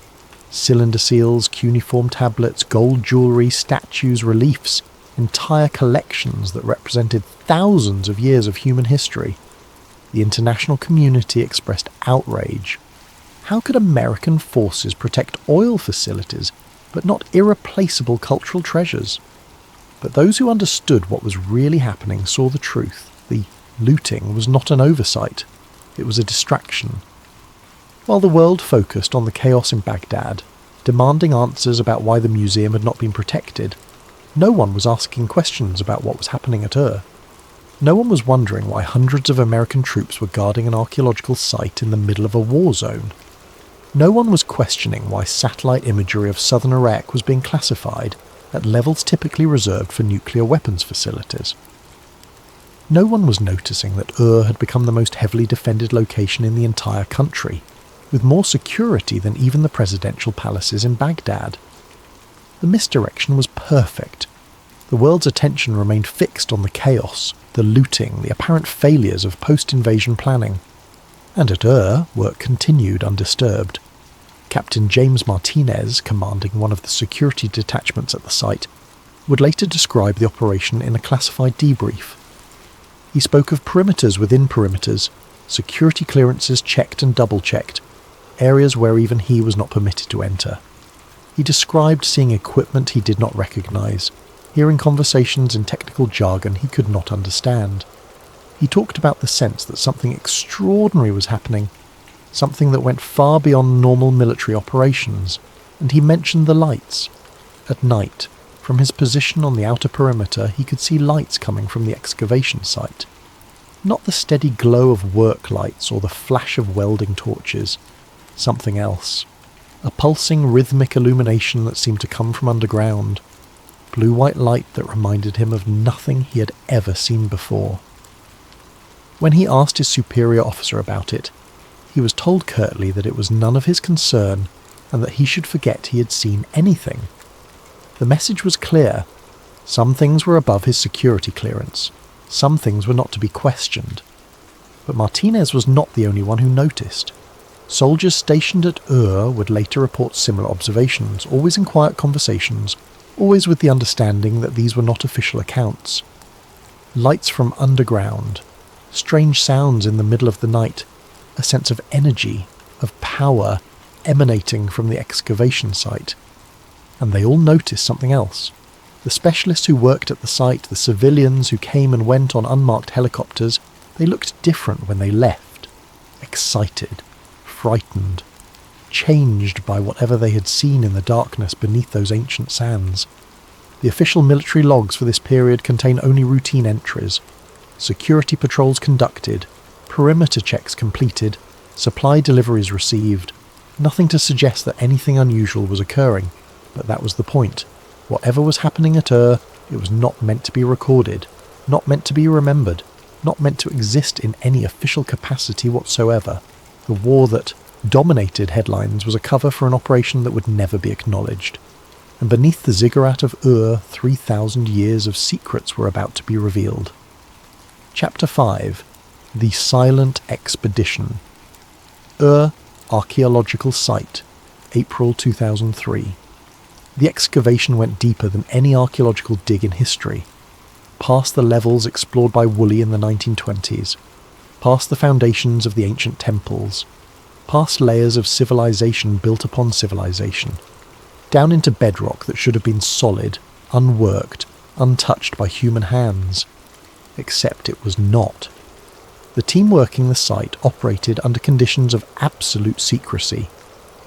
Cylinder seals, cuneiform tablets, gold jewellery, statues, reliefs, entire collections that represented thousands of years of human history. The international community expressed outrage. How could American forces protect oil facilities, but not irreplaceable cultural treasures? But those who understood what was really happening saw the truth. The looting was not an oversight. It was a distraction. While the world focused on the chaos in Baghdad, demanding answers about why the museum had not been protected, no one was asking questions about what was happening at Ur. No one was wondering why hundreds of American troops were guarding an archaeological site in the middle of a war zone. No one was questioning why satellite imagery of southern Iraq was being classified at levels typically reserved for nuclear weapons facilities. No one was noticing that Ur had become the most heavily defended location in the entire country, with more security than even the presidential palaces in Baghdad. The misdirection was perfect. The world's attention remained fixed on the chaos, the looting, the apparent failures of post-invasion planning. And at Ur, work continued undisturbed. Captain James Martinez, commanding one of the security detachments at the site, would later describe the operation in a classified debrief. He spoke of perimeters within perimeters, security clearances checked and double-checked, areas where even he was not permitted to enter. He described seeing equipment he did not recognize, hearing conversations in technical jargon he could not understand. He talked about the sense that something extraordinary was happening, something that went far beyond normal military operations, and he mentioned the lights. At night, from his position on the outer perimeter, he could see lights coming from the excavation site. Not the steady glow of work lights or the flash of welding torches, something else. A pulsing rhythmic illumination that seemed to come from underground. Blue-white light that reminded him of nothing he had ever seen before. When he asked his superior officer about it, he was told curtly that it was none of his concern and that he should forget he had seen anything. The message was clear. Some things were above his security clearance. Some things were not to be questioned. But Martinez was not the only one who noticed. Soldiers stationed at Ur would later report similar observations, always in quiet conversations, always with the understanding that these were not official accounts. Lights from underground, strange sounds in the middle of the night, a sense of energy, of power, emanating from the excavation site. And they all noticed something else. The specialists who worked at the site, the civilians who came and went on unmarked helicopters, they looked different when they left. Excited, frightened, changed by whatever they had seen in the darkness beneath those ancient sands. The official military logs for this period contain only routine entries. Security patrols conducted, perimeter checks completed, supply deliveries received. Nothing to suggest that anything unusual was occurring, but that was the point. Whatever was happening at it was not meant to be recorded, not meant to be remembered, not meant to exist in any official capacity whatsoever. The war that dominated headlines was a cover for an operation that would never be acknowledged. And beneath the ziggurat of 3,000 years of secrets were about to be revealed. Chapter 5. The Silent Expedition. Archaeological Site, April 2003. The excavation went deeper than any archaeological dig in history, past the levels explored by Woolley in the 1920s, past the foundations of the ancient temples, past layers of civilization built upon civilization, down into bedrock that should have been solid, unworked, untouched by human hands. Except it was not. The team working the site operated under conditions of absolute secrecy.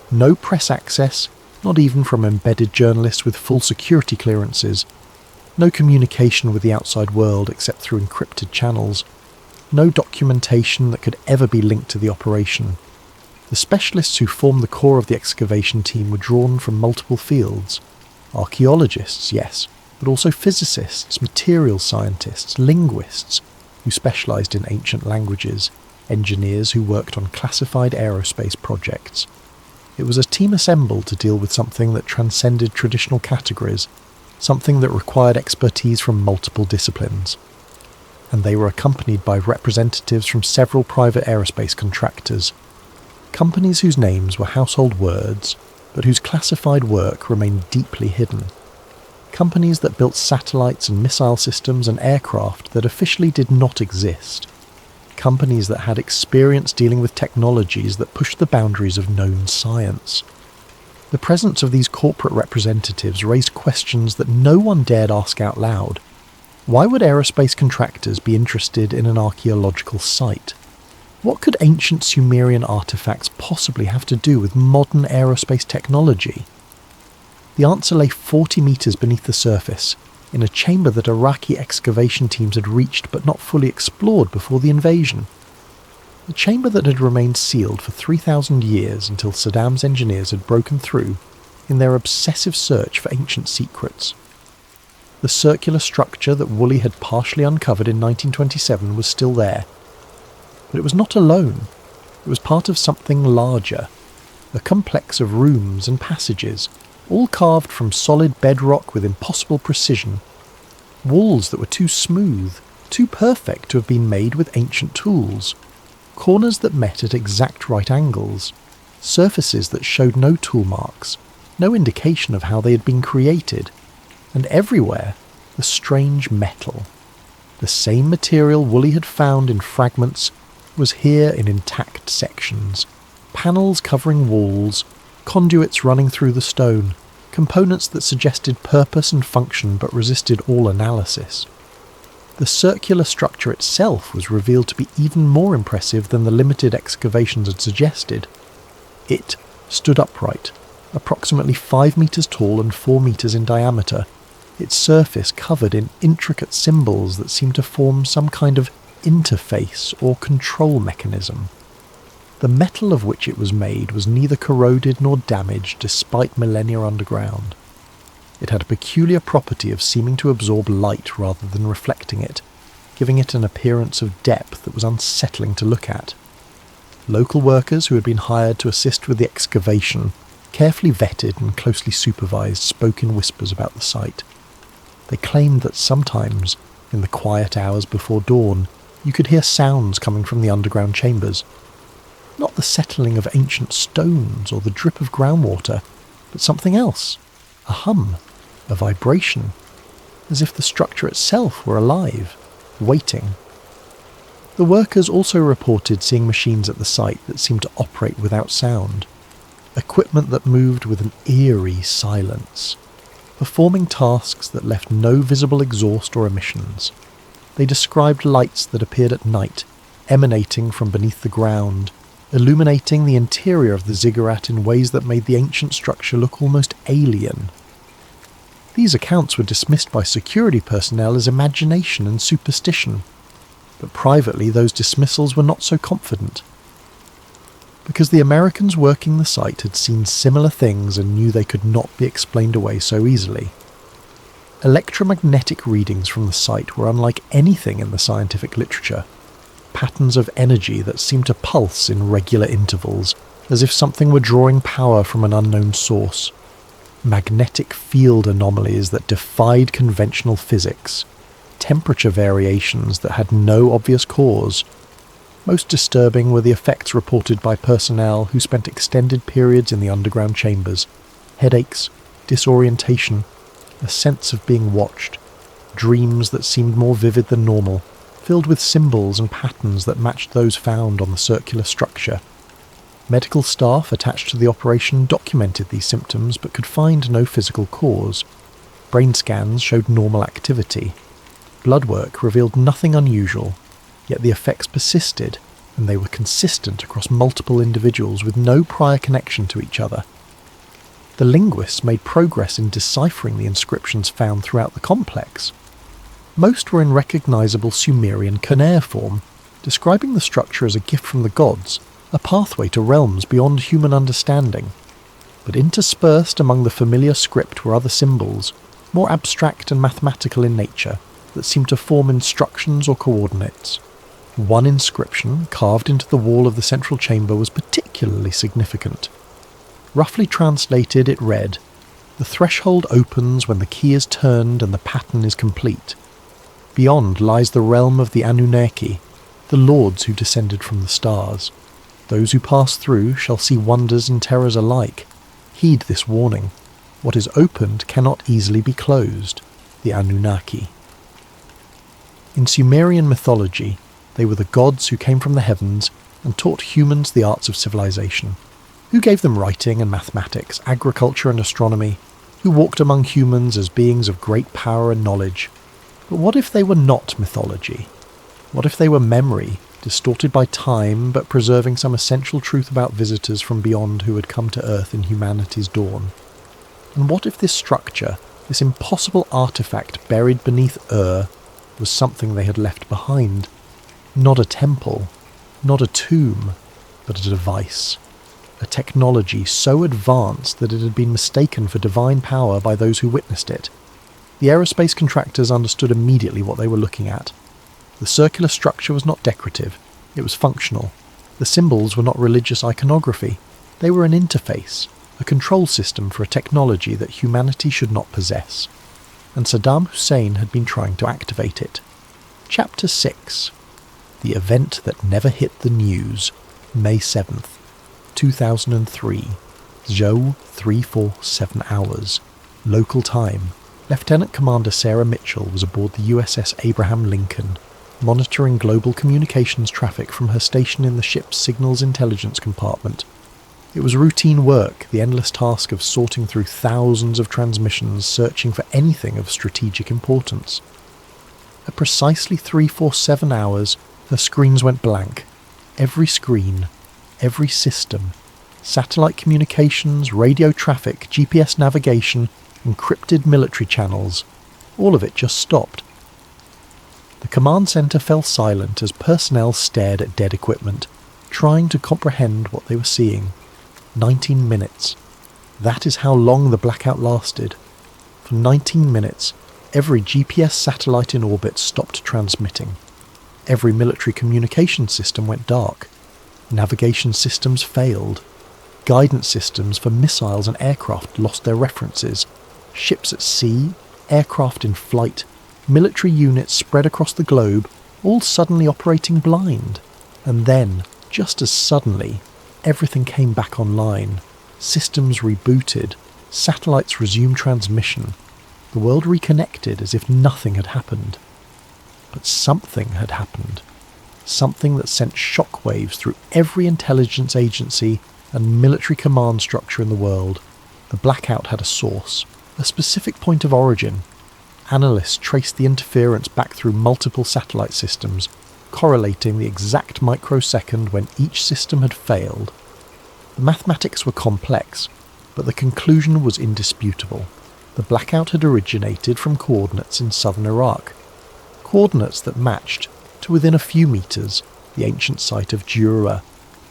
No press access, not even from embedded journalists with full security clearances. No communication with the outside world except through encrypted channels. No documentation that could ever be linked to the operation. The specialists who formed the core of the excavation team were drawn from multiple fields. Archaeologists, yes, but also physicists, materials scientists, linguists, who specialised in ancient languages, engineers who worked on classified aerospace projects. It was a team assembled to deal with something that transcended traditional categories, something that required expertise from multiple disciplines. And they were accompanied by representatives from several private aerospace contractors, companies whose names were household words, but whose classified work remained deeply hidden. Companies that built satellites and missile systems and aircraft that officially did not exist. Companies that had experience dealing with technologies that pushed the boundaries of known science. The presence of these corporate representatives raised questions that no one dared ask out loud. Why would aerospace contractors be interested in an archaeological site? What could ancient Sumerian artifacts possibly have to do with modern aerospace technology? The answer lay 40 metres beneath the surface, in a chamber that Iraqi excavation teams had reached but not fully explored before the invasion. A chamber that had remained sealed for 3,000 years until Saddam's engineers had broken through in their obsessive search for ancient secrets. The circular structure that Woolley had partially uncovered in 1927 was still there. But it was not alone. It was part of something larger, a complex of rooms and passages, all carved from solid bedrock with impossible precision. Walls that were too smooth, too perfect to have been made with ancient tools. Corners that met at exact right angles. Surfaces that showed no tool marks, no indication of how they had been created. And everywhere, the strange metal. The same material Woolley had found in fragments was here in intact sections. Panels covering walls, conduits running through the stone, components that suggested purpose and function but resisted all analysis. The circular structure itself was revealed to be even more impressive than the limited excavations had suggested. It stood upright, approximately 5 metres tall and 4 metres in diameter, its surface covered in intricate symbols that seemed to form some kind of interface or control mechanism. The metal of which it was made was neither corroded nor damaged despite millennia underground. It had a peculiar property of seeming to absorb light rather than reflecting it, giving it an appearance of depth that was unsettling to look at. Local workers who had been hired to assist with the excavation, carefully vetted and closely supervised, spoke in whispers about the site. They claimed that sometimes, in the quiet hours before dawn, you could hear sounds coming from the underground chambers. Not the settling of ancient stones or the drip of groundwater, but something else. A hum, a vibration, as if the structure itself were alive, waiting. The workers also reported seeing machines at the site that seemed to operate without sound, equipment that moved with an eerie silence. performing tasks that left no visible exhaust or emissions. They described lights that appeared at night, emanating from beneath the ground, illuminating the interior of the ziggurat in ways that made the ancient structure look almost alien. These accounts were dismissed by security personnel as imagination and superstition, but privately those dismissals were not so confident. Because the Americans working the site had seen similar things and knew they could not be explained away so easily. Electromagnetic readings from the site were unlike anything in the scientific literature, patterns of energy that seemed to pulse in regular intervals, as if something were drawing power from an unknown source. Magnetic field anomalies that defied conventional physics, temperature variations that had no obvious cause. Most disturbing were the effects reported by personnel who spent extended periods in the underground chambers. Headaches, disorientation, a sense of being watched, dreams that seemed more vivid than normal, filled with symbols and patterns that matched those found on the circular structure. Medical staff attached to the operation documented these symptoms but could find no physical cause. Brain scans showed normal activity. Blood work revealed nothing unusual, yet the effects persisted, and they were consistent across multiple individuals with no prior connection to each other. The linguists made progress in deciphering the inscriptions found throughout the complex. Most were in recognizable Sumerian cuneiform, describing the structure as a gift from the gods, a pathway to realms beyond human understanding. But interspersed among the familiar script were other symbols, more abstract and mathematical in nature, that seemed to form instructions or coordinates. One inscription, carved into the wall of the central chamber, was particularly significant. Roughly translated, it read, "The threshold opens when the key is turned and the pattern is complete. Beyond lies the realm of the Anunnaki, the lords who descended from the stars. Those who pass through shall see wonders and terrors alike. Heed this warning. What is opened cannot easily be closed. The Anunnaki." In Sumerian mythology, they were the gods who came from the heavens and taught humans the arts of civilization, who gave them writing and mathematics, agriculture and astronomy, who walked among humans as beings of great power and knowledge. But what if they were not mythology? What if they were memory, distorted by time but preserving some essential truth about visitors from beyond who had come to Earth in humanity's dawn? And what if this structure, this impossible artifact buried beneath was something they had left behind? Not a temple, not a tomb, but a device. A technology so advanced that it had been mistaken for divine power by those who witnessed it. The aerospace contractors understood immediately what they were looking at. The circular structure was not decorative, it was functional. The symbols were not religious iconography, they were an interface, a control system for a technology that humanity should not possess. And Saddam Hussein had been trying to activate it. Chapter 6. The event that never hit the news. May 7th, 2003. Zhou 347 hours. Local time. Lieutenant Commander Sarah Mitchell was aboard the USS Abraham Lincoln, monitoring global communications traffic from her station in the ship's signals intelligence compartment. It was routine work, the endless task of sorting through thousands of transmissions searching for anything of strategic importance. At precisely 347 hours, her screens went blank. Every screen, every system, satellite communications, radio traffic, GPS navigation, encrypted military channels, all of it just stopped. The command centre fell silent as personnel stared at dead equipment, trying to comprehend what they were seeing. 19 minutes. That is how long the blackout lasted. For 19 minutes, every GPS satellite in orbit stopped transmitting. Every military communication system went dark. Navigation systems failed. Guidance systems for missiles and aircraft lost their references. Ships at sea, aircraft in flight, military units spread across the globe, all suddenly operating blind. And then, just as suddenly, everything came back online. Systems rebooted. Satellites resumed transmission. The world reconnected as if nothing had happened. But something had happened. Something that sent shockwaves through every intelligence agency and military command structure in the world. The blackout had a source. a specific point of origin. Analysts traced the interference back through multiple satellite systems, correlating the exact microsecond when each system had failed. The mathematics were complex, but the conclusion was indisputable. The blackout had originated from coordinates in southern Iraq, coordinates that matched, to within a few metres, the ancient site of Jura.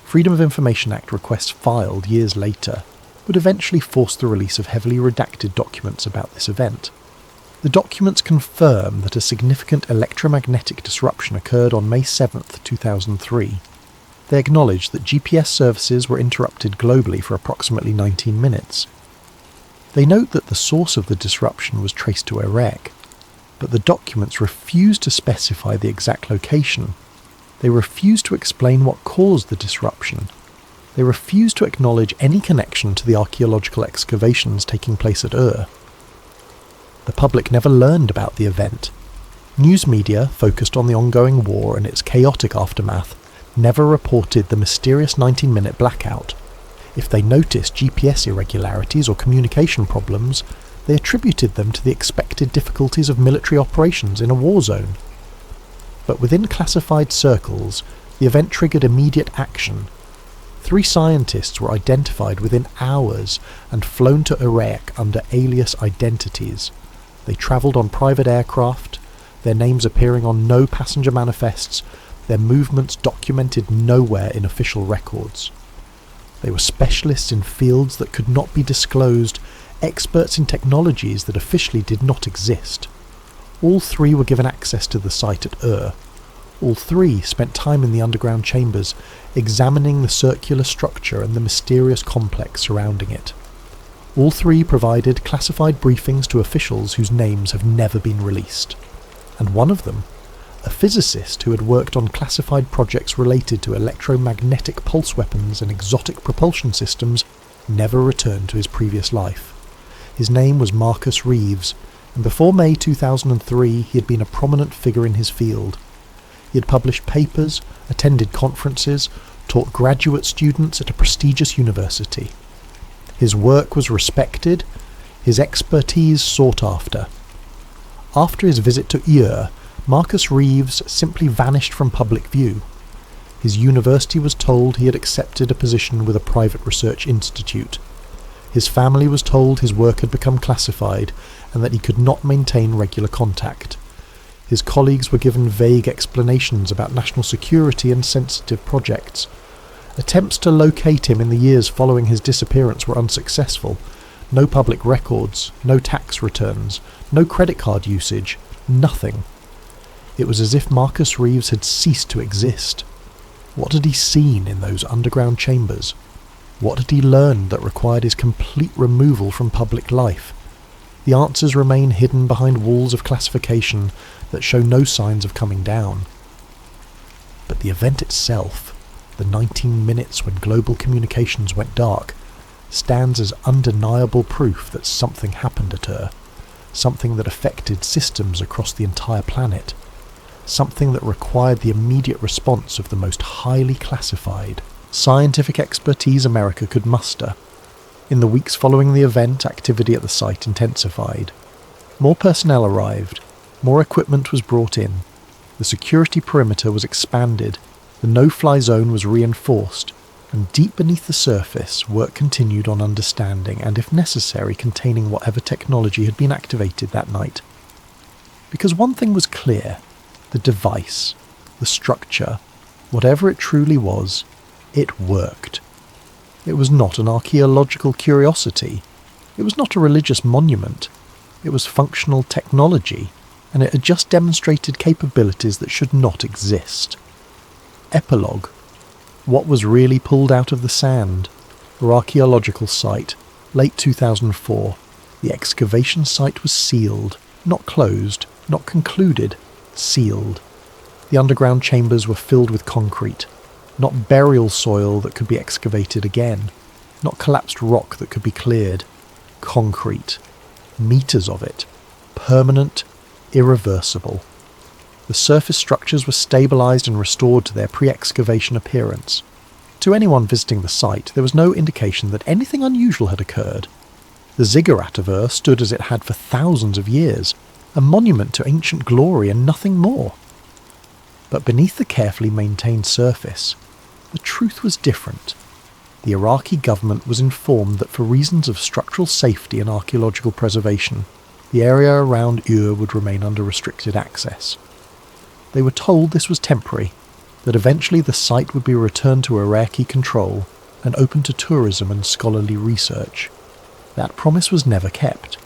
Freedom of Information Act requests filed years later would eventually force the release of heavily redacted documents about this event. The documents confirm that a significant electromagnetic disruption occurred on May 7, 2003. They acknowledge that GPS services were interrupted globally for approximately 19 minutes. They note that the source of the disruption was traced to Iraq, but the documents refuse to specify the exact location. They refuse to explain what caused the disruption. They refuse to acknowledge any connection to the archaeological excavations taking place at Ur. The public never learned about the event. News media, focused on the ongoing war and its chaotic aftermath, never reported the mysterious 19-minute blackout. If they noticed GPS irregularities or communication problems, they attributed them to the expected difficulties of military operations in a war zone. But within classified circles, the event triggered immediate action. 3 scientists were identified within hours and flown to Iraq under alias identities. They travelled on private aircraft, their names appearing on no passenger manifests, their movements documented nowhere in official records. They were specialists in fields that could not be disclosed, experts in technologies that officially did not exist. All 3 were given access to the site at Ur. All 3 spent time in the underground chambers, examining the circular structure and the mysterious complex surrounding it. All 3 provided classified briefings to officials whose names have never been released. And one of them, a physicist who had worked on classified projects related to electromagnetic pulse weapons and exotic propulsion systems, never returned to his previous life. His name was Marcus Reeves, and before May 2003 he had been a prominent figure in his field. He had published papers, attended conferences, taught graduate students at a prestigious university. His work was respected, his expertise sought after. After his visit to Ur, Marcus Reeves simply vanished from public view. His university was told he had accepted a position with a private research institute. His family was told his work had become classified and that he could not maintain regular contact. His colleagues were given vague explanations about national security and sensitive projects. Attempts to locate him in the years following his disappearance were unsuccessful. No public records, no tax returns, no credit card usage, nothing. It was as if Marcus Reeves had ceased to exist. What had he seen in those underground chambers? What had he learned that required his complete removal from public life? The answers remain hidden behind walls of classification that show no signs of coming down. But the event itself, the 19 minutes when global communications went dark, stands as undeniable proof that something happened at Ur, something that affected systems across the entire planet, something that required the immediate response of the most highly classified scientific expertise America could muster. In the weeks following the event, activity at the site intensified. More personnel arrived, more equipment was brought in, the security perimeter was expanded, the no-fly zone was reinforced, and deep beneath the surface, work continued on understanding and, if necessary, containing whatever technology had been activated that night. Because one thing was clear: the device, the structure, whatever it truly was, it worked. It was not an archaeological curiosity. It was not a religious monument. It was functional technology, and it had just demonstrated capabilities that should not exist. Epilogue. What was really pulled out of the sand? Or archaeological site, late 2004. The excavation site was sealed, not closed, not concluded, sealed. The underground chambers were filled with concrete, not burial soil that could be excavated again, not collapsed rock that could be cleared. Concrete. Meters of it. Permanent, irreversible. The surface structures were stabilised and restored to their pre-excavation appearance. To anyone visiting the site, there was no indication that anything unusual had occurred. The ziggurat of Ur stood as it had for thousands of years, a monument to ancient glory and nothing more. But beneath the carefully maintained surface, the truth was different. The Iraqi government was informed that for reasons of structural safety and archaeological preservation, the area around Ur would remain under restricted access. They were told this was temporary, that eventually the site would be returned to Iraqi control and open to tourism and scholarly research. That promise was never kept.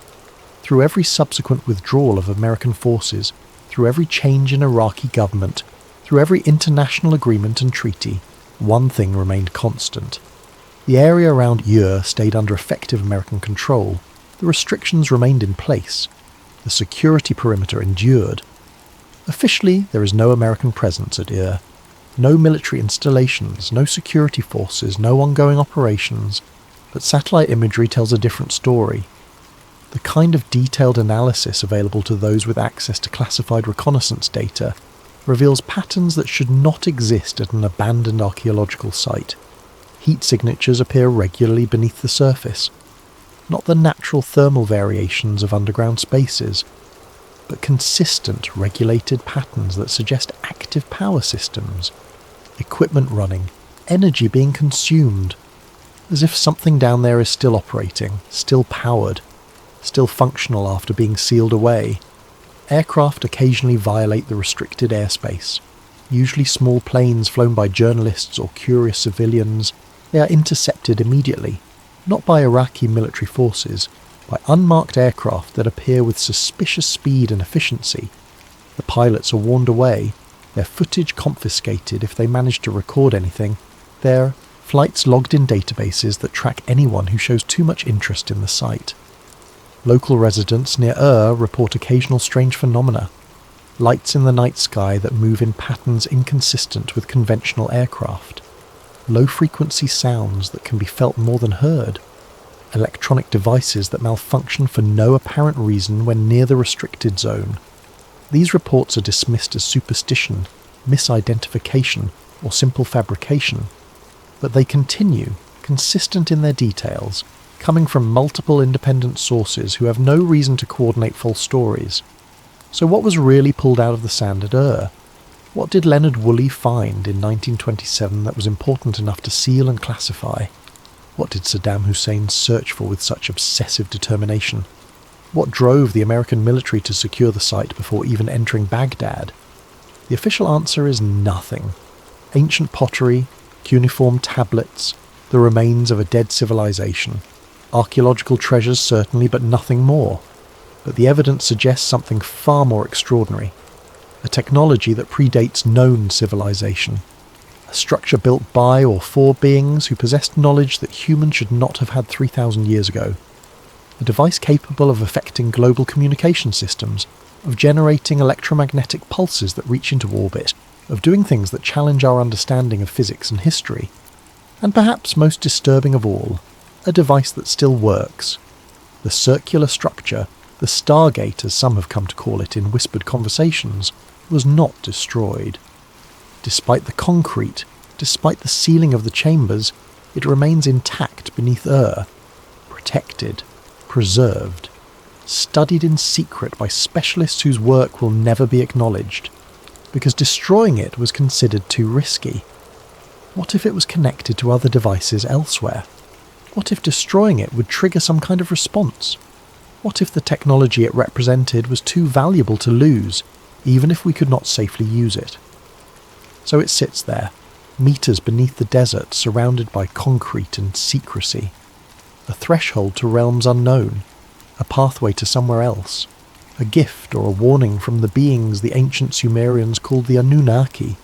Through every subsequent withdrawal of American forces, through every change in Iraqi government, through every international agreement and treaty, one thing remained constant. The area around Ur stayed under effective American control. The restrictions remained in place. The security perimeter endured. Officially, there is no American presence at Ur. No military installations, no security forces, no ongoing operations. But satellite imagery tells a different story. The kind of detailed analysis available to those with access to classified reconnaissance data reveals patterns that should not exist at an abandoned archaeological site. Heat signatures appear regularly beneath the surface. Not the natural thermal variations of underground spaces, but consistent, regulated patterns that suggest active power systems, equipment running, energy being consumed, as if something down there is still operating, still powered, still functional after being sealed away. Aircraft occasionally violate the restricted airspace, usually small planes flown by journalists or curious civilians. They are intercepted immediately, not by Iraqi military forces, by unmarked aircraft that appear with suspicious speed and efficiency. The pilots are warned away, their footage confiscated if they manage to record anything, their flights logged in databases that track anyone who shows too much interest in the site. Local residents near Ur report occasional strange phenomena, lights in the night sky that move in patterns inconsistent with conventional aircraft, low-frequency sounds that can be felt more than heard, electronic devices that malfunction for no apparent reason when near the restricted zone. These reports are dismissed as superstition, misidentification, or simple fabrication, but they continue, consistent in their details, coming from multiple independent sources who have no reason to coordinate false stories. So what was really pulled out of the sand at Ur? What did Leonard Woolley find in 1927 that was important enough to seal and classify? What did Saddam Hussein search for with such obsessive determination? What drove the American military to secure the site before even entering Baghdad? The official answer is nothing. Ancient pottery, cuneiform tablets, the remains of a dead civilization. Archaeological treasures certainly, but nothing more. But the evidence suggests something far more extraordinary. A technology that predates known civilization. A structure built by or for beings who possessed knowledge that humans should not have had 3,000 years ago. A device capable of affecting global communication systems, of generating electromagnetic pulses that reach into orbit, of doing things that challenge our understanding of physics and history. And perhaps most disturbing of all, a device that still works. The circular structure, the Stargate as some have come to call it in whispered conversations, was not destroyed. Despite the concrete, despite the ceiling of the chambers, it remains intact beneath Ur, protected, preserved, studied in secret by specialists whose work will never be acknowledged, because destroying it was considered too risky. What if it was connected to other devices elsewhere? What if destroying it would trigger some kind of response? What if the technology it represented was too valuable to lose, even if we could not safely use it? So it sits there, meters beneath the desert, surrounded by concrete and secrecy. A threshold to realms unknown, a pathway to somewhere else, a gift or a warning from the beings the ancient Sumerians called the Anunnaki,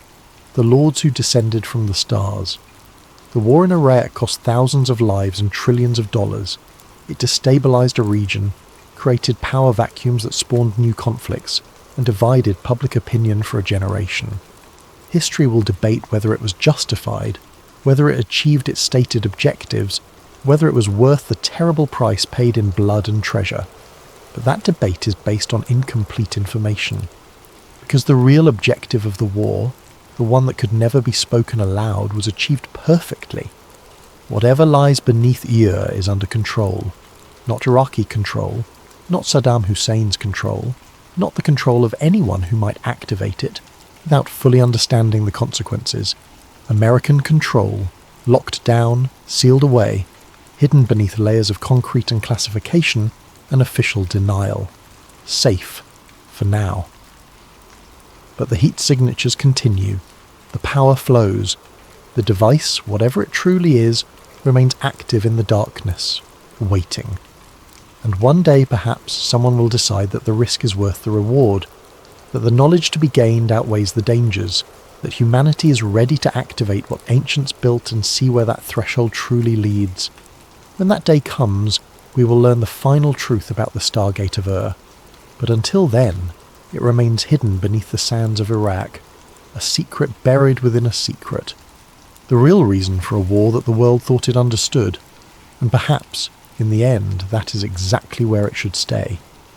the lords who descended from the stars. The war in Iraq cost thousands of lives and trillions of dollars. It destabilized a region, created power vacuums that spawned new conflicts, and divided public opinion for a generation. History will debate whether it was justified, whether it achieved its stated objectives, whether it was worth the terrible price paid in blood and treasure. But that debate is based on incomplete information. Because the real objective of the war, the one that could never be spoken aloud, was achieved perfectly. Whatever lies beneath Ur is under control. Not Iraqi control, not Saddam Hussein's control, not the control of anyone who might activate it without fully understanding the consequences. American control, locked down, sealed away, hidden beneath layers of concrete and classification and official denial. Safe, for now. But the heat signatures continue, the power flows, the device, whatever it truly is, remains active in the darkness, waiting. And one day perhaps someone will decide that the risk is worth the reward, that the knowledge to be gained outweighs the dangers, that humanity is ready to activate what ancients built and see where that threshold truly leads. When that day comes, we will learn the final truth about the Stargate of Ur. But until then, it remains hidden beneath the sands of Iraq, a secret buried within a secret. The real reason for a war that the world thought it understood, and perhaps, in the end, that is exactly where it should stay.